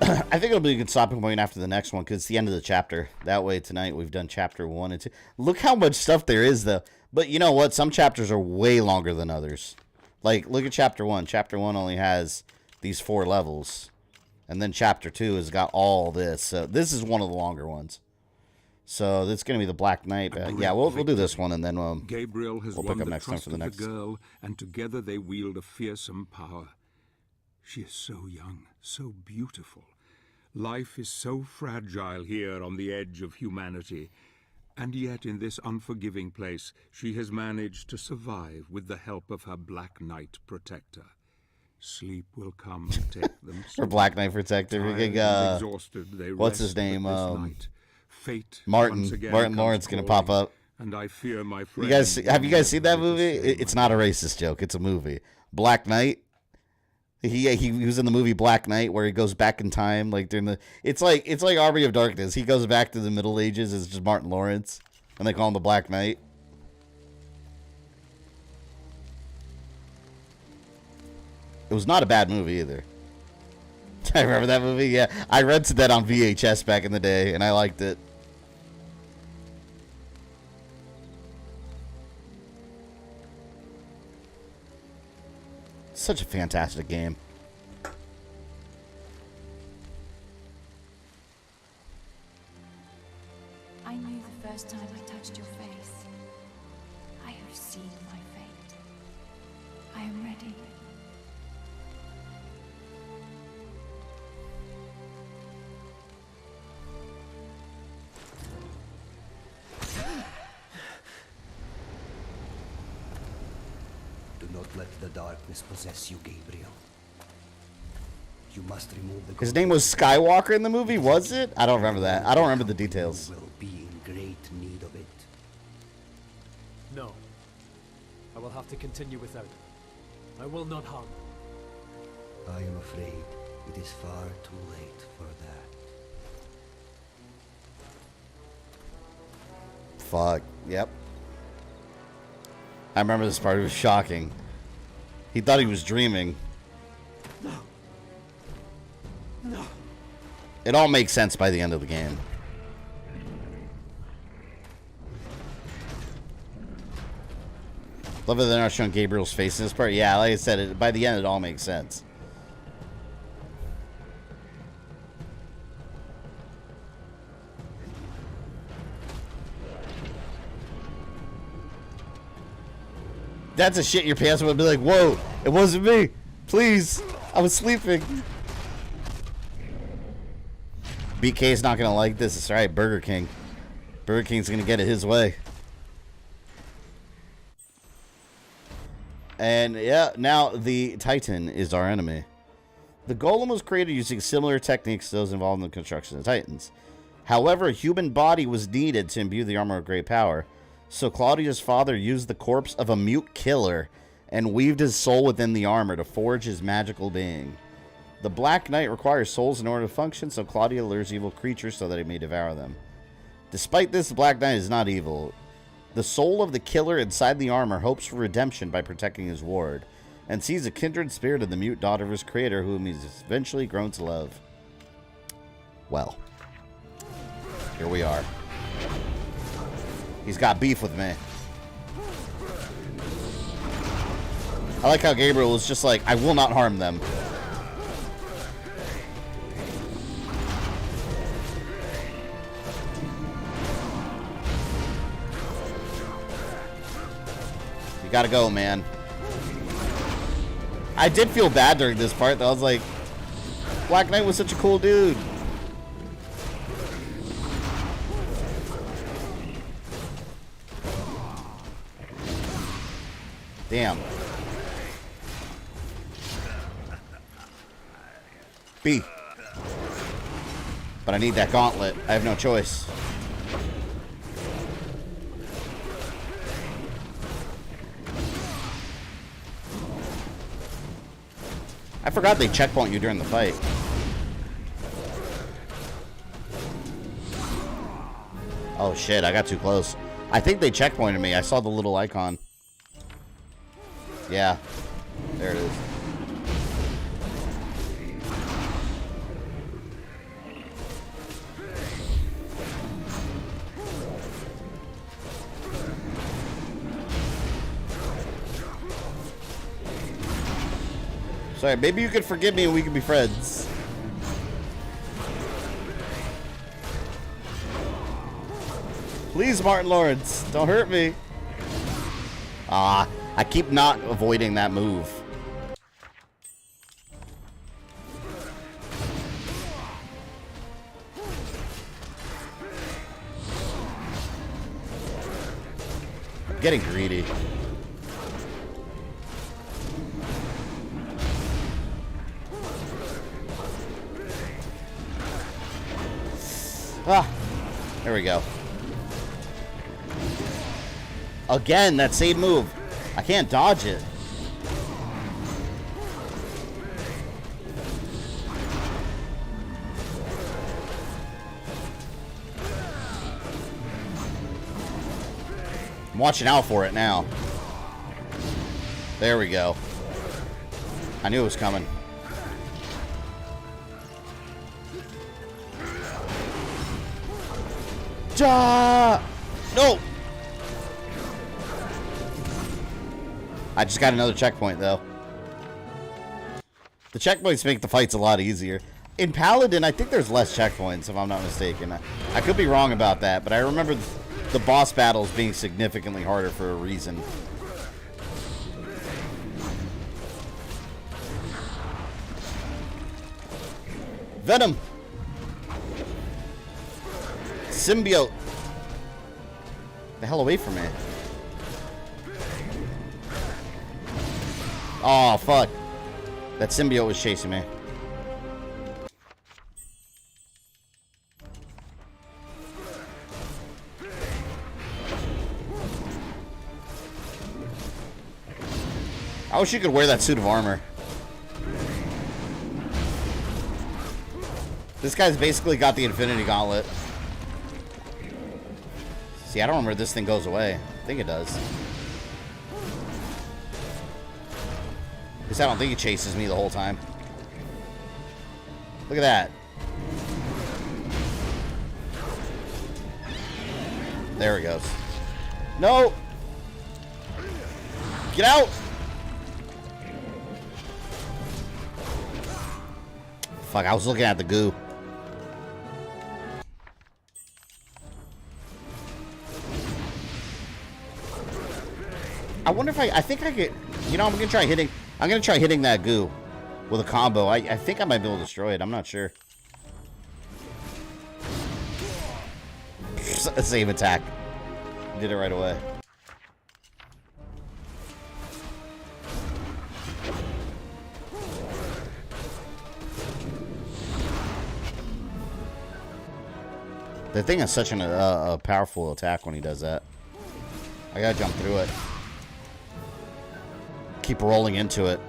I think it'll be a good stopping point after the next one because it's the end of the chapter. That way tonight we've done chapter 1 and 2. Look how much stuff there is though. But you know what? Some chapters are way longer than others. Like, look at chapter 1. Chapter 1 only has these 4 levels. And then chapter 2 has got all this. So this is one of the longer ones. So this is going to be the Black Knight. Yeah, we'll do this one and then Gabriel has we'll won pick up the next time trust for the of next. the girl, and together they wield a fearsome power. She is so young, so beautiful. Life is so fragile here on the edge of humanity. And yet in this unforgiving place, she has managed to survive with the help of her Black Knight protector. Sleep will come and take them. Her Black Knight protector. Exhausted, they what's his rest name? Fate Martin Lawrence gonna pop up. And I fear my friend. Have you guys seen that movie? It's not a racist joke. It's a movie. Black Knight. He was in the movie Black Knight where he goes back in time, like during the. It's like Army of Darkness. He goes back to the Middle Ages as just Martin Lawrence, and they call him the Black Knight. It was not a bad movie either. I remember that movie. Yeah, I rented that on VHS back in the day, and I liked it. Such a fantastic game. I knew the first time I touched your face. I have seen my fate. I am ready. Do not let the darkness possess you, Gabriel. You must remove the... His name was Skywalker in the movie, was it? I don't remember that. I don't remember the details. You will be in great need of it. No. I will have to continue without. I will not harm. I am afraid it is far too late for that. Fuck. Yep. I remember this part. It was shocking. He thought he was dreaming. No. No. It all makes sense by the end of the game. Love that they're not showing Gabriel's face in this part. Yeah, like I said, by the end it all makes sense. That's a shit your pants would be like, whoa, it wasn't me. Please, I was sleeping. BK's not going to like this. It's alright, Burger King. Burger King's going to get it his way. And yeah, now the Titan is our enemy. The Golem was created using similar techniques to those involved in the construction of Titans. However, a human body was needed to imbue the armor of great power. So Claudia's father used the corpse of a mute killer and weaved his soul within the armor to forge his magical being. The Black Knight requires souls in order to function, so Claudia lures evil creatures so that he may devour them. Despite this, the Black Knight is not evil. The soul of the killer inside the armor hopes for redemption by protecting his ward, and sees a kindred spirit in the mute daughter of his creator, whom he's eventually grown to love. Well, here we are. He's got beef with me. I like how Gabriel was just like, I will not harm them. You gotta go, man. I did feel bad during this part, though. I was like, Black Knight was such a cool dude. Damn. B. But I need that gauntlet. I have no choice. I forgot they checkpoint you during the fight. Oh shit, I got too close. I think they checkpointed me. I saw the little icon. Yeah. There it is. Sorry, maybe you could forgive me and we could be friends. Please, Martin Lawrence, don't hurt me. Ah, I keep not avoiding that move. I'm getting greedy. Ah, there we go. Again, that same move. I can't dodge it. I'm watching out for it now. There we go. I knew it was coming. No! I just got another checkpoint, though. The checkpoints make the fights a lot easier. In Paladin, I think there's less checkpoints, if I'm not mistaken. I could be wrong about that, but I remember the boss battles being significantly harder for a reason. Venom! Symbiote! The hell away from me. Oh, fuck. That symbiote was chasing me. I wish you could wear that suit of armor. This guy's basically got the Infinity Gauntlet. See, I don't remember if this thing goes away. I think it does. At least I don't think he chases me the whole time. Look at that. There he goes. No! Get out! Fuck, I was looking at the goo. I wonder if I think I could, you know, I'm gonna try hitting that goo with a combo. I think I might be able to destroy it. I'm not sure. Save attack. Did it right away. The thing is such a powerful attack when he does that. I gotta jump through it. Keep rolling into it.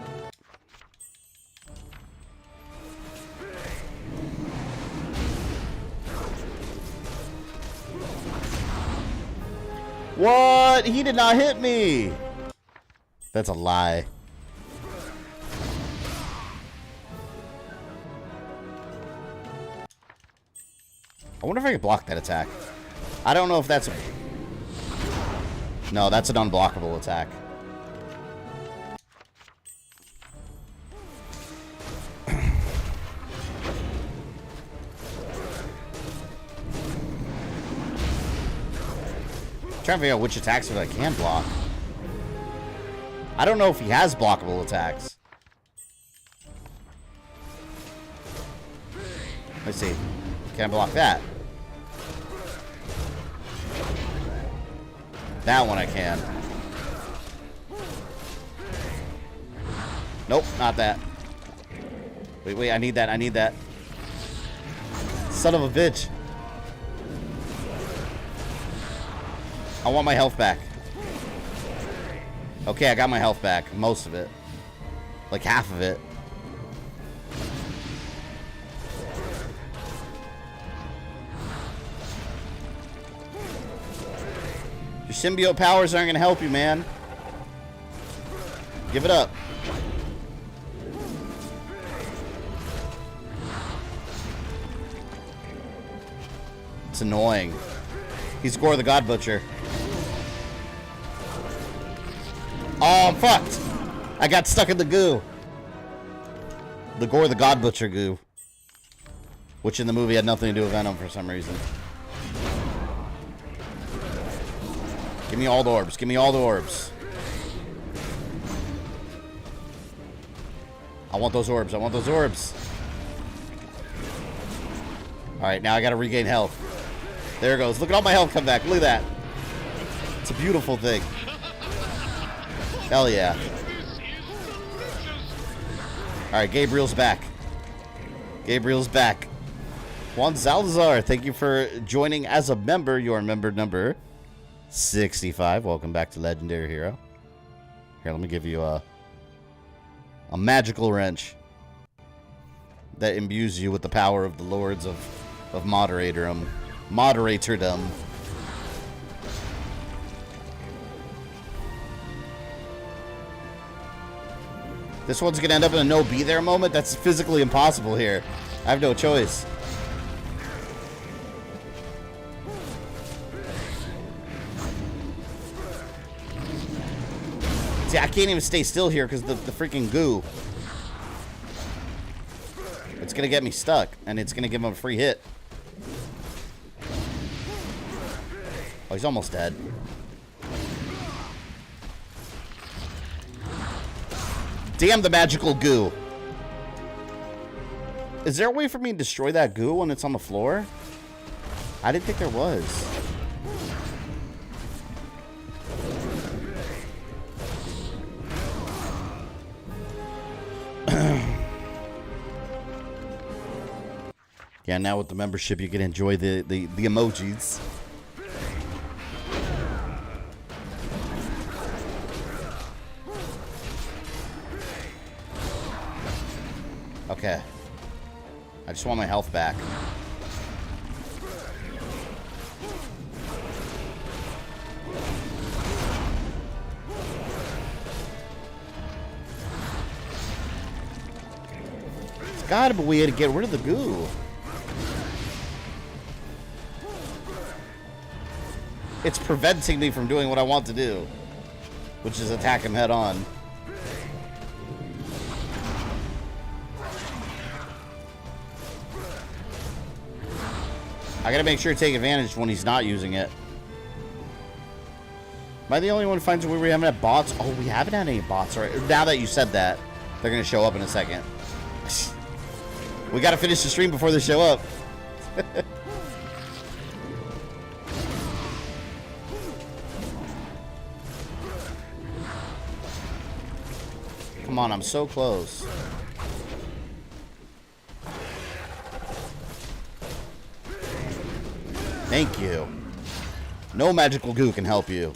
What? He did not hit me! That's a lie. I wonder if I could block that attack. I don't know if that's a... No, that's an unblockable attack. Trying to figure out which attacks that I can block. I don't know if he has blockable attacks. Let's see. Can I block that? That one I can. Nope, not that. Wait, I need that, I need that. Son of a bitch. I want my health back. Okay, I got my health back. Most of it. Like half of it. Your symbiote powers aren't going to help you, man. Give it up. It's annoying. He's Gore the God Butcher. Oh, I'm fucked. I got stuck in the goo. The Gore the God Butcher goo. Which in the movie had nothing to do with Venom for some reason. Give me all the orbs. Give me all the orbs. I want those orbs. I want those orbs. Alright, now I gotta regain health. There it goes. Look at all my health come back. Look at that. It's a beautiful thing. Hell yeah. Alright, Gabriel's back. Gabriel's back. Juan Salazar, thank you for joining as a member. You are member number 65. Welcome back to Legendary Hero. Here, let me give you a magical wrench that imbues you with the power of the lords of moderatordom. This one's gonna end up in a no be there moment. That's physically impossible here. I have no choice. See, I can't even stay still here because the freaking goo. It's gonna get me stuck, and it's gonna give him a free hit. Oh, he's almost dead. Damn the magical goo. Is there a way for me to destroy that goo when it's on the floor? I didn't think there was. Yeah, now with the membership you can enjoy the emojis. Okay. I just want my health back. There's gotta be a way to get rid of the goo. It's preventing me from doing what I want to do, which is attack him head on. I gotta make sure to take advantage when he's not using it. Am I the only one who finds where we haven't had bots? Oh, we haven't had any bots, right? Now that you said that, they're gonna show up in a second. We gotta finish the stream before they show up. Come on, I'm so close. Thank you. No magical goo can help you.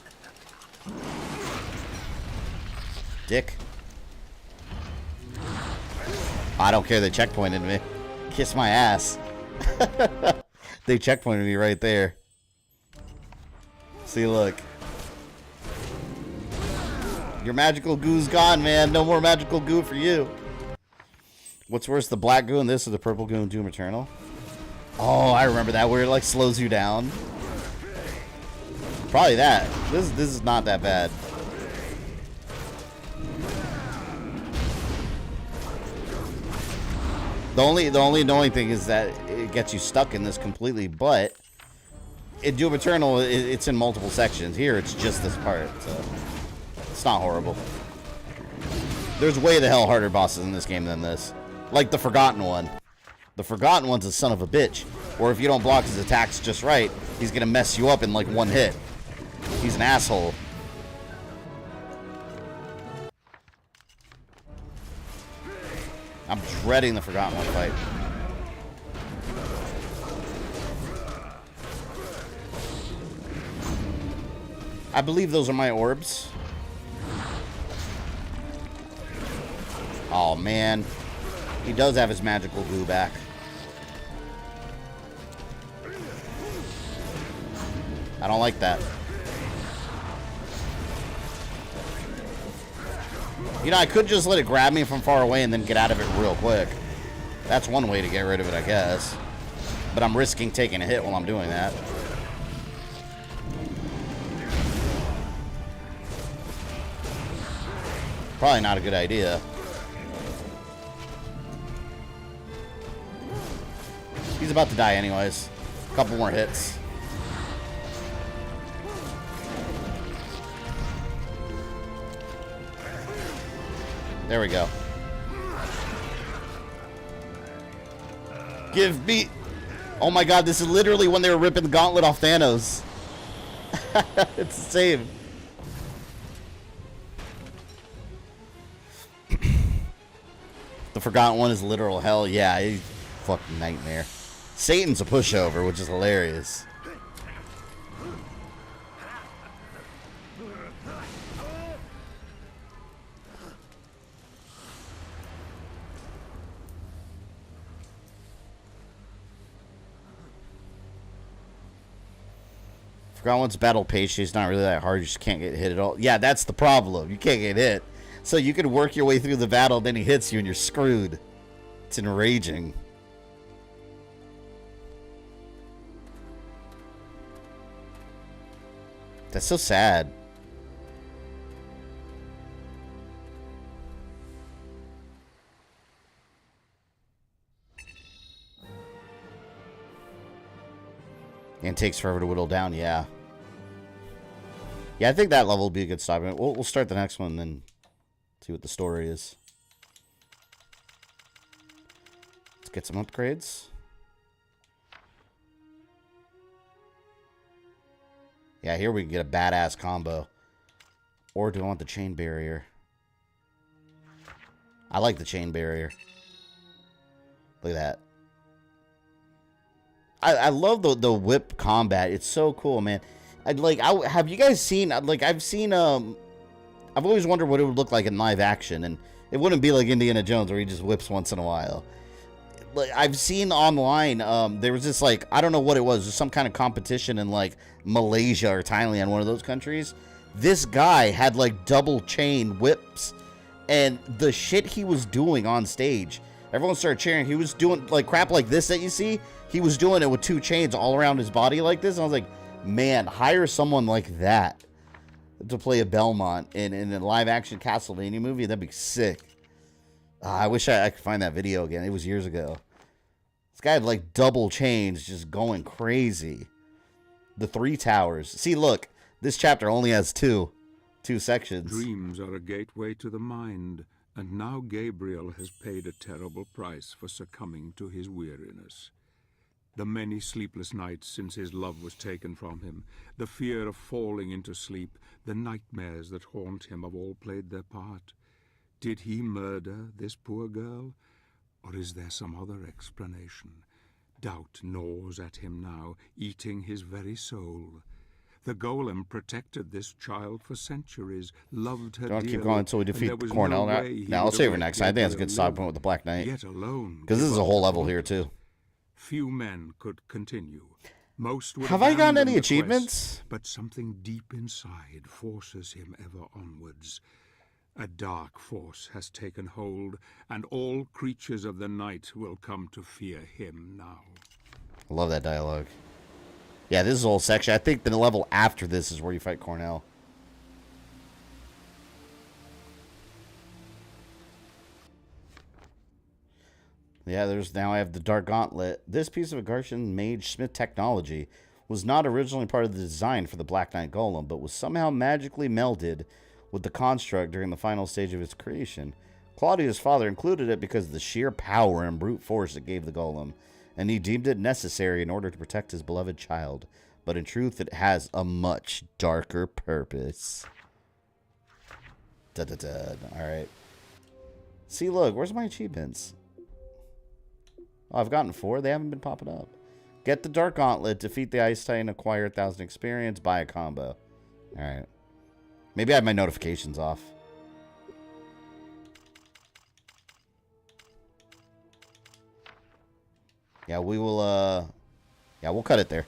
Dick. I don't care, they checkpointed me. Kiss my ass. They checkpointed me right there. See, look. Your magical goo's gone, man. No more magical goo for you. What's worse, the black goo in this or the purple goo in Doom Eternal? Oh, I remember that, where it like slows you down. Probably that. This is not that bad. The only annoying thing is that it gets you stuck in this completely, but in Doom Eternal, it's in multiple sections. Here, it's just this part, so it's not horrible. There's way the hell harder bosses in this game than this. Like the Forgotten one. The Forgotten one's a son of a bitch. Or if you don't block his attacks just right, he's gonna mess you up in like one hit. He's an asshole. I'm dreading the Forgotten one fight. I believe those are my orbs. Oh man. He does have his magical goo back. I don't like that. You know, I could just let it grab me from far away and then get out of it real quick. That's one way to get rid of it, I guess. But I'm risking taking a hit while I'm doing that. Probably not a good idea. He's about to die anyways. A couple more hits. There we go. Give me... Oh my god, this is literally when they were ripping the gauntlet off Thanos. It's the same. The Forgotten One is literal hell. Yeah, he's a fucking nightmare. Satan's a pushover, which is hilarious. Forgotten One's battle pace is not really that hard. You just can't get hit at all. Yeah, that's the problem. You can't get hit. So you can work your way through the battle, then he hits you and you're screwed. It's enraging. That's so sad. And it takes forever to whittle down, yeah. Yeah, I think that level will be a good stop. We'll start the next one and then see what the story is. Let's get some upgrades. Yeah, here we can get a badass combo. Or do I want the chain barrier? I like the chain barrier. Look at that. I love the whip combat. It's so cool, man. Have you guys seen, I've always wondered what it would look like in live action, and it wouldn't be like Indiana Jones where he just whips once in a while. Like, I've seen online, there was this, like, I don't know what it was, some kind of competition in, like, Malaysia or Thailand, one of those countries. This guy had, like, double chain whips, and the shit he was doing on stage, everyone started cheering. He was doing, like, crap like this that you see. He was doing it with two chains all around his body like this, and I was like, man, hire someone like that to play a Belmont in a live-action Castlevania movie. That'd be sick. I wish I could find that video again. It was years ago. This guy had, like, double chains just going crazy. The three towers. See, look. This chapter only has two sections. Dreams are a gateway to the mind, and now Gabriel has paid a terrible price for succumbing to his weariness. The many sleepless nights since his love was taken from him, the fear of falling into sleep, the nightmares that haunt him have all played their part. Did he murder this poor girl? Or is there some other explanation? Doubt gnaws at him now, eating his very soul. The Golem protected this child for centuries, loved her dearly. Keep going until we defeat Cornell. Now, I'll save her next. I think that's a good stop point with the Black Knight. Because this is a whole level here, too. Few men could continue. Most would have I gotten any quest, achievements? But something deep inside forces him ever onwards. A dark force has taken hold, and all creatures of the night will come to fear him now. I love that dialogue. Yeah, this is a whole section. I think the level after this is where you fight Cornell. Yeah, now I have the Dark Gauntlet. This piece of Aghartian Mage Smith technology was not originally part of the design for the Black Knight Golem, but was somehow magically melded with the construct during the final stage of its creation. Claudia's father included it because of the sheer power and brute force it gave the Golem, and he deemed it necessary in order to protect his beloved child. But in truth, it has a much darker purpose. Alright. See, look, where's my achievements? Oh, I've gotten 4. They haven't been popping up. Get the Dark Gauntlet, defeat the Ice Titan, acquire 1,000 experience, buy a combo. Alright. Maybe I have my notifications off. Yeah, we will, yeah, we'll cut it there.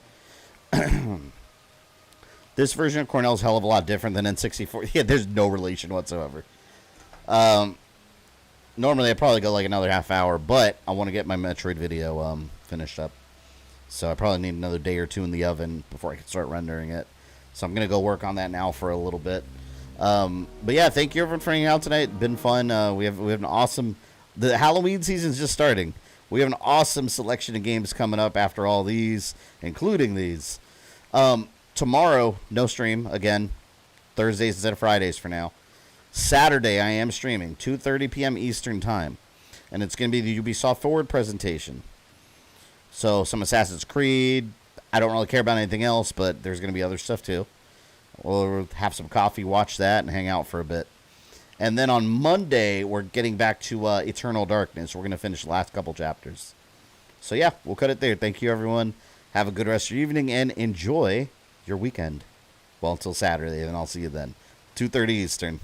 This version of Cornell's hell of a lot different than N64. Yeah, there's no relation whatsoever. Normally I probably go like another half hour, but I want to get my Metroid video finished up. So I probably need another day or two in the oven before I can start rendering it. So I'm gonna go work on that now for a little bit. But yeah, thank you everyone for hanging out tonight. Been fun. We have an awesome. The Halloween season's just starting. We have an awesome selection of games coming up after all these, including these. Tomorrow, no stream again. Thursdays instead of Fridays for now. Saturday, I am streaming 2:30 p.m. Eastern time, and it's going to be the Ubisoft Forward presentation. So some Assassin's Creed. I don't really care about anything else, but there's going to be other stuff too. We'll have some coffee, watch that, and hang out for a bit. And then on Monday, we're getting back to Eternal Darkness. We're going to finish the last couple chapters. So yeah, we'll cut it there. Thank you, everyone. Have a good rest of your evening, and enjoy your weekend. Well, until Saturday, and I'll see you then. 2:30 Eastern.